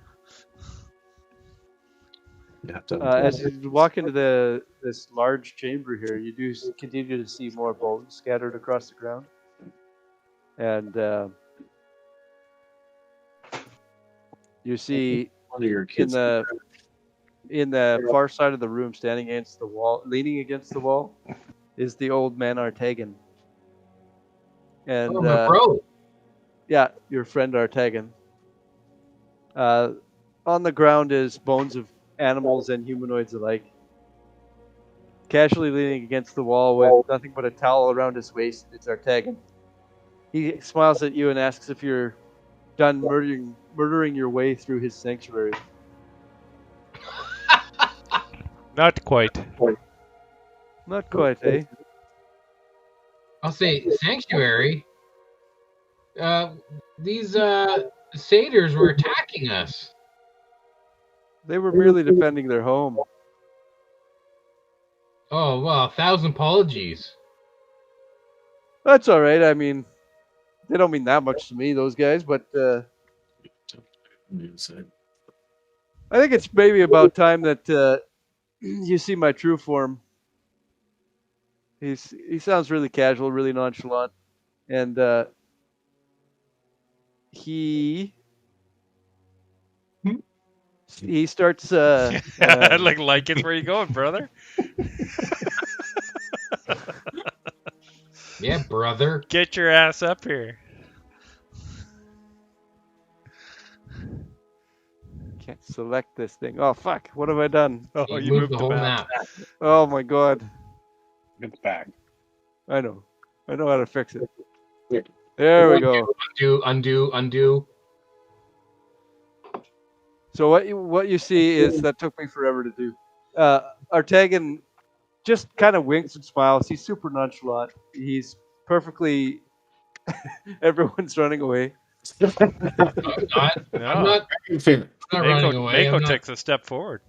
As you walk into this large chamber here, you do continue to see more bones scattered across the ground. And you see One of your kids. in the far side of the room, standing against the wall, leaning against the wall, is the old man Artagan. And Oh, my bro. yeah, your friend Artagan. On the ground is bones of animals and humanoids alike. Casually leaning against the wall with nothing but a towel around his waist, it's Artagan. He smiles at you and asks if you're done murdering your way through his sanctuary. Not quite. Not quite, eh? I'll say sanctuary. These satyrs were attacking us. They were merely defending their home. Oh, well, 1,000 apologies. That's all right. I mean, they don't mean that much to me, those guys, but I think it's maybe about time that you see my true form. He sounds really casual, really nonchalant, and he starts. Like Lycus, where you going, brother? Yeah, brother. Get your ass up here. Can't select this thing. Oh fuck! What have I done? Oh, You moved the whole map. Oh my god! It's back. I know how to fix it. There we go. Undo. So what you see is that took me forever to do. Artagan just kind of winks and smiles. He's super nonchalant. He's perfectly. Everyone's running away. I'm not running away. Mako takes a step forward.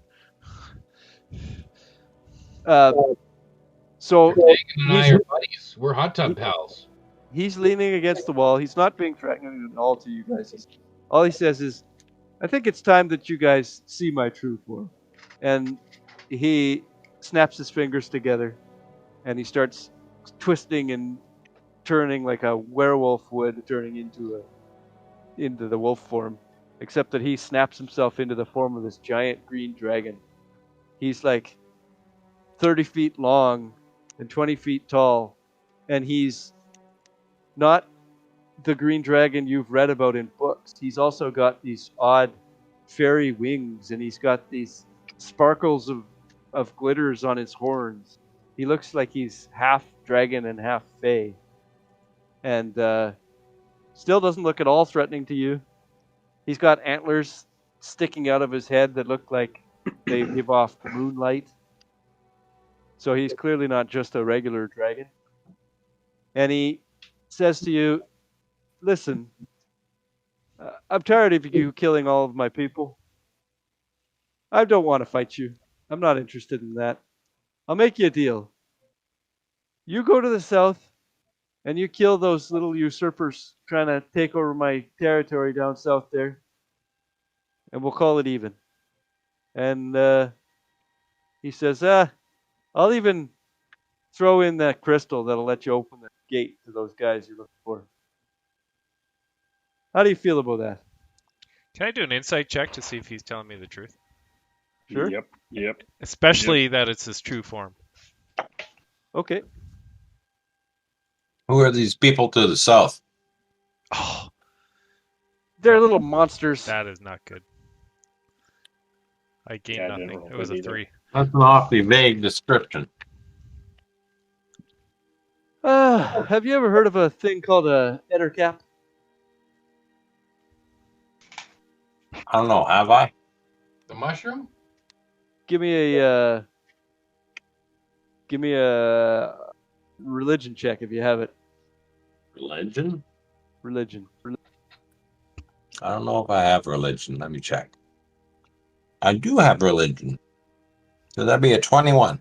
So Megan and I are buddies. We're hot tub pals. he's leaning against the wall. He's not being threatening at all to you guys. All he says is, "I think it's time that you guys see my true form." And he snaps his fingers together, and he starts twisting and turning like a werewolf would, turning into the wolf form. Except that he snaps himself into the form of this giant green dragon. He's like 30 feet long and 20 feet tall, and he's not the green dragon you've read about in books. He's also got these odd fairy wings, and he's got these sparkles of glitters on his horns. He looks like he's half dragon and half fae, and still doesn't look at all threatening to you. He's got antlers sticking out of his head that look like they give off moonlight. So he's clearly not just a regular dragon. And he says to you, "Listen, I'm tired of you killing all of my people. I don't want to fight you. I'm not interested in that. I'll make you a deal. You go to the south, and you kill those little usurpers trying to take over my territory down south there, and we'll call it even." And he says, "I'll even throw in that crystal that'll let you open the gate to those guys you're looking for." How do you feel about that? Can I do an insight check to see if he's telling me the truth? Sure. Yep. Especially that it's his true form. Okay. Who are these people to the south? Oh, They're little monsters. that is not good. I gained Yeah, I didn't nothing. roll It was good a either. 3. That's an awfully vague description. Have you ever heard of a thing called a Ettercap? I don't know. Have I? The mushroom? Give me a religion check if you have it. Religion? Religion. I don't know if I have religion. Let me check. I do have religion. So that'd be a 21.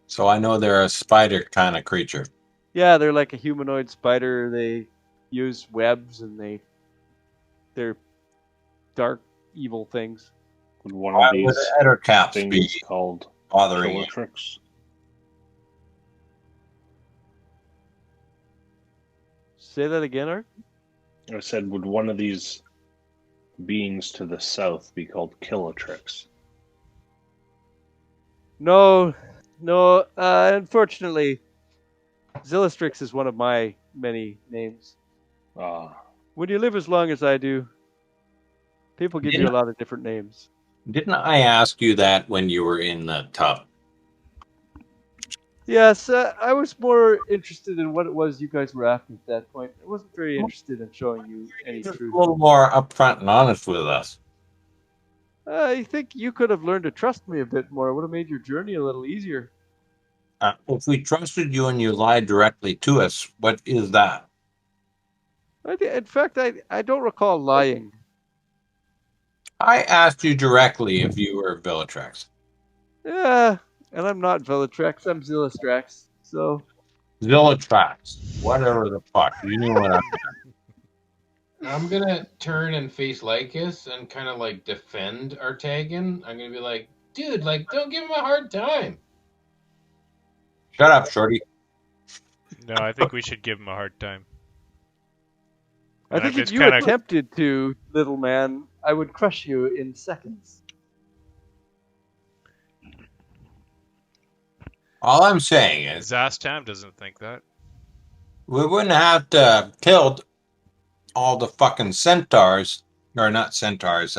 So I know they're a spider kind of creature. Yeah, they're like a humanoid spider. They use webs and they're dark, evil things. Would one Why of would these Ettercaps things be called bothering killer you? tricks? Say that again, Art? I said, would one of these beings to the south be called Killatrix? No. Unfortunately, Zillistrix is one of my many names. When you live as long as I do, people give you a lot of different names. Didn't I ask you that when you were in the tub? Yes, I was more interested in what it was you guys were after at that point. I wasn't very interested in showing you any Just truth. a little more upfront and honest with us. I think you could have learned to trust me a bit more. It would have made your journey a little easier. If we trusted you and you lied directly to us, what is that? In fact, I don't recall lying. I asked you directly if you were Villatrax. Yeah, and I'm not Villitrex, I'm Zillistrax. So, Villatrax. Whatever the fuck. You knew what I meant. I'm gonna turn and face Lycus and kind of like defend Artagan. I'm gonna be like, dude, like, don't give him a hard time. Shut up, Shorty. No, I think we should give him a hard time. I And think I'm if just you kinda- attempted to, little man, I would crush you in seconds. All I'm saying is Zastam doesn't think that. we wouldn't have to killed all the fucking centaurs, or not centaurs,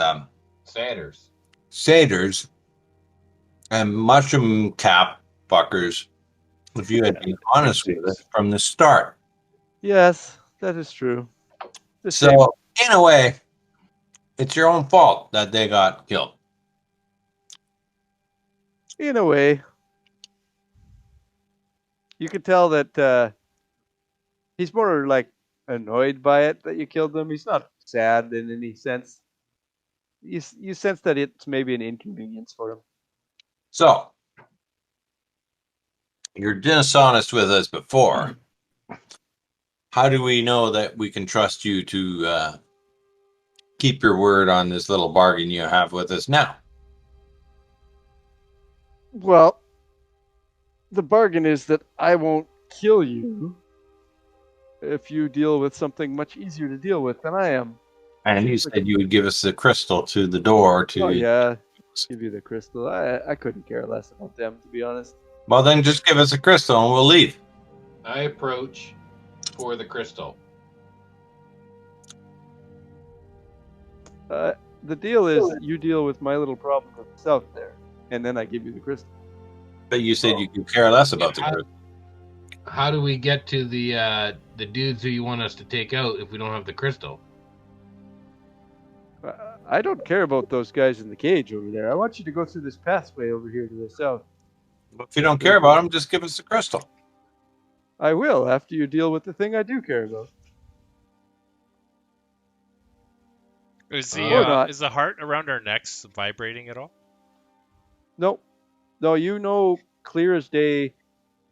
Satyrs. satyrs and mushroom cap fuckers if you had been honest with us from the start. Yes, that is true. The So, same. in a way, it's your own fault that they got killed. In a way. You could tell that he's more like annoyed by it that you killed them. He's not sad in any sense. You sense that it's maybe an inconvenience for him. So, you're dishonest with us before. How do we know that we can trust you to keep your word on this little bargain you have with us now? Well, the bargain is that I won't kill you if you deal with something much easier to deal with than I am. And you said you would give us the crystal to the door to. Oh yeah, give you the crystal. I couldn't care less about them, to be honest. Well, then just give us a crystal and we'll leave. I approach for the crystal. The deal is you deal with my little problem with the south there, and then I give you the crystal. But you said you could care less about the crystal. How do we get to the dudes who you want us to take out if we don't have the crystal? I don't care about those guys in the cage over there. I want you to go through this pathway over here to the south. But if you don't care about them, just give us the crystal. I will after you deal with the thing I do care about. Is Or not. is the heart around our necks vibrating at all? Nope. No, you know clear as day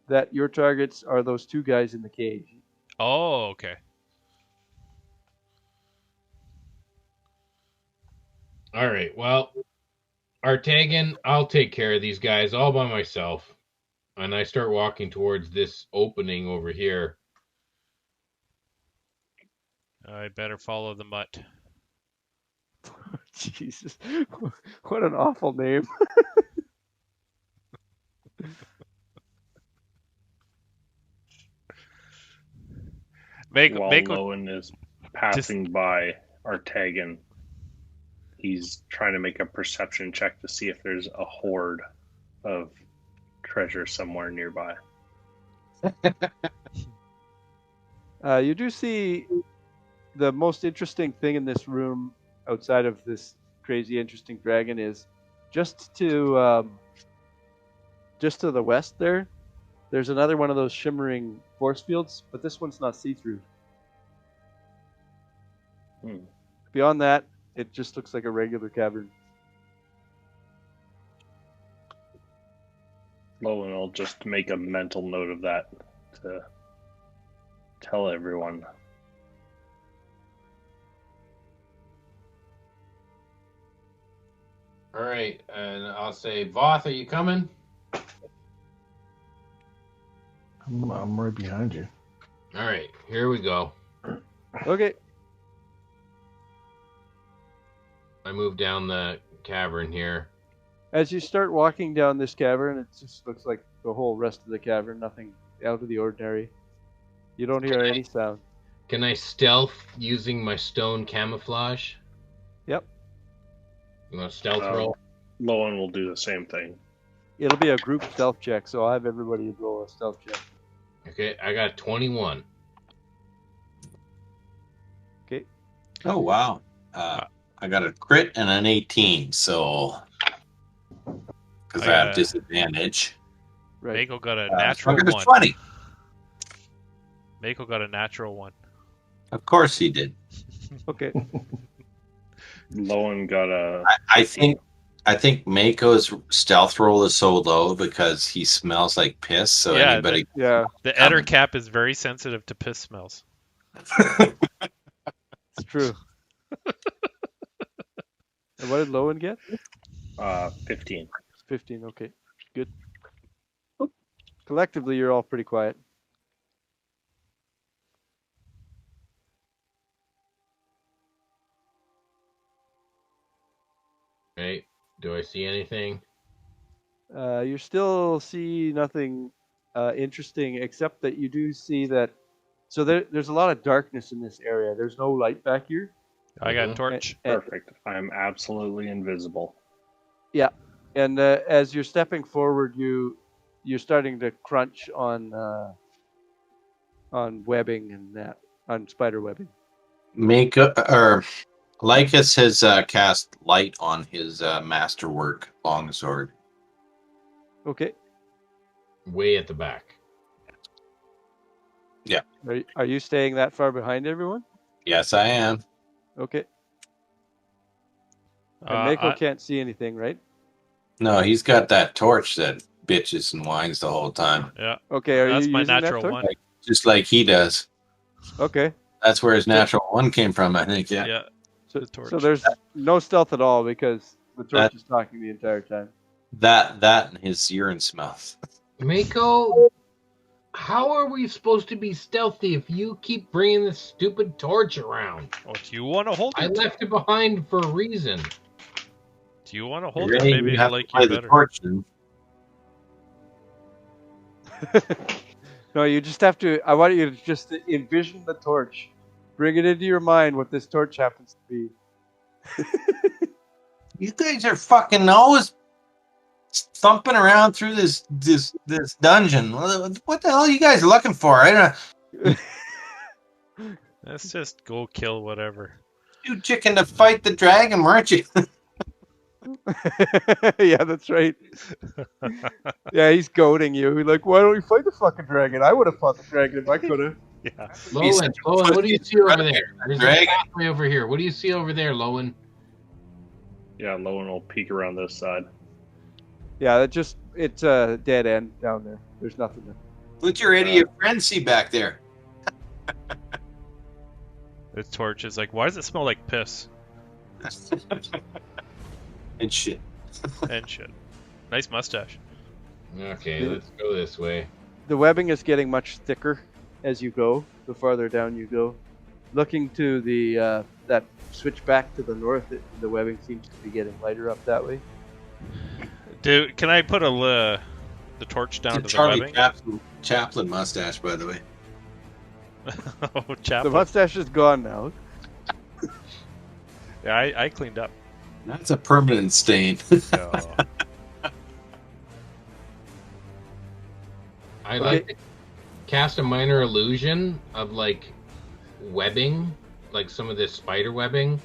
that your targets are those two guys in the cage. Oh, okay. All right. Well, Artagan, I'll take care of these guys all by myself. And I start walking towards this opening over here. I better follow the mutt. Jesus, what an awful name. While Mako Lowen is passing by Artagan, he's trying to make a perception check to see if there's a hoard of treasure somewhere nearby. You do see the most interesting thing in this room, outside of this crazy interesting dragon, is just to the west there. There's another one of those shimmering force fields, but this one's not see-through. Beyond that, it just looks like a regular cavern. Lowen will just make a mental note of that to tell everyone. All right, and I'll say, Voth, are you coming? I'm right behind you. All right, here we go. Okay. I move down the cavern here. As you start walking down this cavern, it just looks like the whole rest of the cavern, nothing out of the ordinary. You don't hear any sound. Can I stealth using my stone camouflage? Yep. You want a stealth roll? Lowen will do the same thing. It'll be a group stealth check, so I'll have everybody roll a stealth check. Okay, I got 21. Okay. Oh, wow. I got a crit and an 18, so... Because I have disadvantage. Right. Mako got a So I natural got a 1. 20. Mako got a natural 1. Of course he did. Okay. Lowen got a... I think Mako's stealth roll is so low because he smells like piss, so Yeah, anybody... Yeah, The Ettercap is very sensitive to piss smells. it's true. And what did Lowen get? 15. 15, okay. Good. Collectively, you're all pretty quiet. Right? Do I see anything? You still see nothing interesting, except that you do see that... So there's a lot of darkness in this area. There's no light back here. I got a torch. Perfect. I'm absolutely invisible. Yeah, and as you're stepping forward, you're starting to crunch on webbing and that, on spider webbing. Lycus has cast light on his masterwork longsword. Okay. Way at the back. Yeah. Are you staying that far behind everyone? Yes, I am. Okay. And Mako can't see anything, right? No, he's got that torch that bitches and whines the whole time. Yeah. Okay, are That's you my using natural that torch? 1. Just like he does. Okay. That's where his natural 1 came from, I think. Yeah. Yeah. So, The torch. so there's no stealth at all because the torch is talking the entire time. That and his urine smell. Mako, how are we supposed to be stealthy if you keep bringing this stupid torch around? Oh, do you want to hold it? I left it behind for a reason. Do you want to hold Ray, it? Maybe you he'll have like to play you the better. torch then. No, you just have to... I want you to just envision the torch. Bring it into your mind what this torch happens to be. You guys are fucking always thumping around through this dungeon. What the hell are you guys looking for? I don't know. Let's just go kill whatever. You chicken to fight the dragon, weren't you? Yeah, that's right. Yeah, he's goading you. He's like, why don't we fight the fucking dragon? I would have fought the dragon if I could have. Yeah. Lowen, what do you see over there? There's a Dragon. pathway over here. What do you see over there, Lowen? Yeah, Lowen will peek around this side. Yeah, it's a dead end down there. There's nothing there. What's your idiot friend see back there? The torch is like, why does it smell like piss? And shit. And shit. Nice mustache. Okay, let's go this way. The webbing is getting much thicker as you go, the farther down you go. Looking to the that switch back to the north, the webbing seems to be getting lighter up that way. Can I put the torch down to the Charlie webbing? Chaplin mustache, by the way. Oh, The Chaplin. mustache is gone now. Yeah, I cleaned up. That's a permanent stain. So, I'd Okay. like to cast a minor illusion of like webbing, like some of this spider webbing,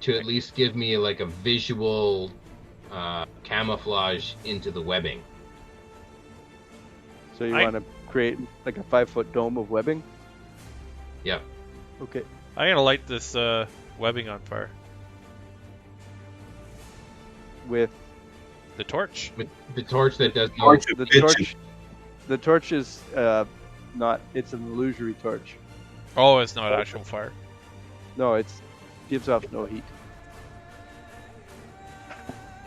to at least give me like a visual camouflage into the webbing. So you I- want to create like a 5-foot dome of webbing? Yep. Okay. I'm gonna light this webbing on fire. With The torch. With the torch that does no. Torch of the pitching. torch. The torch is not. It's an illusory torch. Oh, it's not actual fire. No, it gives off no heat.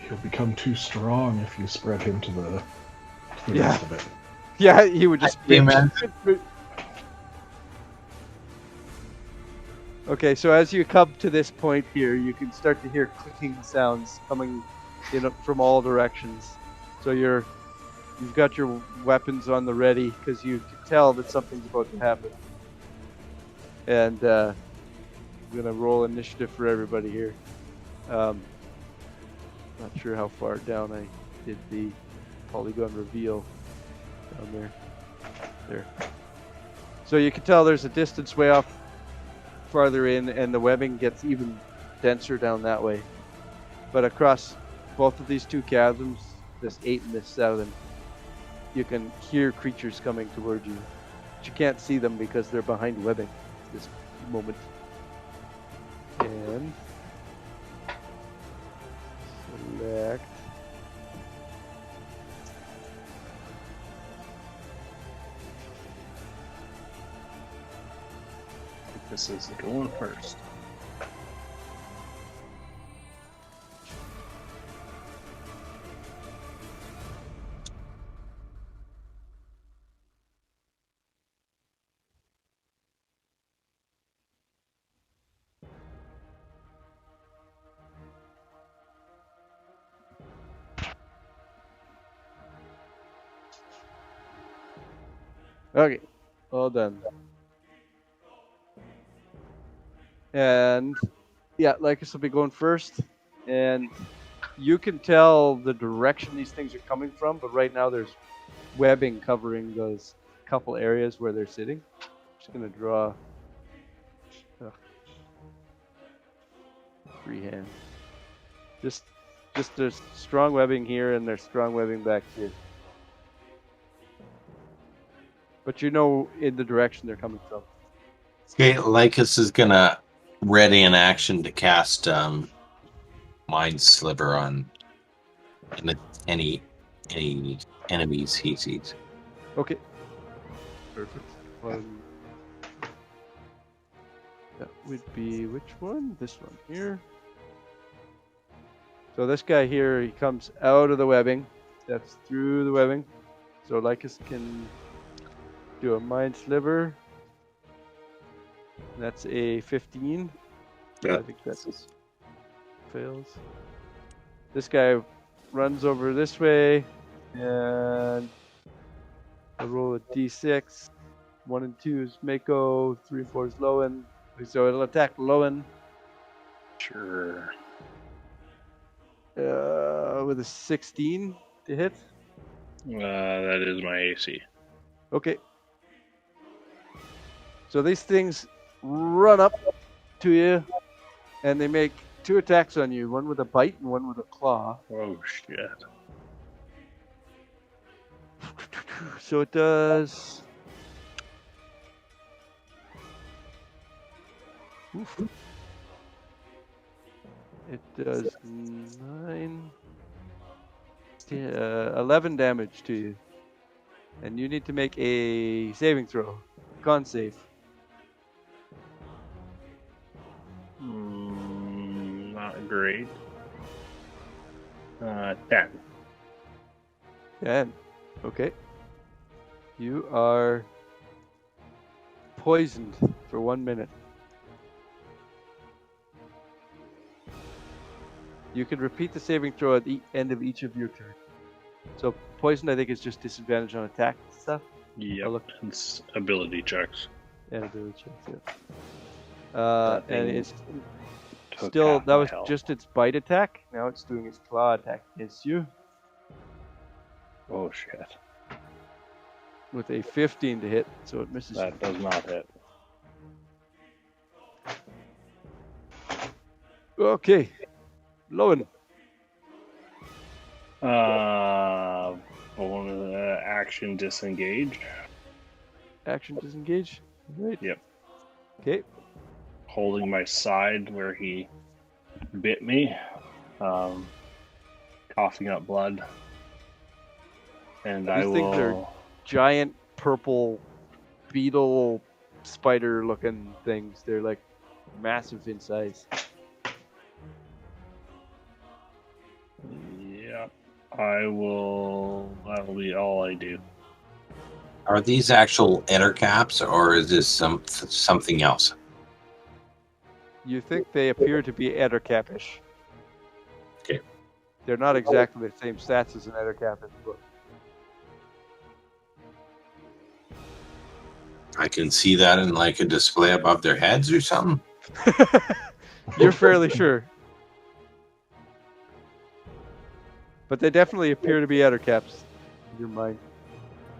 He'll become too strong if you spread him to the Yeah. rest of it. Yeah, he would just. Hey, man. Okay, so as you come to this point here, you can start to hear clicking sounds coming from all directions. So you've got your weapons on the ready because you can tell that something's about to happen. And I'm gonna roll initiative for everybody here. Not sure how far down I did the polygon reveal down there. There. So you can tell there's a distance way off farther in, and the webbing gets even denser down that way. But across both of these two chasms, this 8 and this 7, you can hear creatures coming towards you. But you can't see them because they're behind webbing at this moment. And select. This is going first. Okay, all done. And yeah, Lycus will be going first. And you can tell the direction these things are coming from, but right now there's webbing covering those couple areas where they're sitting. Just gonna draw freehand. Just there's strong webbing here and there's strong webbing back here. But you know in the direction they're coming from. Okay, Lycus is gonna ready in action to cast Mind Sliver on any enemies he sees. Okay. Perfect. One. That would be which one? This one here. So this guy here, he comes out of the webbing. That's through the webbing. So Lycus can do a Mind Sliver. That's a 15. Yeah. I think that fails. This guy runs over this way, and I roll a d6. 1 and 2 is Mako, 3 and 4 is Lowen. So it'll attack Lowen Sure. with a 16 to hit. That is my AC. Okay. So these things run up to you, and they make 2 attacks on you, one with a bite and one with a claw. Oh shit. So it does... Oof. It does 11 damage to you. And you need to make a saving throw. Con save. Not great. 10. 10. Okay. You are poisoned for 1 minute. You can repeat the saving throw at the end of each of your turns. So poisoned, I think, is just disadvantage on attack and stuff. Yep. look. It's ability checks. And ability checks, yeah. And thing it's took still, half that my was health. just its bite attack. Now it's doing its claw attack against you Oh shit. with a 15 to hit, so it misses. That does not hit. Okay. Lowen. Action disengage. Action disengage. Right. Yep. Okay. Holding my side where he bit me. Coughing up blood. And I These things are will... giant purple beetle spider looking things. They're like massive in size. Yeah. That'll be all I do. Are these actual Ettercaps, or is this something else? You think they appear to be Ettercap-ish. Okay. They're not exactly the same stats as an Ettercap in the book. I can see that in like a display above their heads or something. You're fairly sure. But they definitely appear to be Ettercaps in your mind.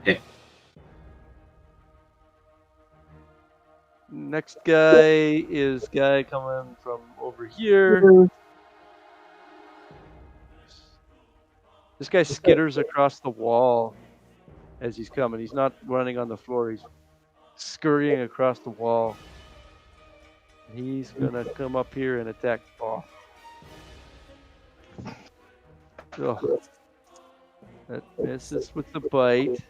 Okay. Next guy is guy coming from over here. This guy skitters across the wall as he's coming. He's not running on the floor. He's scurrying across the wall. He's gonna come up here and attack Both. Oh. That misses with the bite.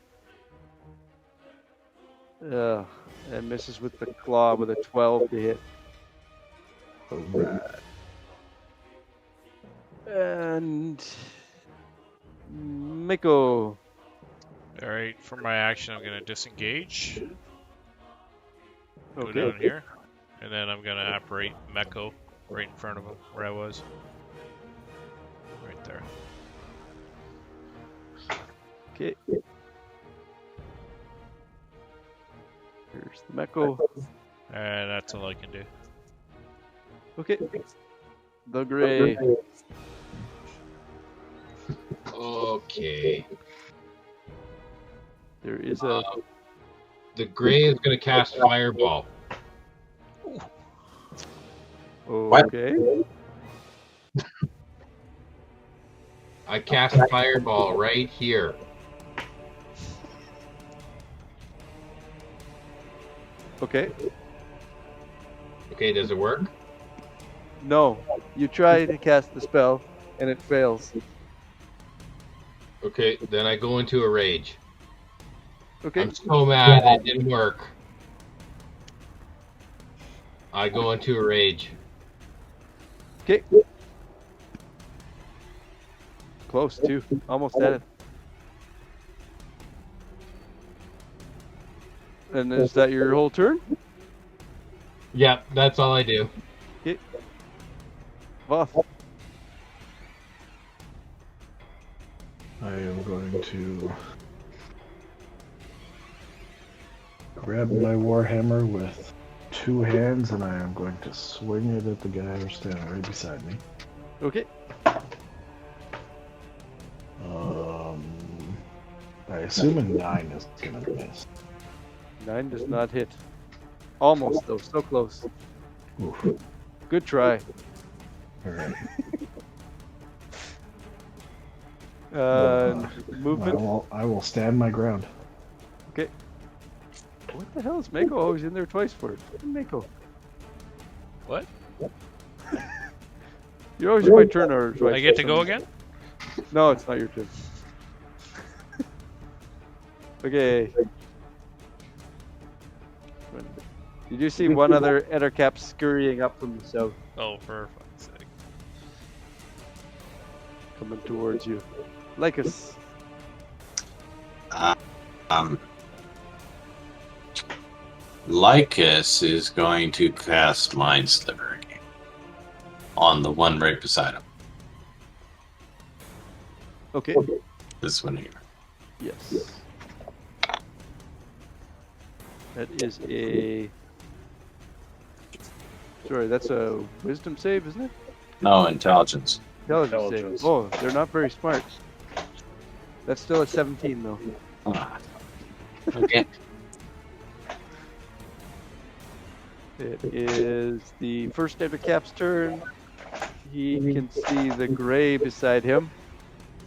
And misses with the claw with a 12 to hit. Alright. And Miko. Alright, for my action, I'm going to disengage. Go Okay. down here. And then I'm going to apparate Meko right in front of him, where I was. Right there. Okay. Here's the Meko. And that's all I can do. Okay. The Gray. Okay. There is a. The Gray is going to cast Fireball. Okay. I cast Fireball right here. Okay. Okay, does it work? No. You try to cast the spell and it fails. Okay, then I go into a rage. Okay. I'm so mad it didn't work. I go into a rage. Okay. Close too. Almost at it. And is that your whole turn? Yeah, that's all I do. Okay. Voth. I am going to grab my warhammer with two hands, and I am going to swing it at the guy who's standing right beside me. Okay. I assume a 9 is gonna miss. 9 does not hit. Almost though. So close. Oof. Good try. Alright. Movement. I will stand my ground. Okay. What the hell is Mako always in there twice for? Mako. What? You're always in my turn or twice. I get to go again? No, it's not your turn. Okay. Did you see one other Ettercap scurrying up from the south, Oh, for fuck's sake. coming towards you? Lycus. Lycus is going to cast Mind Sliver again on the one right beside him. Okay. This one here. Yes. That is a. Sorry, that's a wisdom save, isn't it? No, intelligence. Intelligence save. Oh, they're not very smart. That's still a 17, though. Ah. Okay. It is the first Ettercap's turn. He can see the gray beside him,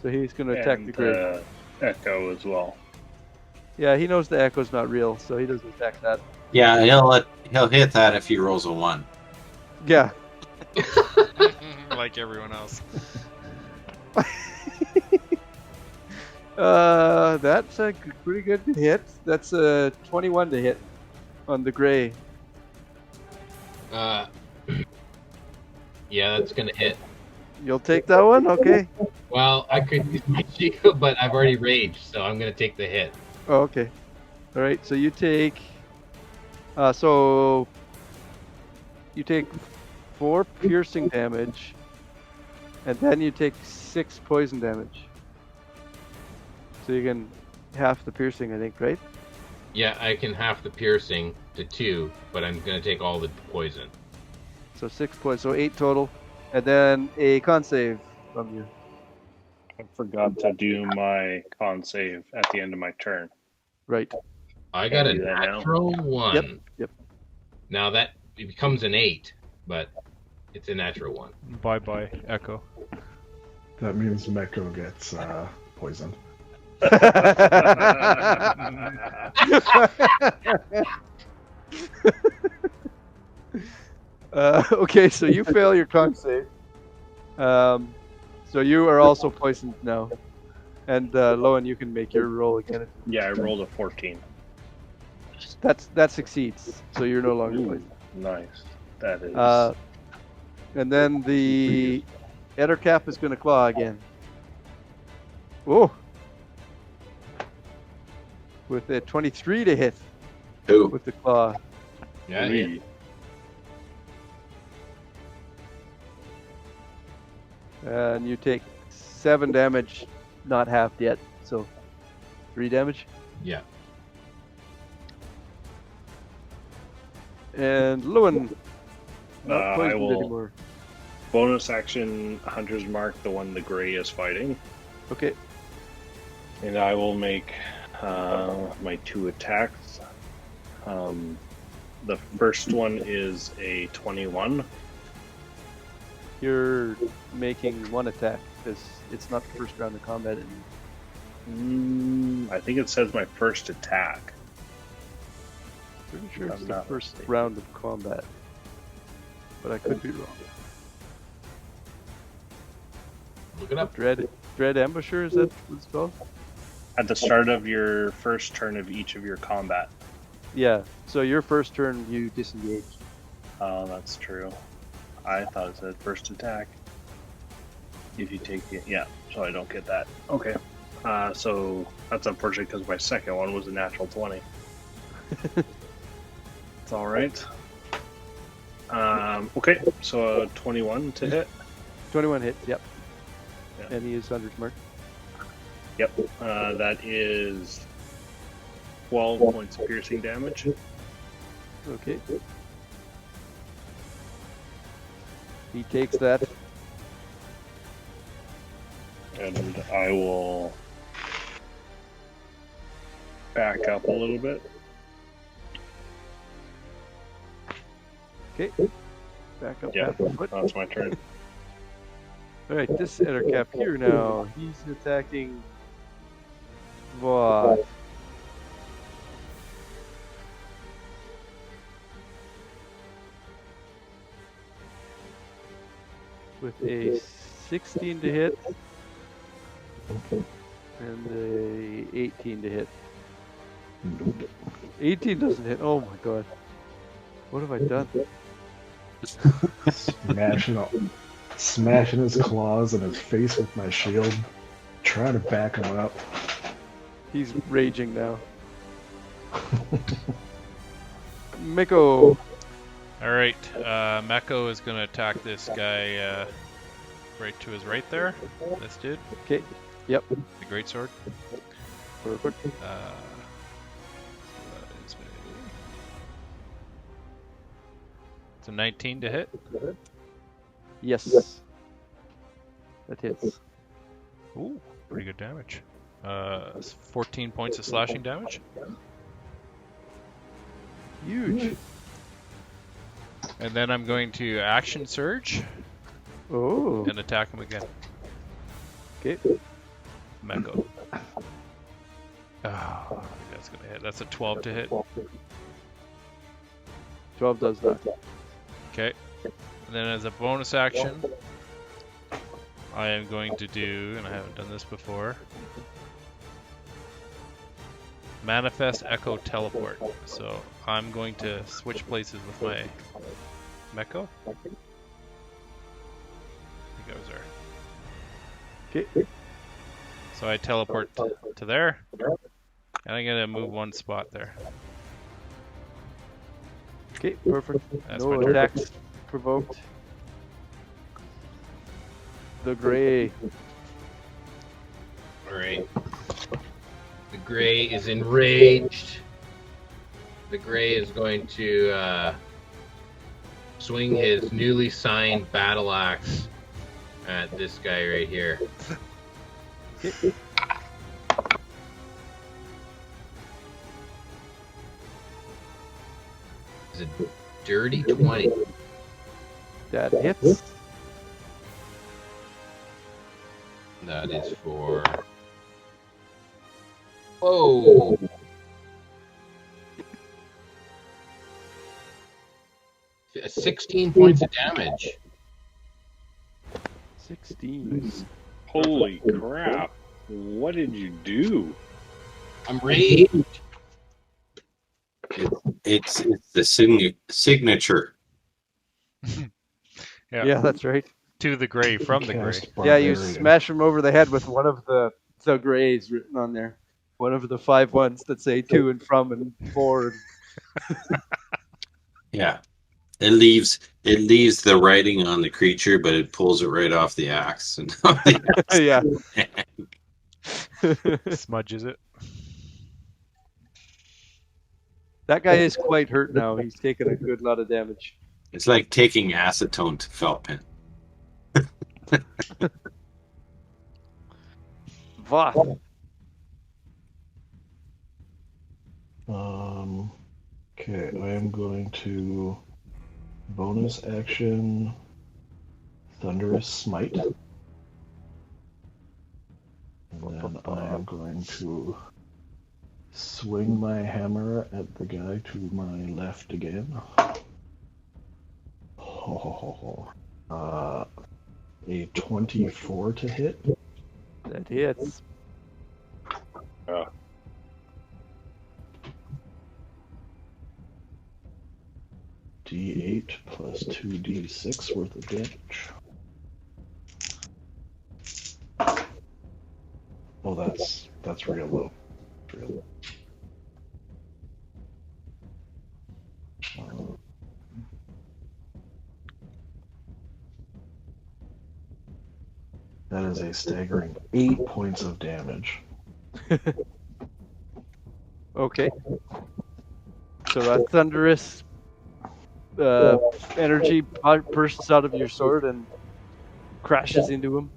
so he's going to attack the gray. Echo as well. Yeah, he knows the echo's not real, so he doesn't attack that. Yeah, he'll hit that if he rolls a 1. Yeah. Like everyone else. That's a pretty good hit. That's a 21 to hit on the gray. Yeah, that's gonna hit. You'll take that one? Okay. Well, I could use my shield, but I've already raged, so I'm gonna take the hit. Oh, okay. All right. So you take. So you take 4 piercing damage, and then you take 6 poison damage. So you can half the piercing, I think, right? Yeah, I can half the piercing to 2, but I'm gonna take all the poison. So 6 points, so 8 total, and then a con save from you. I forgot to do my con save at the end of my turn. Right. I got a do that now? natural 1. Yep. Now that it becomes an 8, but it's a natural 1. Bye-bye, Echo. That means Meko gets poisoned. Okay, so you fail your con save. So you are also poisoned now. And Lowen, you can make your roll again. Yeah, I rolled a 14. That succeeds. So you're no longer poisoned. Nice. That is. And then the Ettercap is going to claw again. Oh! With a 23 to hit. Who? With the claw. Yeah, yeah. And you take 7 damage, not halved yet. So 3 damage. Yeah. And Lowen, not I poisoned will anymore. bonus action Hunter's Mark, the one the gray is fighting. Okay. And I will make my 2 attacks. The first one is a 21. You're making 1 attack because it's not the first round of combat anymore. I think it says my first attack. Pretty sure it's I'm the not first mistaken. round of combat. But I could be wrong. Look it up. Dread Ambusher, is that what it's called? At the start of your first turn of each of your combat. Yeah. So your first turn, you disengage. Oh, that's true. I thought it said first attack. If you take it, yeah. So I don't get that. Okay. So that's unfortunate because my second one was a natural 20. It's all right. Okay. So 21 to hit. 21 hits, yep. Yeah. And he is Hunter's Mark. Yep. That is 12 points of piercing damage. Okay. He takes that. And I will back up a little bit. Okay. Back up. Yeah, half a foot. that's my turn. Alright, this Ettercap here now. He's attacking Vaught. With a 16 to hit and a 18 to hit. 18 doesn't hit. Oh my god. What have I done? Smashing his claws in his face with my shield, trying to back him up. He's raging now. Miko. All right, Meko is going to attack this guy right to his right there. This dude. Okay. Yep. The greatsword. Perfect. So that is it's a 19 to hit. Yes. That hits. Ooh, pretty good damage. 14 points of slashing damage. Huge. And then I'm going to action surge Oh. and attack him again. Okay. Meko. Oh, that's going to hit. That's a 12 to hit. 12 does that. Okay. And then as a bonus action, I am going to do, and I haven't done this before, Manifest Echo Teleport. So I'm going to switch places with my Meko. I think I was there. Okay. So I teleport to there, and I'm going to move one spot there. Okay, perfect. That's No my turn. attacks provoked. The gray. Alright. The Gray is enraged. The Gray is going to swing his newly signed battle axe at this guy right here. Okay. It's a dirty 20. That hits. That is for... Whoa! Uh, 16 points of damage. 16. Holy crap! What did you do? I'm raged. It's the signature. Yeah, that's right. To the gray from the gray. Cast Yeah, you Barbarian. smash him over the head with one of the grays written on there. One of the 5 ones that say to and from and for. Yeah. It leaves the writing on the creature, but it pulls it right off the axe. And Yeah. Smudges it. That guy is quite hurt now. He's taken a good lot of damage. It's like taking acetone to felt pen. Voth. Okay, I am going to bonus action Thunderous Smite. And then I am going to swing my hammer at the guy to my left again. A 24 to hit. That hits. D8 plus 2d6 worth of damage. Oh, that's real low. Real low. That is a staggering 8 points of damage. Okay. So that thunderous energy bursts out of your sword and crashes into him.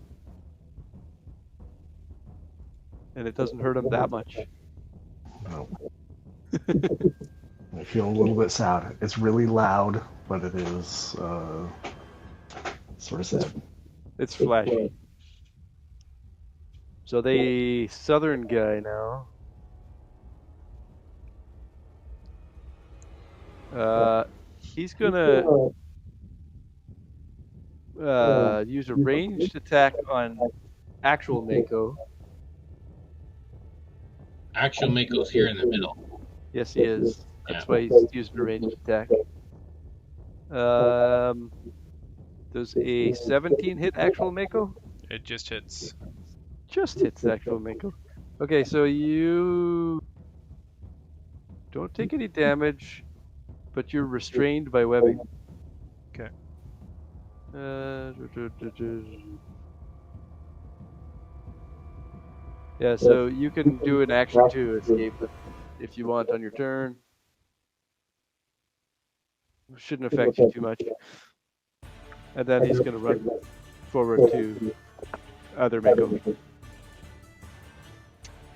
And it doesn't hurt him that much. No. I feel a little bit sad. It's really loud, but it is sort of sad. It's flashy. So the southern guy now. He's gonna use a ranged attack on actual Mako. Actual Mako's here in the middle. Yes, he is. That's Yeah. why he's using a ranged attack. Does a 17 hit actual Mako? It just hits. Just hits actual Mako. Okay, so you don't take any damage. but you're restrained by webbing. Okay. Yeah, so you can do an action to escape if you want on your turn. Shouldn't affect you too much. And then he's going to run forward to Other Mako.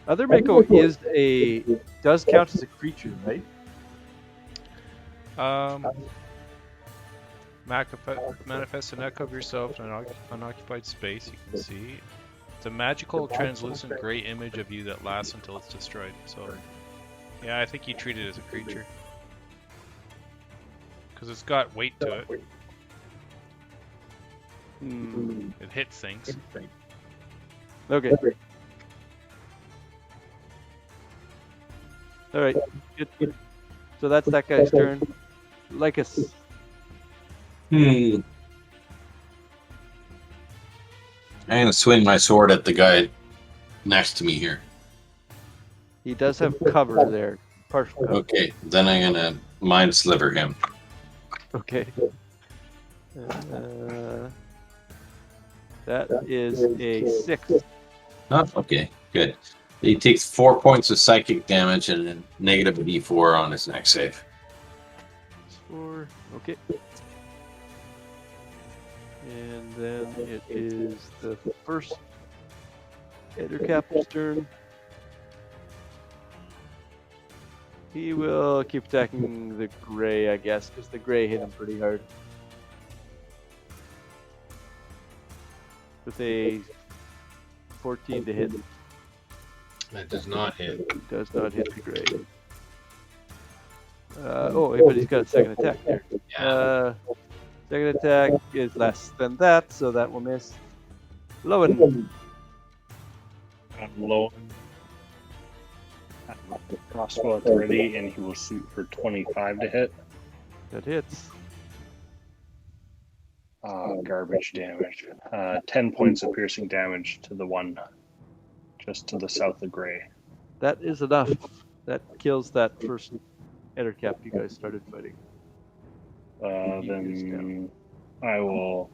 Other Mako does count as a creature, right? Manifest an echo of yourself in an unoccupied space. You can see it's a magical, translucent gray image of you that lasts until it's destroyed. So, yeah, I think you treat it as a creature because it's got weight to it. It hits things. Okay. All right. Good. So that's that guy's turn. Lycus. I'm gonna swing my sword at the guy next to me here. He does have cover there. Partial cover. Okay, then I'm gonna mind sliver him. Okay. That is a 6. Oh, okay, good. He takes 4 points of psychic damage and then negative D4 on his next save. 4. Okay. And then it is the first Ettercap's turn. He will keep attacking the gray, I guess, because the gray hit him pretty hard. With a 14 to hit. That does not hit. Does not hit the gray. But he's got a second attack there. Yeah. Second attack is less than that, so that will miss. Lowen. Lowen. Crossbow at the ready, and he will shoot for 25 to hit. That hits. Garbage damage. 10 points of piercing damage to the one just to the south of Gray. That is enough. That kills that first Ettercap you guys started fighting. Then I will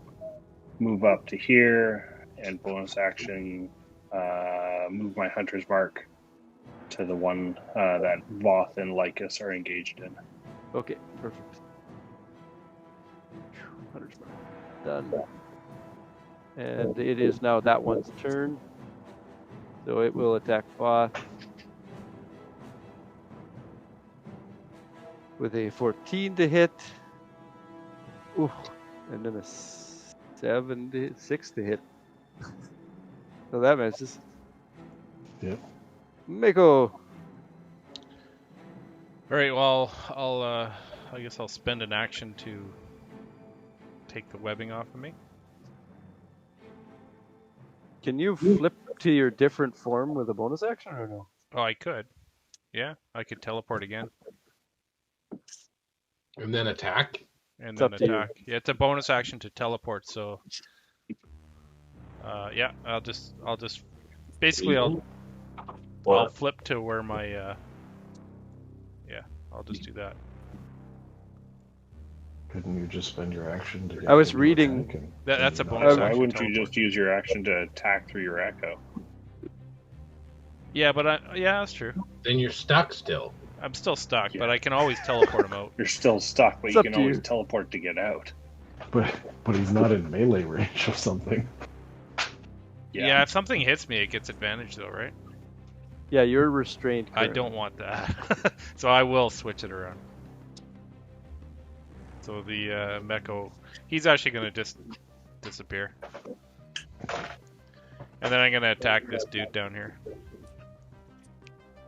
move up to here and bonus action move my hunter's mark to the one that Voth and Lycus are engaged in. Okay, perfect. Hunter's mark. Done. And it is now that one's turn. So it will attack Voth with a 14 to hit. Ooh, and then a 6 to hit. So that misses. Yep. Mako. All right. Well, I guess I'll spend an action to take the webbing off of me. Can you flip to your different form with a bonus action or no? Oh, I could. Yeah, I could teleport again. And then attack? And It's then up to you. attack. Yeah, it's a bonus action to teleport, so yeah, I'll just basically I'll flip to where my yeah, I'll just do that. Couldn't you just spend your action to get I was to reading- attack and- That's a and bonus Why action wouldn't you teleport. just use your action to attack through your echo? Yeah, but yeah, that's true. Then you're stuck still. I'm still stuck, Yeah. but I can always teleport him out. You're still stuck, but It's you up can to always you. teleport to get out. But he's not in melee range of something. Yeah, if something hits me, it gets advantage though, right? Yeah, you're restrained. I currently. don't want that. So I will switch it around. So the Meko, he's actually going to just disappear. And then I'm going to attack this dude down here.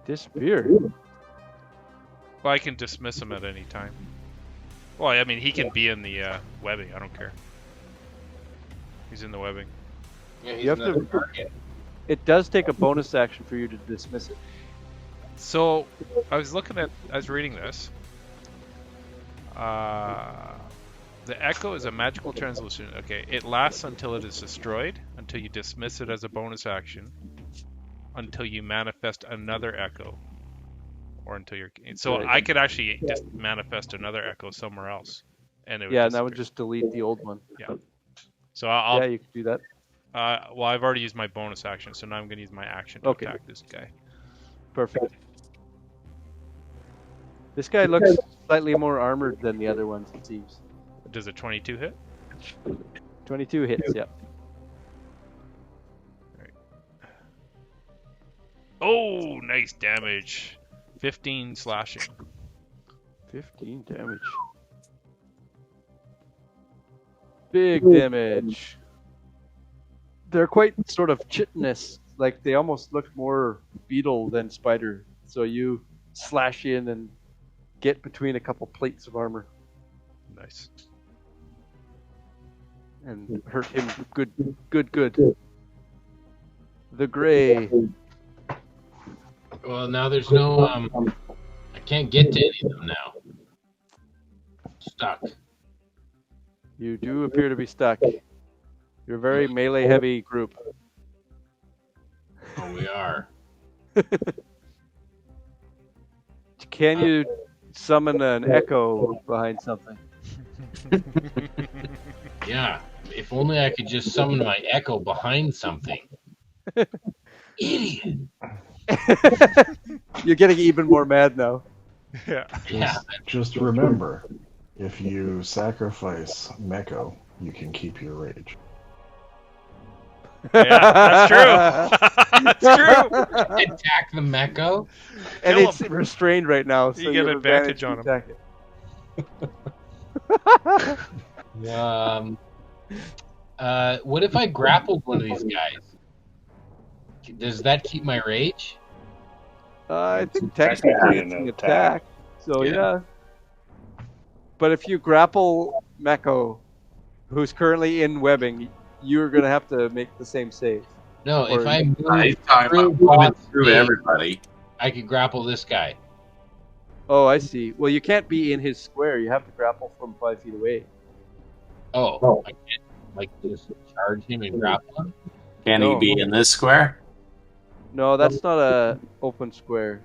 Disappear. Well, I can dismiss him at any time. Well, I mean, he can be in the webbing. I don't care. He's in the webbing. Yeah, he's You have to- another target. It does take a bonus action for you to dismiss it. So I was reading this. The echo is a magical translucent. Okay, it lasts until it is destroyed, until you dismiss it as a bonus action, until you manifest another echo, or until you're. So I could actually just manifest another echo somewhere else, and it would Yeah, and that would disappear. just delete the old one. So I'll. Yeah, you can do that. Well, I've already used my bonus action, so now I'm going to use my action to Okay. attack this guy. Perfect. This guy looks slightly more armored than the other ones, it seems. Does a 22 hit? 22 hits, yeah. Oh, nice damage. 15 slashing. 15 damage. Big damage. They're quite sort of chitinous. Like, they almost look more beetle than spider. So you slash in and get between a couple plates of armor. Nice. And hurt him good. The Gray. Well, now there's no. I can't get to any of them now. Stuck. You do appear to be stuck. You're a very melee-heavy group. Oh, we are. Can you summon an echo behind something? Yeah. If only I could just summon my echo behind something. Idiot. You're getting even more mad now. Yeah. Just remember, if you sacrifice Meko, you can keep your rage. Yeah, that's true. That's true. Attack the Meko. And Kill it's him. restrained right now, so You get have advantage to on him. attack it. What if I grappled one of these guys? Does that keep my rage? I think Technically technically an it's an attack. attack. So Yeah. yeah. But if you grapple Meko, who's currently in webbing, you're gonna have to make the same save. No, if Or- I He's move talking through about moving Bot's through space, everybody. I could grapple this guy. Oh, I see. Well, you can't be in his square. You have to grapple from 5 feet away. Oh, I can't like just charge him and grapple him. Can No. he be in this square? No, that's not a open square.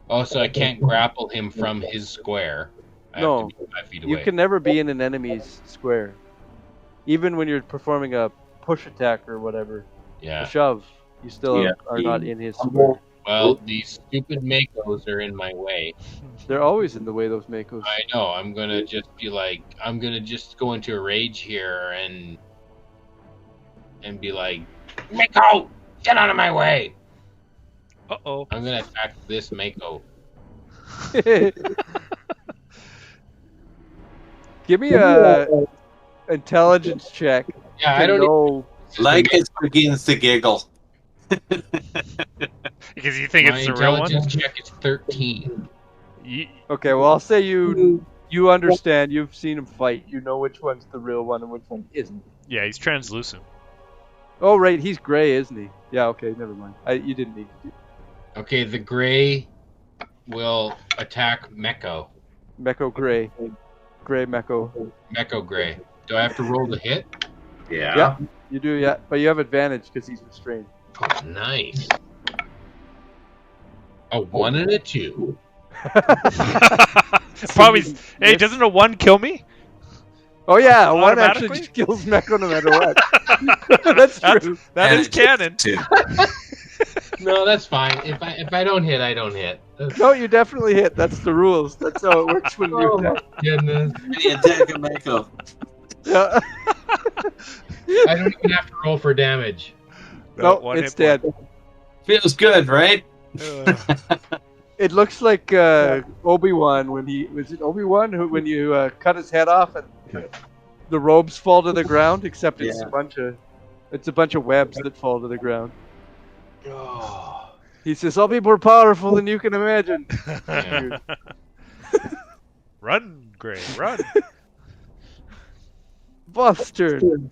Oh, so I can't grapple him from his square. I No. have to be 5 feet away. You can never be in an enemy's square. Even when you're performing a push attack or whatever, a Yeah. shove, you still Yeah. are not in his square. Well, these stupid Makos are in my way. They're always in the way, those Makos. I know. I'm gonna just be like, I'm gonna just go into a rage here and be like, Mako, get out of my way! Uh-oh. I'm gonna attack this Mako. Give me a intelligence check. Yeah, to I don't. know. Lycus begins to giggle. Because you think My it's the real one? intelligence check is 13. Okay, well, I'll say you understand. You've seen him fight. You know which one's the real one and which one isn't. Yeah, he's translucent. Oh, right, he's gray, isn't he? Yeah, okay, never mind. You didn't need to do Okay, the gray will attack Meko. Meko gray. Gray Meko. Meko gray. Do I have to roll the hit? Yeah. Yeah, you do, yeah. But you have advantage because he's restrained. Oh, nice. A 1 and a 2. Probably. Hey, doesn't a 1 kill me? Oh, yeah, one actually Automatically? just kills Meko no matter what. That's true. That And is it's canon. Two. No, that's fine. If I don't hit, I don't hit. No, you definitely hit. That's the rules. That's how it works when you Oh my attack. goodness. The attack of Mako. Yeah. I don't even have to roll for damage. No, one it's hit dead. Feels good, right? point. It looks like Obi-Wan when he was it Obi-Wan who when you cut his head off and the robes fall to the ground, except it's Yeah. a bunch of webs that fall to the ground. Oh. He says, "I'll be more powerful than you can imagine." Run, Gray, run. Boss turn.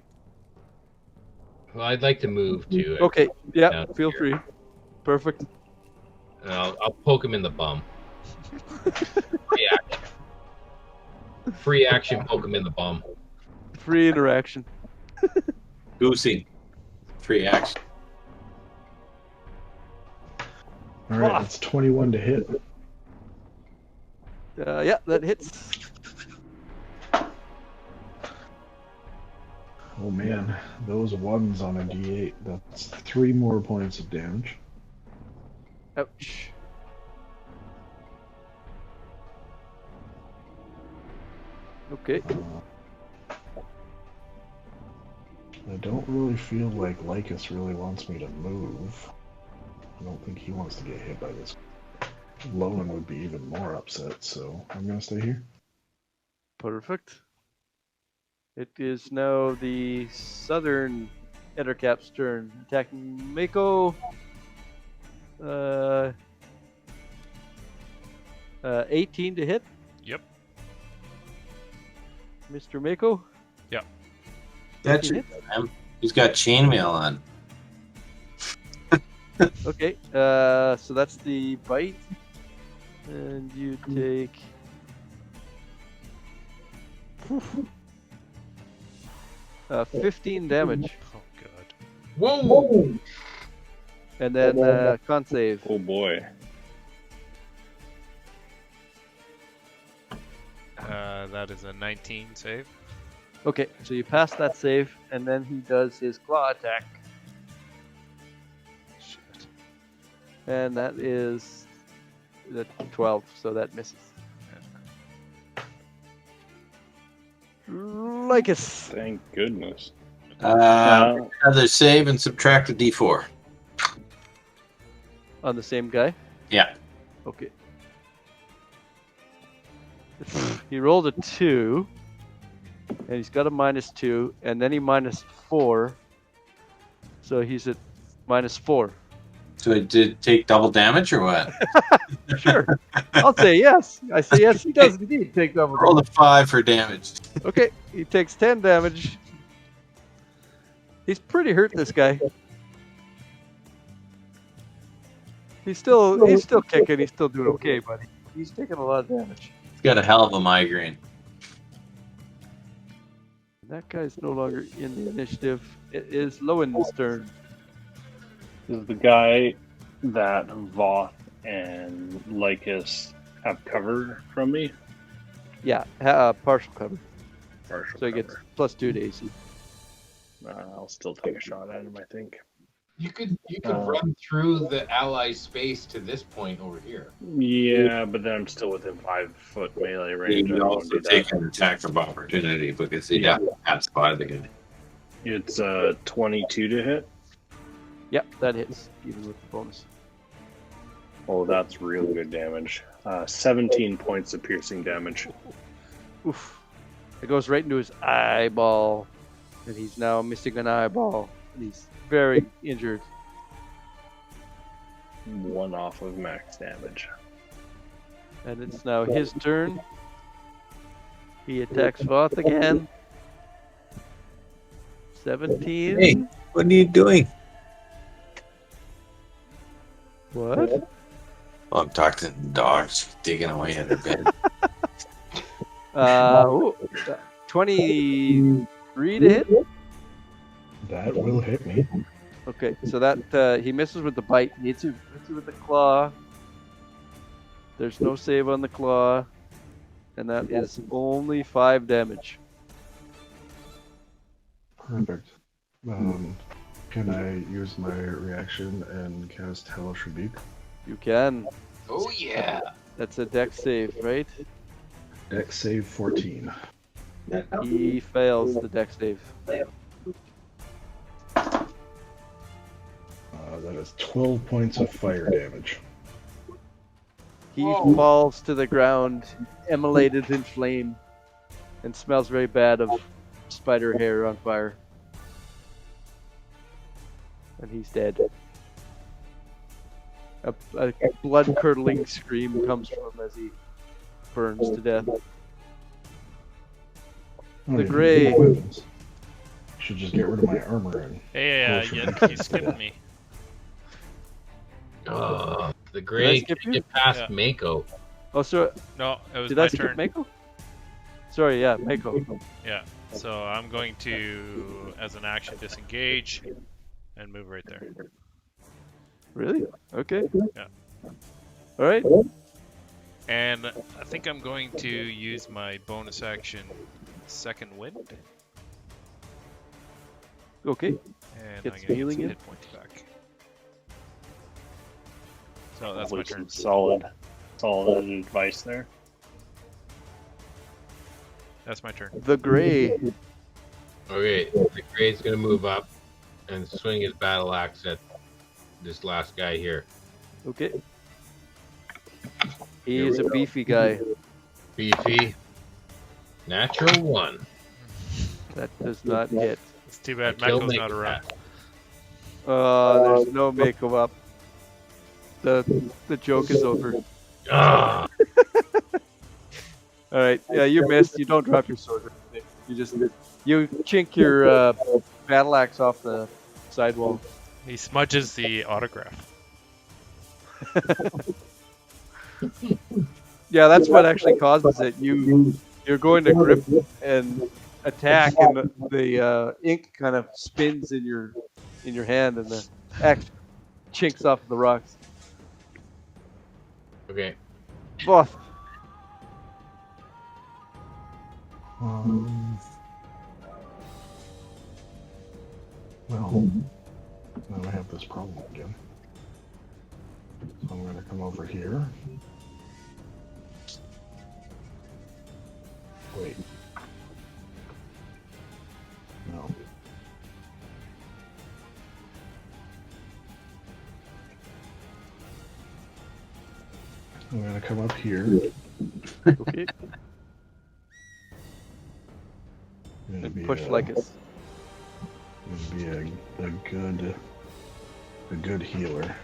Well, I'd like to move too. Okay, yeah, Down feel here. free. Perfect. And I'll poke him in the bum. Free action. Free action, poke him in the bum. Free interaction. Goosey. Free action. All right, it's 21 to hit. Yeah, that hits. Oh man, those ones on a D8. That's 3 more points of damage. Ouch. Okay. I don't really feel like Lycus really wants me to move. I don't think he wants to get hit by this. Lowen would be even more upset, so I'm gonna stay here. Perfect. It is now the southern Ettercaps' turn. Attacking Mako. 18 to hit. Yep. Mr. Mako. That should him. He's got chainmail on. Okay. So that's the bite. And you take 15 damage. Oh god. Whoa! And then con save. Oh boy. That is a 19 save. Okay, so you pass that save, and then he does his claw attack. Shit. And that is the 12, so that misses. Lycus. Thank goodness. Another save and subtract a D4. On the same guy? Yeah. Okay. He rolled a 2, and he's got a -2, and then he -4, so he's at -4. So it did take double damage or what? Sure. I'll say yes. I say yes, he does indeed take double Roll damage. a 5 for damage. Okay, he takes 10 damage. He's pretty hurt, this guy. He's still kicking, he's still doing okay, but he's taking a lot of damage. He's got a hell of a migraine. That guy's no longer in the initiative. It is Lowen's turn. Is the guy that Voth and Lycus have cover from me? Yeah, partial cover. Partial So he gets cover. +2 to AC. I'll still take a shot at him, I think. You could run through the ally space to this point over here. Yeah, but then I'm still within 5-foot melee range. I You don't also wanna do take that. an attack of opportunity because he had spotted the guy. It's 22 to hit. Yep, that hits, even with the bonus. Oh, that's real good damage. 17 points of piercing damage. Oof. It goes right into his eyeball. And he's now missing an eyeball. And he's very injured. 1 off of max damage. And it's now his turn. He attacks Voth again. 17. Hey, what are you doing? What? Oh, I'm talking to the dogs, digging away at their bed. 23 to hit? That will hit me. Okay, so that he misses with the bite. He hits you with the claw. There's no save on the claw. And that is only 5 damage. Perfect. Can I use my reaction and cast Hellish Rebuke? You can. Oh yeah! That's a dex save, right? Dex save 14. He fails the dex save. That is 12 points of fire damage. He falls to the ground, immolated in flame, and smells very bad of spider hair on fire. And he's dead. A blood-curdling scream comes from him as he burns to death. The Grey. Should just get rid of my armor and Hey, Bullshit. you skipped me. The Grey skip can you? get past Yeah. Mako. Oh, so No, it was did my I skip turn. Mako? Sorry, yeah, Mako. Yeah. So I'm going to, as an action, disengage and move right there. Really? Okay. Yeah. All right. And I think I'm going to use my bonus action Second Wind. Okay. And Get I'm some going to get healing some in. hit points back. So that's my Probably turn. some solid advice there. That's my turn. The Gray. Okay, the Gray's gonna move up and swing his battle axe at this last guy here. Okay. He Here is we a go. beefy guy. Beefy. Natural 1. That does not hit. It's too I bad killed Mako's not around. There's no Mako up. The joke is over. Ah! All right. Yeah, you missed. You don't drop your sword. or anything. You chink your battle axe off the sidewall. He smudges the autograph. Yeah, that's what actually causes it. You're going to grip and attack, and the ink kind of spins in your hand, and the axe chinks off the rocks. Okay. Both. Well, now I have this problem again. So I'm going to come over here. Wait. No. I'm going to come up here. Okay. I'm gonna be Push like it's. be a good healer.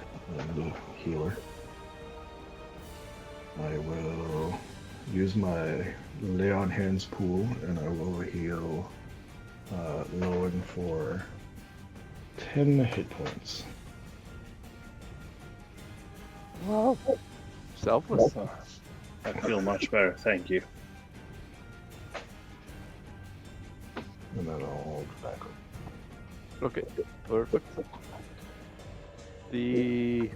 I will use my lay on hands pool, and I will heal Lowen for 10 hit points. Wow. Selfless. I feel much better, thank you. And then I'll go back. Okay. Perfect. The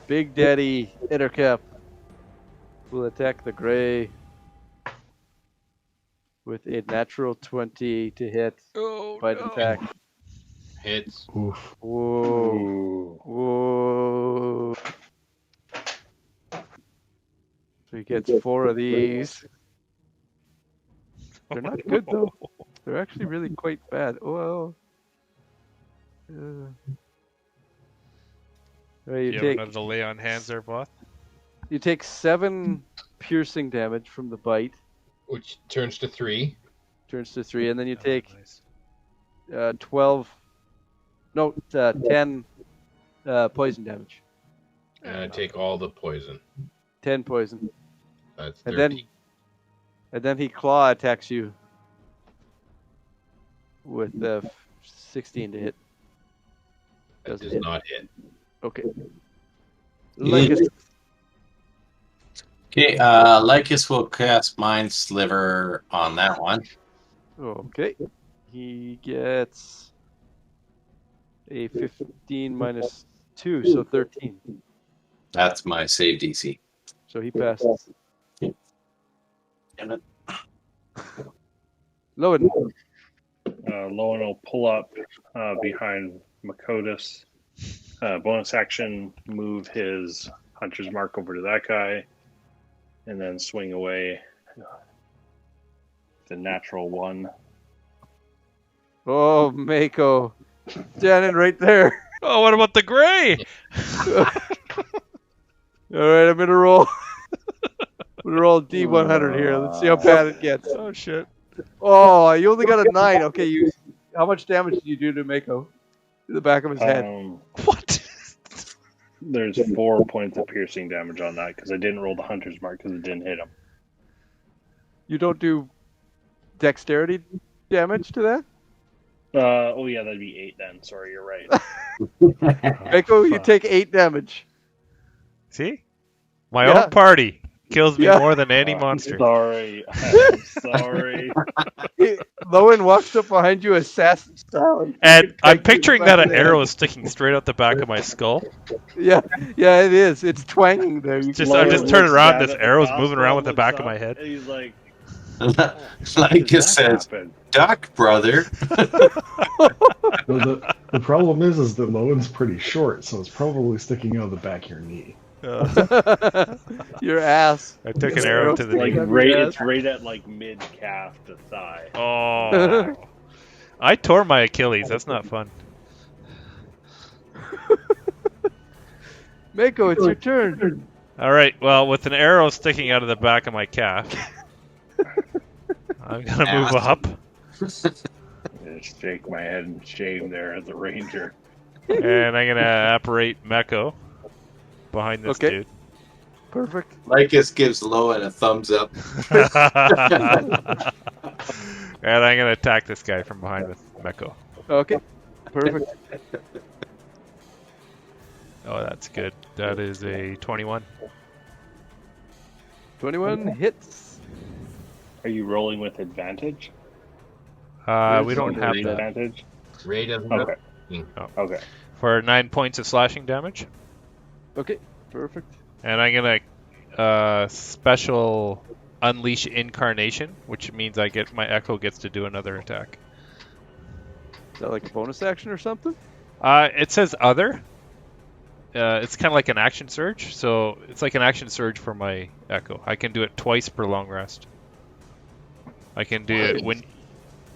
Big Daddy Ettercap will attack the Gray with a natural 20 to hit. Oh, Bite attack. Hits. Oof. Whoa. Ooh. Whoa. So he gets 4 of these. They're not good though. They're actually really quite bad. Well. You you have another lay on hands there, Both? You take 7 piercing damage from the bite, Which turns to 3. turns to 3, and then you Oh, take nice. 10 poison damage. And I take all the poison. 10 poison. That's And 13. then he claw attacks you with 16 to hit. That Doesn't does hit. not hit. Okay. Lycus. Okay, Lycus will cast Mind Sliver on that one. Okay. He gets a 15 minus 2, so 13. That's my save DC. So he passes. Damn it. Lowen. Lowen will pull up behind Makotis. Bonus action, move his Hunter's Mark over to that guy, and then swing away the natural 1. Oh, Mako. Standing right there. Oh, what about the Gray? All right, I'm going to roll. I'm going to roll D100 here. Let's see how bad it gets. Oh, shit. Oh, you only got a 9. Okay, how much damage did you do to Mako? To the back of his head. What? There's 4 points of piercing damage on that because I didn't roll the Hunter's Mark because it didn't hit him. You don't do dexterity damage to that? Oh yeah, that'd be 8 then. Sorry, you're right. Mako, you take 8 damage. See? My Yeah. own party. kills me Yeah. more than any monster. Sorry. I'm sorry. Lowen walks up behind you assassin style. And I'm Like, picturing back that of an the head. arrow is sticking straight out the back of my skull. Yeah, it is. It's twanging there. You Just can I'm hear just it. turning Looks around. down This at the arrow's moving around with the looks back of up, my head. And he's like, Like "Did it that says, happen?" duck, brother. No, the problem is that Lowen's pretty short, so it's probably sticking out of the back of your knee. Your ass. I took This an arrow arrow's to the Like knee. it's right at like mid calf to thigh. Oh, I tore my Achilles. That's not fun. Mako, it's your turn. All right. Well, with an arrow sticking out of the back of my calf, I'm gonna move up, I just shake my head in shame there as a ranger. and I'm gonna apparate Meko behind this Okay. dude. Perfect. Lycus gives Lowen a thumbs up. And I'm gonna attack this guy from behind with Meko. Okay. Perfect. Oh, that's good. That is a 21. 21 hits. Are you rolling with advantage? We don't have that. Advantage. Ray doesn't Okay. Oh. Okay. For 9 points of slashing damage. Okay. Perfect. And I'm gonna special unleash incarnation, which means my echo gets to do another attack. Is that like a bonus action or something? It says other. It's kind of like an action surge, so it's like an action surge for my echo. I can do it twice per long rest. I can do it when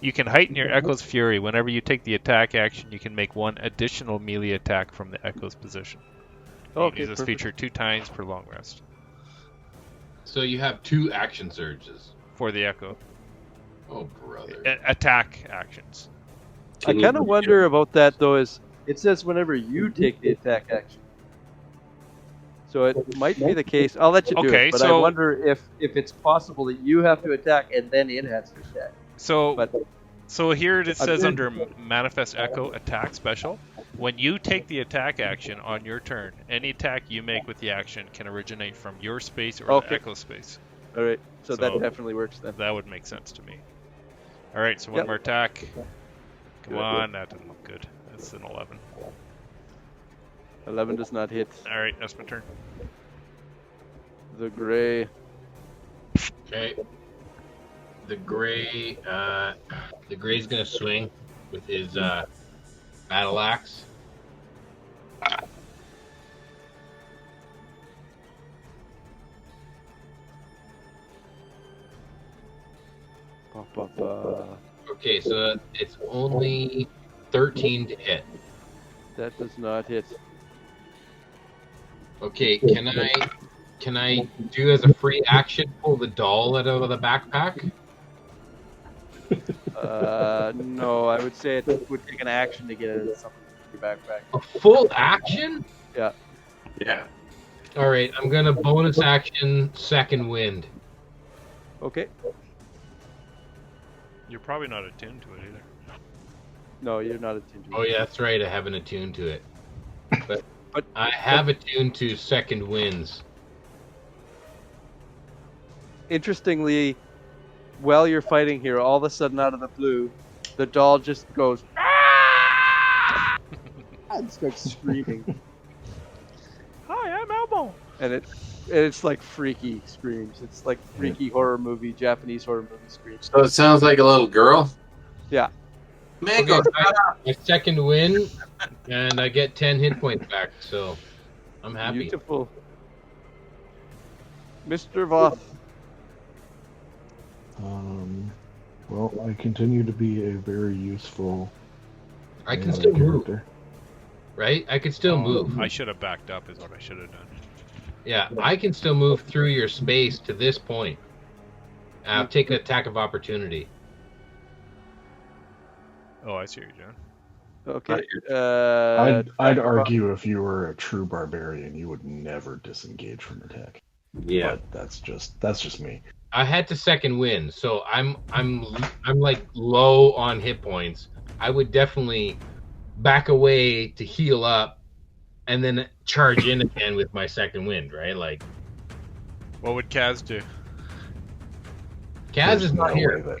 you can heighten your echo's fury. Whenever you take the attack action, you can make one additional melee attack from the echo's position. You Okay. can use this Perfect. feature 2 times per long rest So you have 2 action surges. for the echo. Oh, brother. Attack actions. I kind of wonder about that though. Is it says whenever you take the attack action, so it might be the case. I'll let you do Okay, it, but I so- wonder if it's possible that you have to attack and then it has to attack. So, But so here it says did- under Manifest Echo Attack Special, when you take the attack action on your turn, any attack you make with the action can originate from your space or the Okay. echo space. all right, so that So- definitely works then. That would make sense to me. All right, so one Yep. more attack. Come on, that didn't look good. That's an 11. 11 does not hit. All right, that's my turn. The gray. Okay. The Gray's gonna swing with his battle axe. Okay, so it's only 13 to hit. That does not hit. Okay, can I do as a free action pull the doll out of the backpack? No, I would say it would take an action to get it in something in your backpack. A full action? Yeah. Yeah. All right, I'm gonna bonus action second wind. Okay. You're probably not attuned to it either. No, you're not attuned to it. Oh yeah, that's right. I haven't attuned to it, but But I have attuned to second winds. interestingly, while you're fighting here, all of a sudden out of the blue, the doll just goes "Ah!" and starts screaming, Hi, I'm Elmo. and it's like freaky screams. It's like freaky horror movie, Japanese horror movie screams. So it sounds like a little girl. Yeah. Mako, Okay, I second wind, and I get 10 hit points back. So I'm happy. Beautiful. Mr. Voth. Well, I continue to be a very useful I can melee still move, character. right? I can still move. I should have backed up is what I should have done. Yeah, I can still move through your space to this point. Take an attack of opportunity. Oh, I see what you're doing. Okay. I'd argue if you were a true barbarian, you would never disengage from attack. Yeah. But that's just me. I had to second wind, so I'm like low on hit points. I would definitely back away to heal up, and then charge in again with my second wind, right? Like, What would Kaz do? Kaz is not here.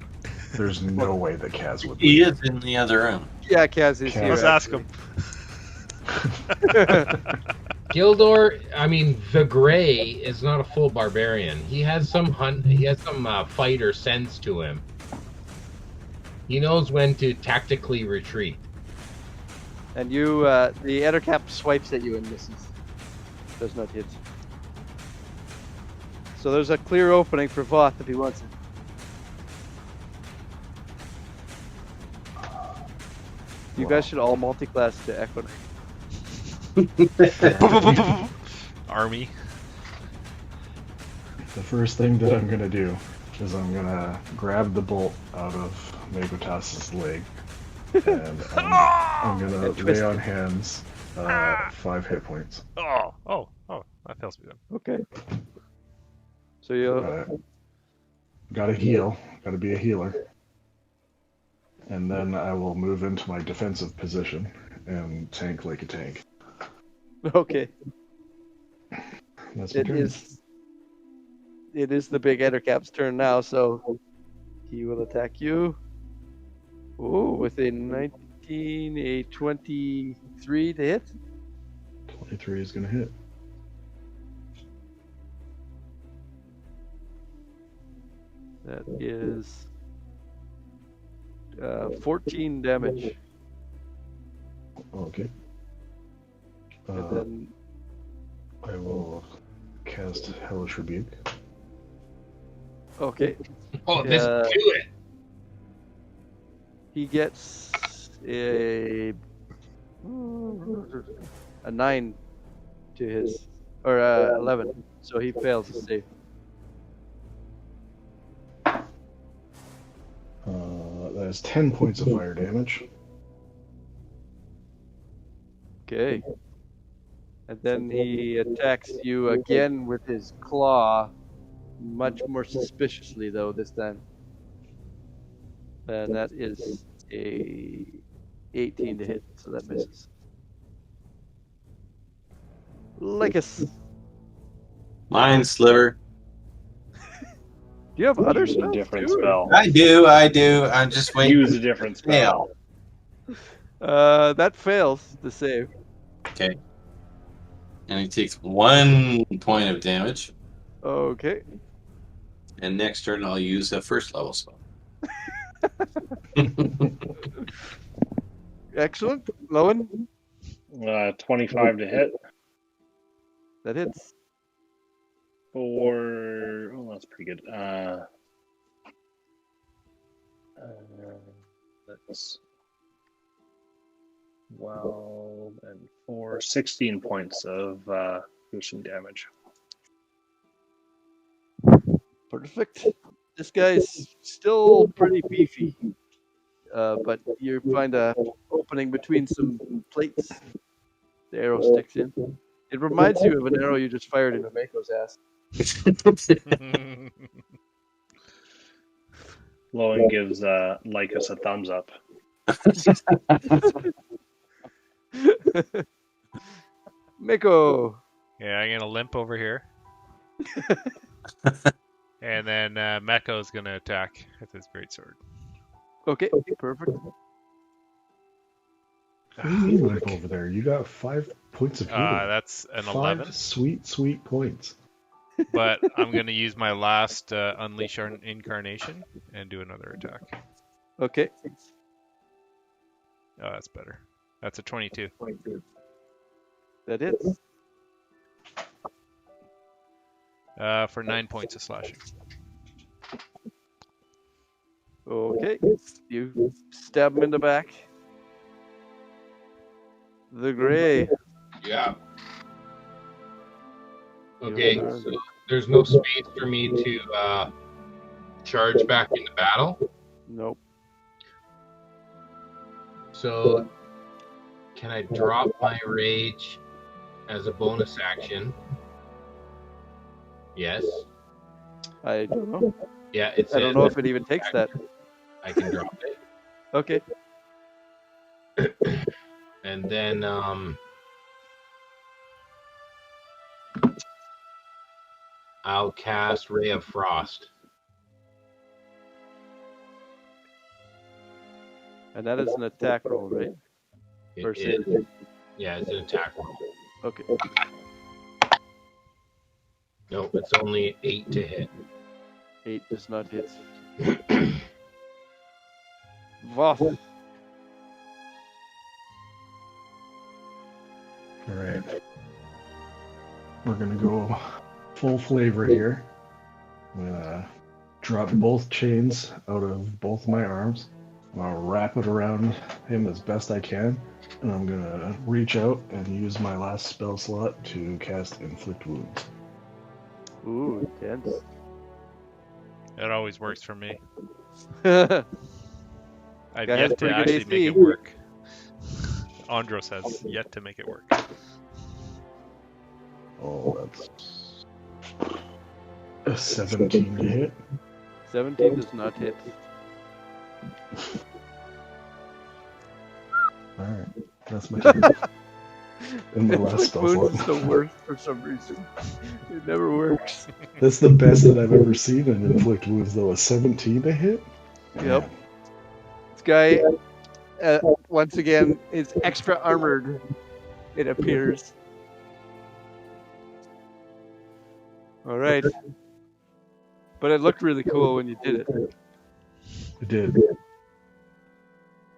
There's no way that Kaz would He leave. is in the other room. Yeah, Kaz is Kaz- here. Let's ask him. Gildor, I mean, the Gray is not a full barbarian. He has some fighter sense to him. He knows when to tactically retreat. And you, the Ettercap swipes at you and misses. Does not hit. So there's a clear opening for Voth if he wants it. You guys should all multi-class to Equinite. Army. The first thing that I'm gonna do is I'm gonna grab the bolt out of Megotas's leg, and I'm gonna lay on hands 5 hit points. Oh, that fails me then. Okay. So you. Gotta heal. Gotta be a healer. And then I will move into my defensive position and tank like a tank. Okay. That's my It turn. is the big Ettercap's turn now, so he will attack you. Ooh, with a 19, a 23 to hit. 23 is gonna hit. That is 14 damage. Okay. And then I will cast Hellish Rebuke. okay, Oh, this do it. he gets a 9 to his, or 11, so he fails to save. That is 10 points of fire damage. Okay. And then he attacks you again with his claw, much more suspiciously though this time. And that is a 18 to hit, so that misses. Lycus, Mind Sliver. do you have other Use a spells different too? spell. I do. I'm just waiting. Use a different spell. That fails to save. Okay. And he takes 1 point of damage. Okay. And next turn I'll use a first level spell. Excellent. Lowen, 25 to hit. that hits. That's pretty good. That's 12 and 4, 16 points of piercing damage. Perfect. This guy's still pretty beefy, but you find a opening between some plates. The arrow sticks in. It reminds you of an arrow you just fired into Mako's ass. Lowen gives Lycus a thumbs up. Mako. Yeah, I'm gonna limp over here. And then Meko's gonna attack with his greatsword. Okay, perfect. What do you mean limp over there? You got 5 points of healing. That's an 5 11. sweet points. But I'm gonna use my last Unleash our Incarnation and do another attack. Okay. Oh, that's better. That's a 22. That hits. For 9 points of slashing. Okay. You stab him in the back. The Gray. Yeah. Okay, so there's no space for me to charge back into battle. Nope. So can I drop my rage as a bonus action? Yes. I don't know. Yeah, it says I don't know if it even takes that. I can drop it. Okay. And then I'll cast Ray of Frost. And that is an attack roll, right? Or It save. is. Yeah, it's an attack roll. Okay. Nope, it's only 8 to hit. 8 does not hit. Voth. All right. We're gonna go full flavor here. I'm gonna drop both chains out of both my arms. I'm gonna wrap it around him as best I can, and I'm gonna reach out and use my last spell slot to cast Inflict Wounds. Ooh, intense. It always works for me. Guy I've has yet to pretty good actually make AC. it work. Andros has yet to make it work. Oh, that's a 17 to hit. 17 does not hit. All right, that's my turn. And my last Inflict spell wounds is slot. the worst for some reason. It never works. That's the best that I've ever seen in Inflict Wounds, though. A 17 to hit? Yep. Man. This guy, once again, is extra armored, it appears. All right. But it looked really cool when you did it. It did.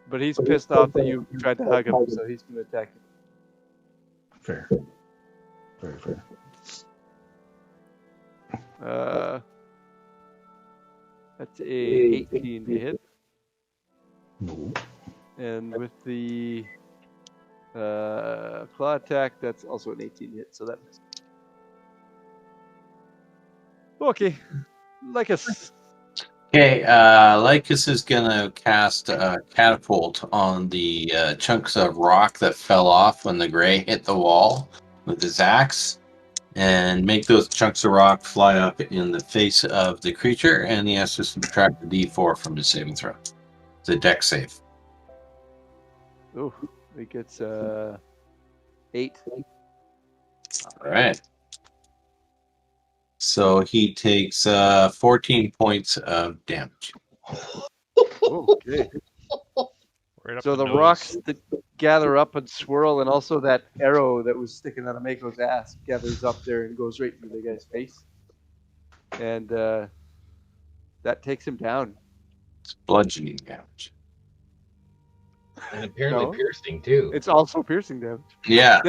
But he's pissed off that you tried to hug him, so he's going to attack you. Fair. Very fair. That's a 18 to hit. No. And with the claw attack, that's also an 18 hit, so that misses. Okay. Lycus. Okay, Lycus is gonna cast a catapult on the chunks of rock that fell off when the gray hit the wall with his axe, and make those chunks of rock fly up in the face of the creature, and he has to subtract a d4 from his saving throw. It's a dex save. Oh, he gets 8. All right. So he takes 14 points of damage. Okay. Right up So the nose. rocks that gather up and swirl, and also that arrow that was sticking out of Mako's ass gathers up there and goes right through the guy's face. And that takes him down. It's bludgeoning damage. And apparently No. piercing, too. It's also piercing damage. Yeah,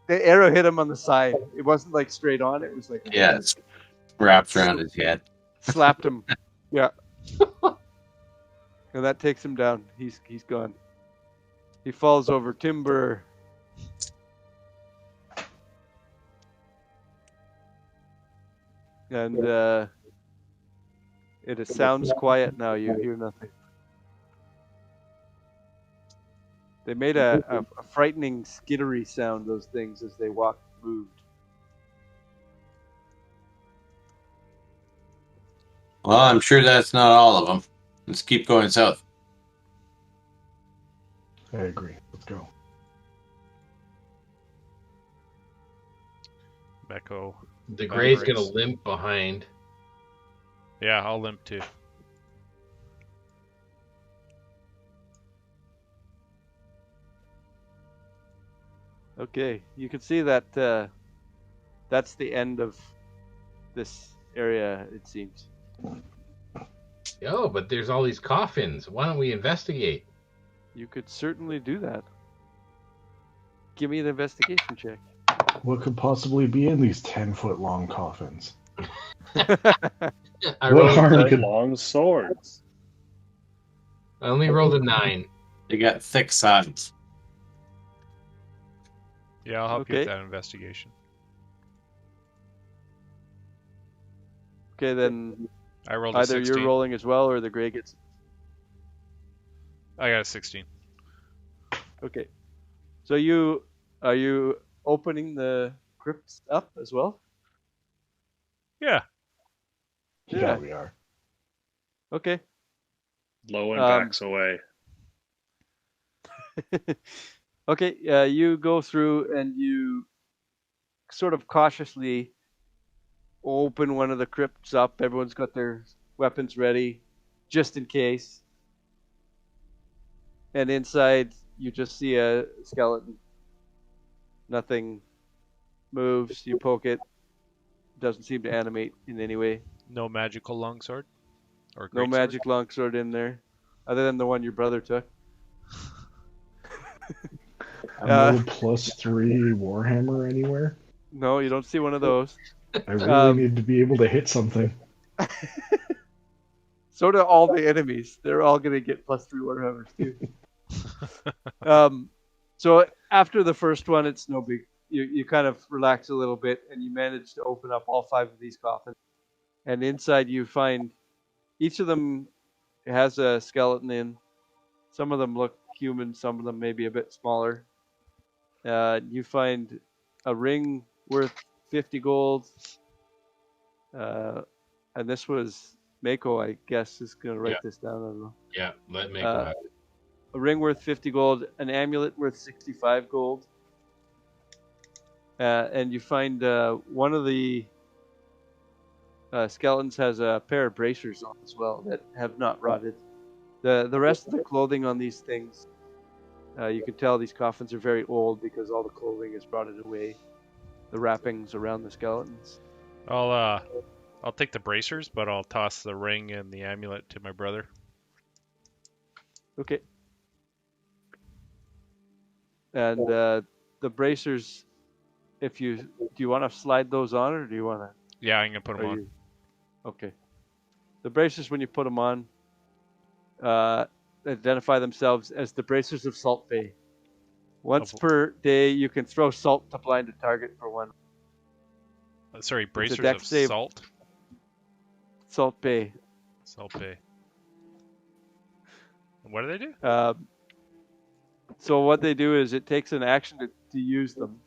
The arrow hit him on the side. It wasn't like straight on. It was like yeah, it's wrapped around his head. slapped him. Yeah. And that takes him down. He's gone. He falls over timber. And it sounds quiet now. You hear nothing. They made a frightening skittery sound, those things, as they moved. Well, I'm sure that's not all of them. Let's keep going south. I agree. Let's go. Meko. The gray's Operates. going to limp behind. Yeah, I'll limp too. Okay, you can see that that's the end of this area, it seems. Oh, but there's all these coffins. Why don't we investigate? You could certainly do that. Give me an investigation check. What could possibly be in these 10-foot long coffins? I What harm Cut could... long swords. only rolled a 9. They got thick sides. Yeah, I'll help you with Okay. that investigation. Okay, then I rolled a either 16. you're rolling as well or the gray gets. I got a 16. Okay. So are you opening the crypts up as well? Yeah. Yeah, we are. Okay. Lowen backs away. Okay, you go through and you sort of cautiously open one of the crypts up. Everyone's got their weapons ready, just in case. And inside, you just see a skeleton. Nothing moves. You poke it. Doesn't seem to animate in any way. No magical longsword? Or No greatsword? magic longsword in there, other than the one your brother took. No +3 Warhammer anywhere. No, you don't see one of those. I really need to be able to hit something. So do all the enemies. They're all going to get +3 Warhammers too. So after the first one, it's no big. You kind of relax a little bit, and you manage to open up all 5 of these coffins. And inside, you find each of them has a skeleton in. Some of them look human. Some of them maybe a bit smaller. You find a ring worth 50 gold. And this was Mako, I guess, is going to write this down. I don't know. Yeah, let Mako have it. A ring worth 50 gold, an amulet worth 65 gold. And you find one of the skeletons has a pair of bracers on as well that have not rotted. The rest of the clothing on these things, you can tell these coffins are very old because all the clothing is rotted away. The wrappings around the skeletons. I'll take the bracers, but I'll toss the ring and the amulet to my brother. Okay. And the bracers, do you want to slide those on, or do you want to? Yeah, I'm gonna put them on. Okay. The bracers, when you put them on, identify themselves as the bracers of Salt Bay. Once per day, you can throw salt to blind a target for 1. Sorry, bracers dex of save. salt? Salt Bay. Salt Bay. What do they do? So what they do is it takes an action to use them,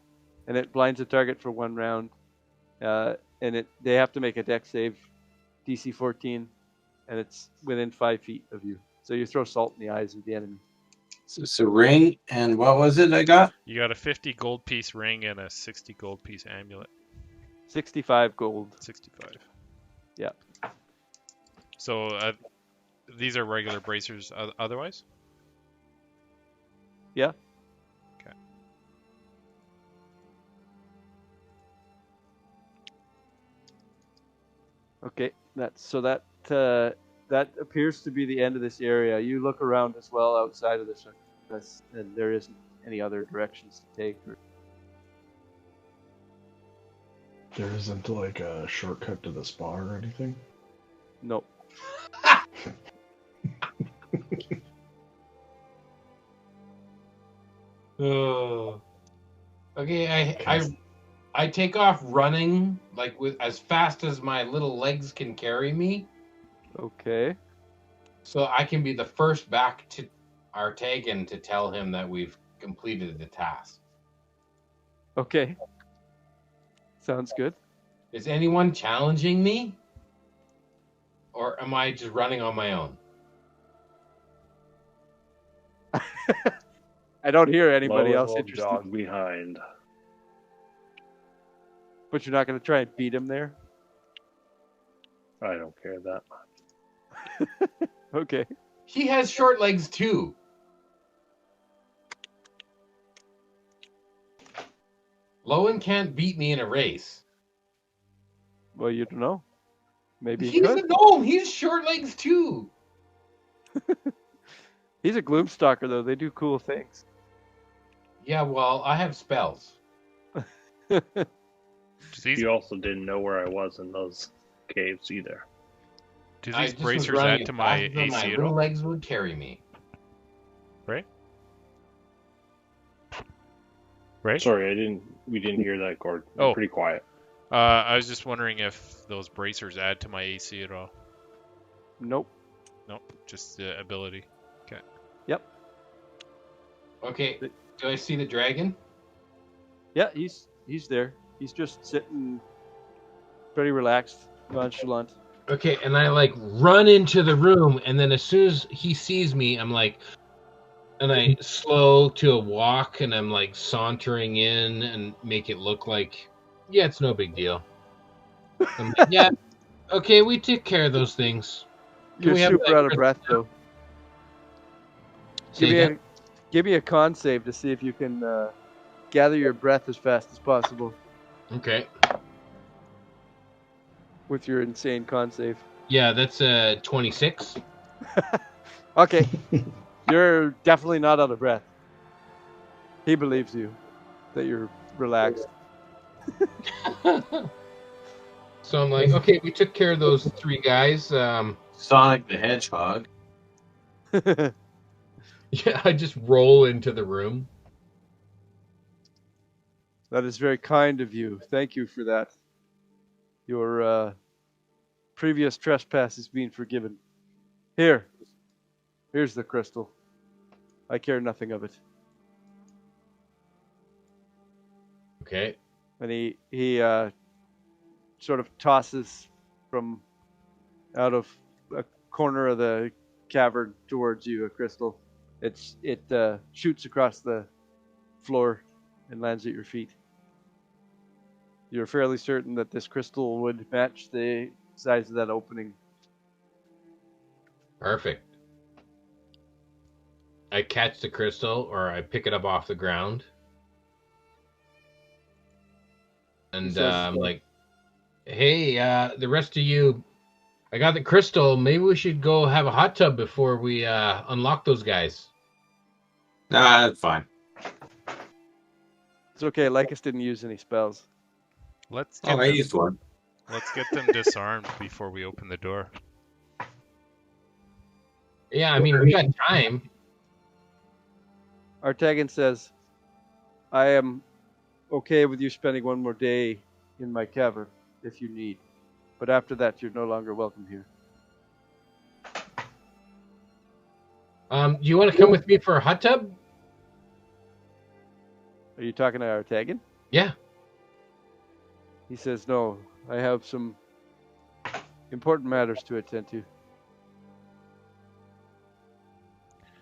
and it blinds a target for 1 round. And they have to make a dex save, DC 14, and it's within 5 feet of you. So you throw salt in the eyes of the enemy. So it's a ring, and what was it I got? You got a 50 gold piece ring and a 60 gold piece amulet. 65 gold. 65. Yeah. So these are regular bracers otherwise? Yeah. Okay. Okay. That appears to be the end of this area. You look around as well outside of this, and there isn't any other directions to take. There isn't like a shortcut to the spa or anything? Nope. Okay, I take off running like with as fast as my little legs can carry me, Okay. so I can be the first back to Artagan to tell him that we've completed the task. Okay. Sounds good. Is anyone challenging me? Or am I just running on my own? I don't hear anybody Low else little interested. dog behind. But you're not going to try and beat him there? I don't care that much. Okay. He has short legs too. Lowen can't beat me in a race. Well, you don't know. Maybe he He's could. a gnome. He's short legs too. He's a Gloomstalker, though. They do cool things. Yeah, well, I have spells. He also didn't know where I was in those caves either. Do I these just was bracers running add to as my fast as AC my at little all? legs would carry me. Right? Sorry, we didn't hear that, Gord. Oh. Pretty quiet. I was just wondering if those bracers add to my AC at all. Nope. Nope, just the ability. Okay. Yep. Okay, do I see the dragon? Yeah, he's there. He's just sitting pretty relaxed, nonchalant. Okay, and I like run into the room, and then as soon as he sees me, I'm like, and I slow to a walk, and I'm like sauntering in and make it look like, yeah, it's no big deal. I'm like, yeah. Okay, we took care of those things. You're we have super that out of crystal breath, though. Say again? Give me a con save to see if you can gather your breath as fast as possible Okay. with your insane con save. Yeah, that's 26. Okay. You're definitely not out of breath. He believes you that you're relaxed. So I'm like, okay, we took care of those 3 guys. Sonic the Hedgehog. Yeah, I just roll into the room. That is very kind of you. Thank you for that. Your previous trespass is being forgiven. Here's the crystal. I care nothing of it. Okay. And he sort of tosses from out of a corner of the cavern towards you a crystal. It shoots across the floor and lands at your feet. You're fairly certain that this crystal would match the size of that opening. Perfect. I catch the crystal, or I pick it up off the ground. And I'm like, hey, the rest of you, I got the crystal. Maybe we should go have a hot tub before we unlock those guys. Nah, that's fine. It's okay. Lycus didn't use any spells. Let's Oh, get I them, used one. let's get them disarmed before we open the door. Yeah, I mean, we got time. Artagan says, I am okay with you spending one more day in my cavern if you need. But after that, you're no longer welcome here. Do you want to come with me for a hot tub? Are you talking to Artagan? Yeah. He says, no, I have some important matters to attend to.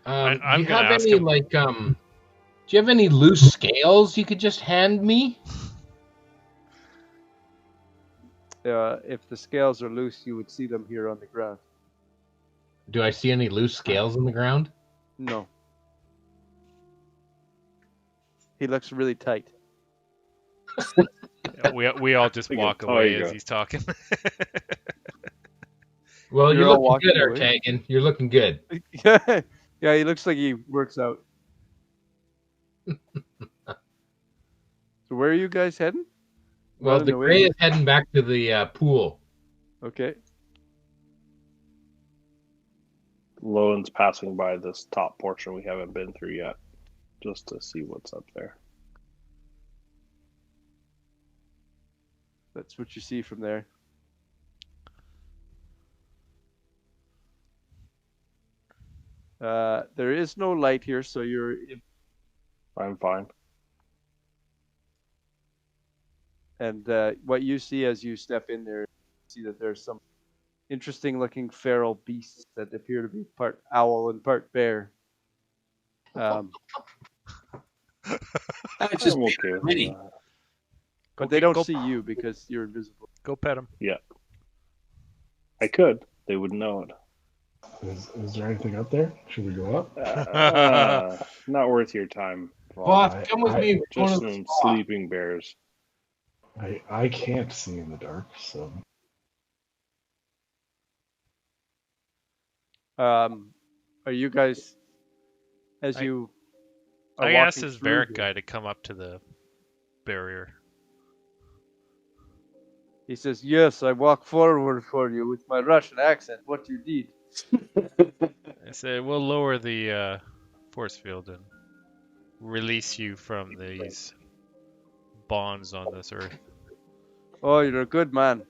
I'm do you gonna have ask any, him- do you have any loose scales you could just hand me? If the scales are loose, you would see them here on the ground. Do I see any loose scales on the ground? No. He looks really tight. We all just Like a walk away tiger. as he's talking. Well, You're you're all looking good, walking away. Artagan. You're looking good. Yeah, he looks like he works out. So where are you guys heading? Well, Running the away? gray is heading back to the pool. Okay. Lowen's passing by this top portion we haven't been through yet, just to see what's up there. That's what you see from there. There is no light here, so you're... I'm fine. And what you see as you step in there, you see that there's some interesting-looking feral beasts that appear to be part owl and part bear. That's just I'm okay with pretty. that. But they don't see you because you're invisible. Go pet him. Yeah. I could. They wouldn't know it. Is there anything up there? Should we go up? Not worth your time. Boss, I- come with I- me. We're Just going to some the spa. sleeping bears. I can't see in the dark, so Are you guys, as I- you are I asked walking his through barrack here- guy to come up to the barrier. He says, yes, I walk forward for you with my Russian accent. What you did. I said, we'll lower the force field and release you from these bonds on this earth. Oh, you're a good man.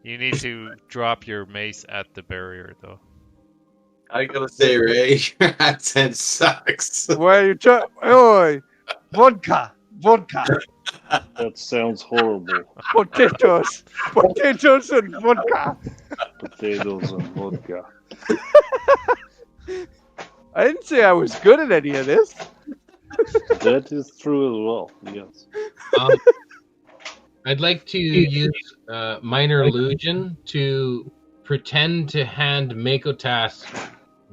You need to drop your mace at the barrier, though. I gotta say, Ray, your accent sucks. Why you try? Oi, vodka, That sounds horrible. potatoes and vodka. Potatoes and vodka. I didn't say I was good at any of this. That is true as well. Yes. I'd like to use minor illusion to pretend to hand Makotas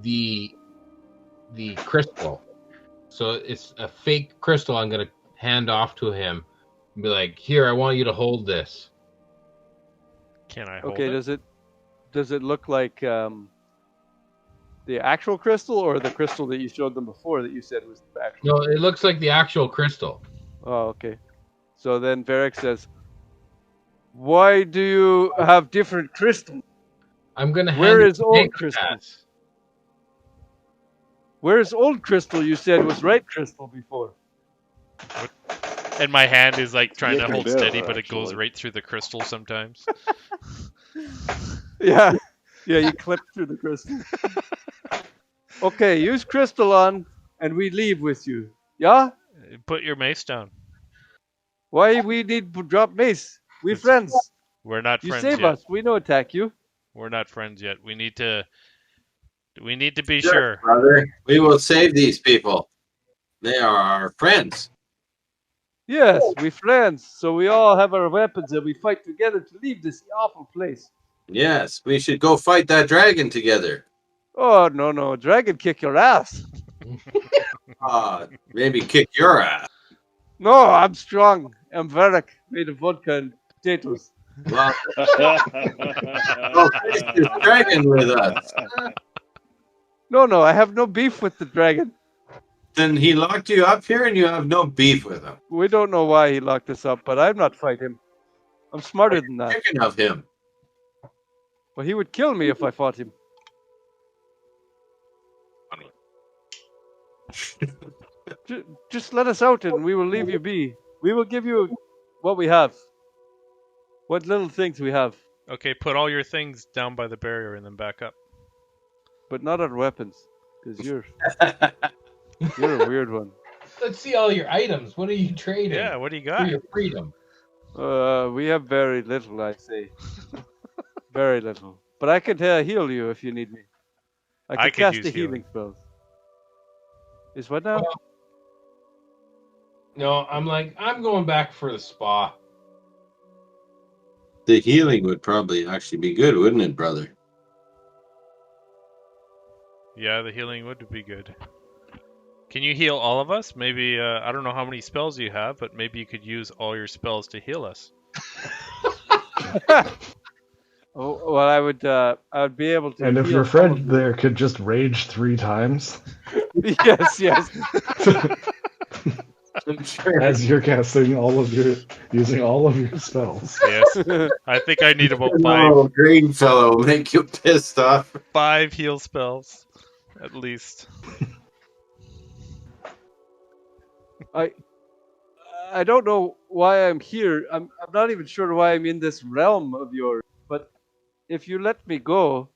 the crystal. So it's a fake crystal I'm going to hand off to him and be like, "Here, I want you to hold this." Can I hold Okay, it? does it look like the actual crystal or the crystal that you showed them before that you said was the actual? No, it looks like the actual crystal. Oh, okay. So then Varric says, "Why do you have different crystals? I'm going to hand Where it is to old crystal? Makotas. Where is old crystal? You said was right crystal before." And my hand is like trying to Good hold bit of steady, it, but it goes actually. right through the crystal sometimes. Yeah, yeah. You clip through the crystal. Okay, use crystal on, and we leave with you. Yeah. Put your mace down. Why we need to drop mace? We It's- friends. We're not You friends save yet. us. We no attack you. We're not friends yet. We need to be Sure, sure. brother. We will save these people. They are our friends. Yes, we friends. So we all have our weapons and we fight together to leave this awful place. Yes, we should go fight that dragon together. Oh no, dragon kick your ass. Maybe kick your ass. No, I'm strong. I'm Varric, made of vodka and potatoes. Well, go face this dragon with us. No, I have no beef with the dragon. Then he locked you up here and you have no beef with him. We don't know why he locked us up, but I'm not fight him. I'm smarter than that. Chicken of him. Well, he would kill me if I fought him. Just let us out and we will leave you be. We will give you what we have. What little things we have, Okay, put all your things down by the barrier and then back up. but not our weapons. Because you're a weird one. Let's see all your items. What are you trading? Yeah, what do you For got? your freedom. We have very little, I say. Very little. But I could heal you if you need me. I could cast use the healing spells. Is what now? Well, no, I'm going back for the spa. The healing would probably actually be good, wouldn't it, brother? Yeah, the healing would be good. Can you heal all of us? Maybe, I don't know how many spells you have, but maybe you could use all your spells to heal us. Oh, well, I would be able to. And if heal your some of friend you. there could just rage 3 times yes. I'm sure. as you're casting using all of your spells. Yes. I think I need about Oh, green fellow will make you pissed off. 5 heal spells, at least. I don't know why I'm here. I'm not even sure why I'm in this realm of yours. But if you let me go,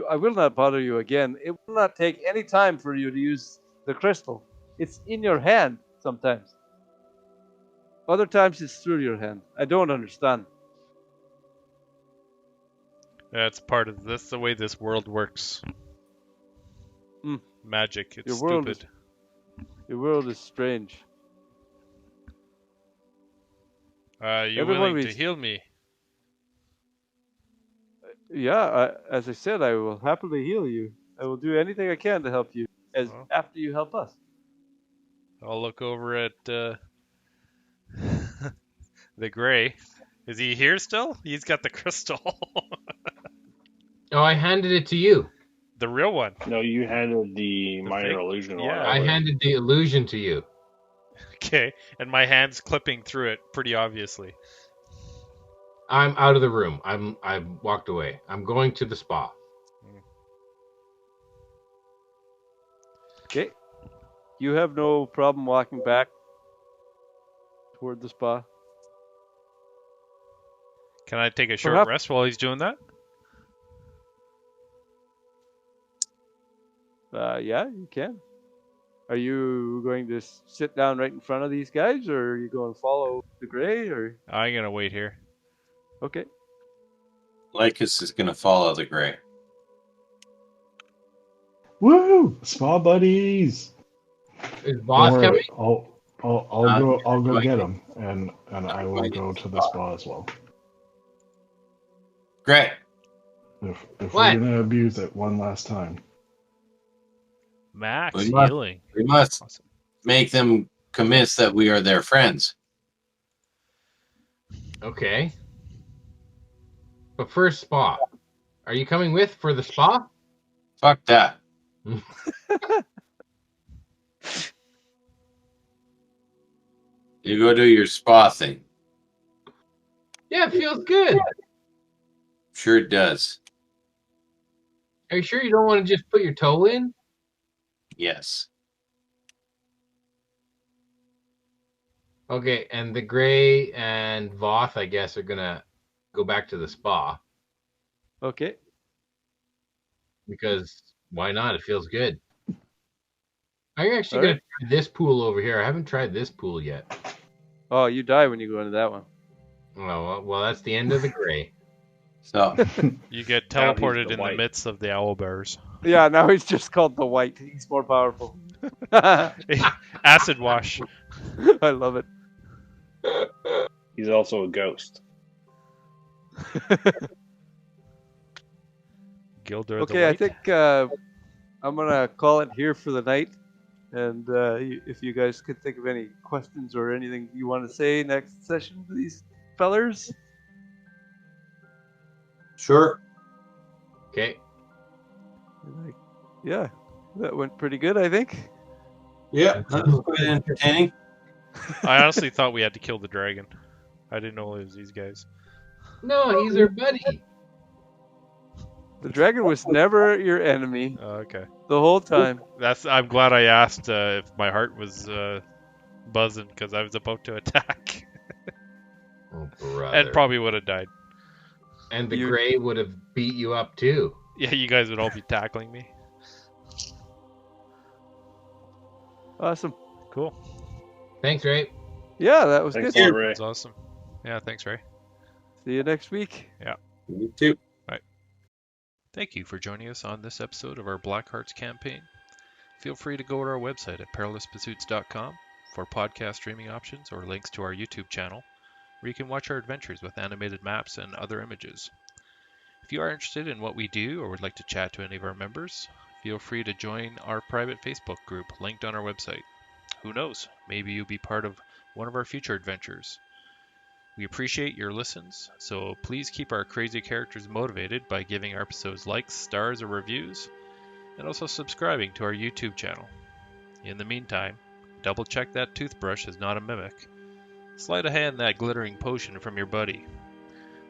I will not bother you again. It will not take any time for you to use the crystal. It's in your hand sometimes. Other times it's through your hand. I don't understand. That's part of this, the way this world works. Magic, it's Your world stupid. Your world is strange. You Everyone willing to reads- heal me? Yeah, as I said, I will happily heal you. I will do anything I can to help you after you help us. I'll look over at the Gray. Is he here still? He's got the crystal. Oh, I handed it to you. The real one. No, you handled the minor fake- illusion yeah. one. I handed the illusion to you. Okay, and my hand's clipping through it pretty obviously. I'm out of the room. I walked away. I'm going to the spa. Okay. You have no problem walking back toward the spa? Can I take a short Perhaps- rest while he's doing that? Yeah, you can. Are you going to sit down right in front of these guys, or are you going to follow the Gray? Or I'm gonna wait here. okay, Lycus is going to follow the gray. Woo! Spa buddies! Is boss Don't worry, coming? I'll go get him, and I will Like go it. to the spa as well. Great. If we're What? gonna abuse it one last time. Max We must- healing. We must Awesome. make them convinced that we are their friends. Okay. But first, spa. Are you coming with for the spa? Fuck that. You go do your spa thing. Yeah, it feels good. Sure it does. Are you sure you don't want to just put your toe in? Yes. Okay, and the Gray and Voth, I guess, are gonna go back to the spa Okay. because why not? It feels good. I'm actually All gonna right. try this pool over here. I haven't tried this pool yet. Oh, you die when you go into that one. Oh, well, that's the end of the Gray. So You get Now he's teleported the in the white. midst of the owl bears. Yeah, now he's just called the White. He's more powerful. Acid wash. I love it. He's also a ghost. Gilder the Okay, I White. think I'm gonna call it here for the night. And if you guys could think of any questions or anything you want to say next session to these fellers. sure. Okay. Like, yeah, that went pretty good, I think. Yeah, that was quite entertaining. I honestly thought we had to kill the dragon. I didn't know it was these guys. No, he's our buddy. The dragon was never your enemy Okay. the whole time. I'm glad I asked if my heart was buzzing because I was about to attack Oh, brother. and probably would have died. And the You- Gray would have beat you up too. Yeah, you guys would all be tackling me. Awesome. Cool. Thanks, Ray. Yeah, that was Thanks, good. Ray. That's awesome. Yeah, thanks, Ray. See you next week. You too. Thank you for joining us on this episode of our Black Hearts campaign. Feel free to go to our website at perilouspursuits.com for podcast streaming options or links to our YouTube channel, where you can watch our adventures with animated maps and other images. If you are interested in what we do or would like to chat to any of our members, feel free to join our private Facebook group linked on our website. Who knows, maybe you'll be part of one of our future adventures. We appreciate your listens, so please keep our crazy characters motivated by giving our episodes likes, stars, or reviews, and also subscribing to our YouTube channel. In the meantime, double check that toothbrush is not a mimic. Slide a hand that glittering potion from your buddy,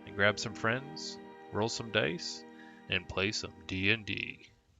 and grab some friends, roll some dice, and play some D&D.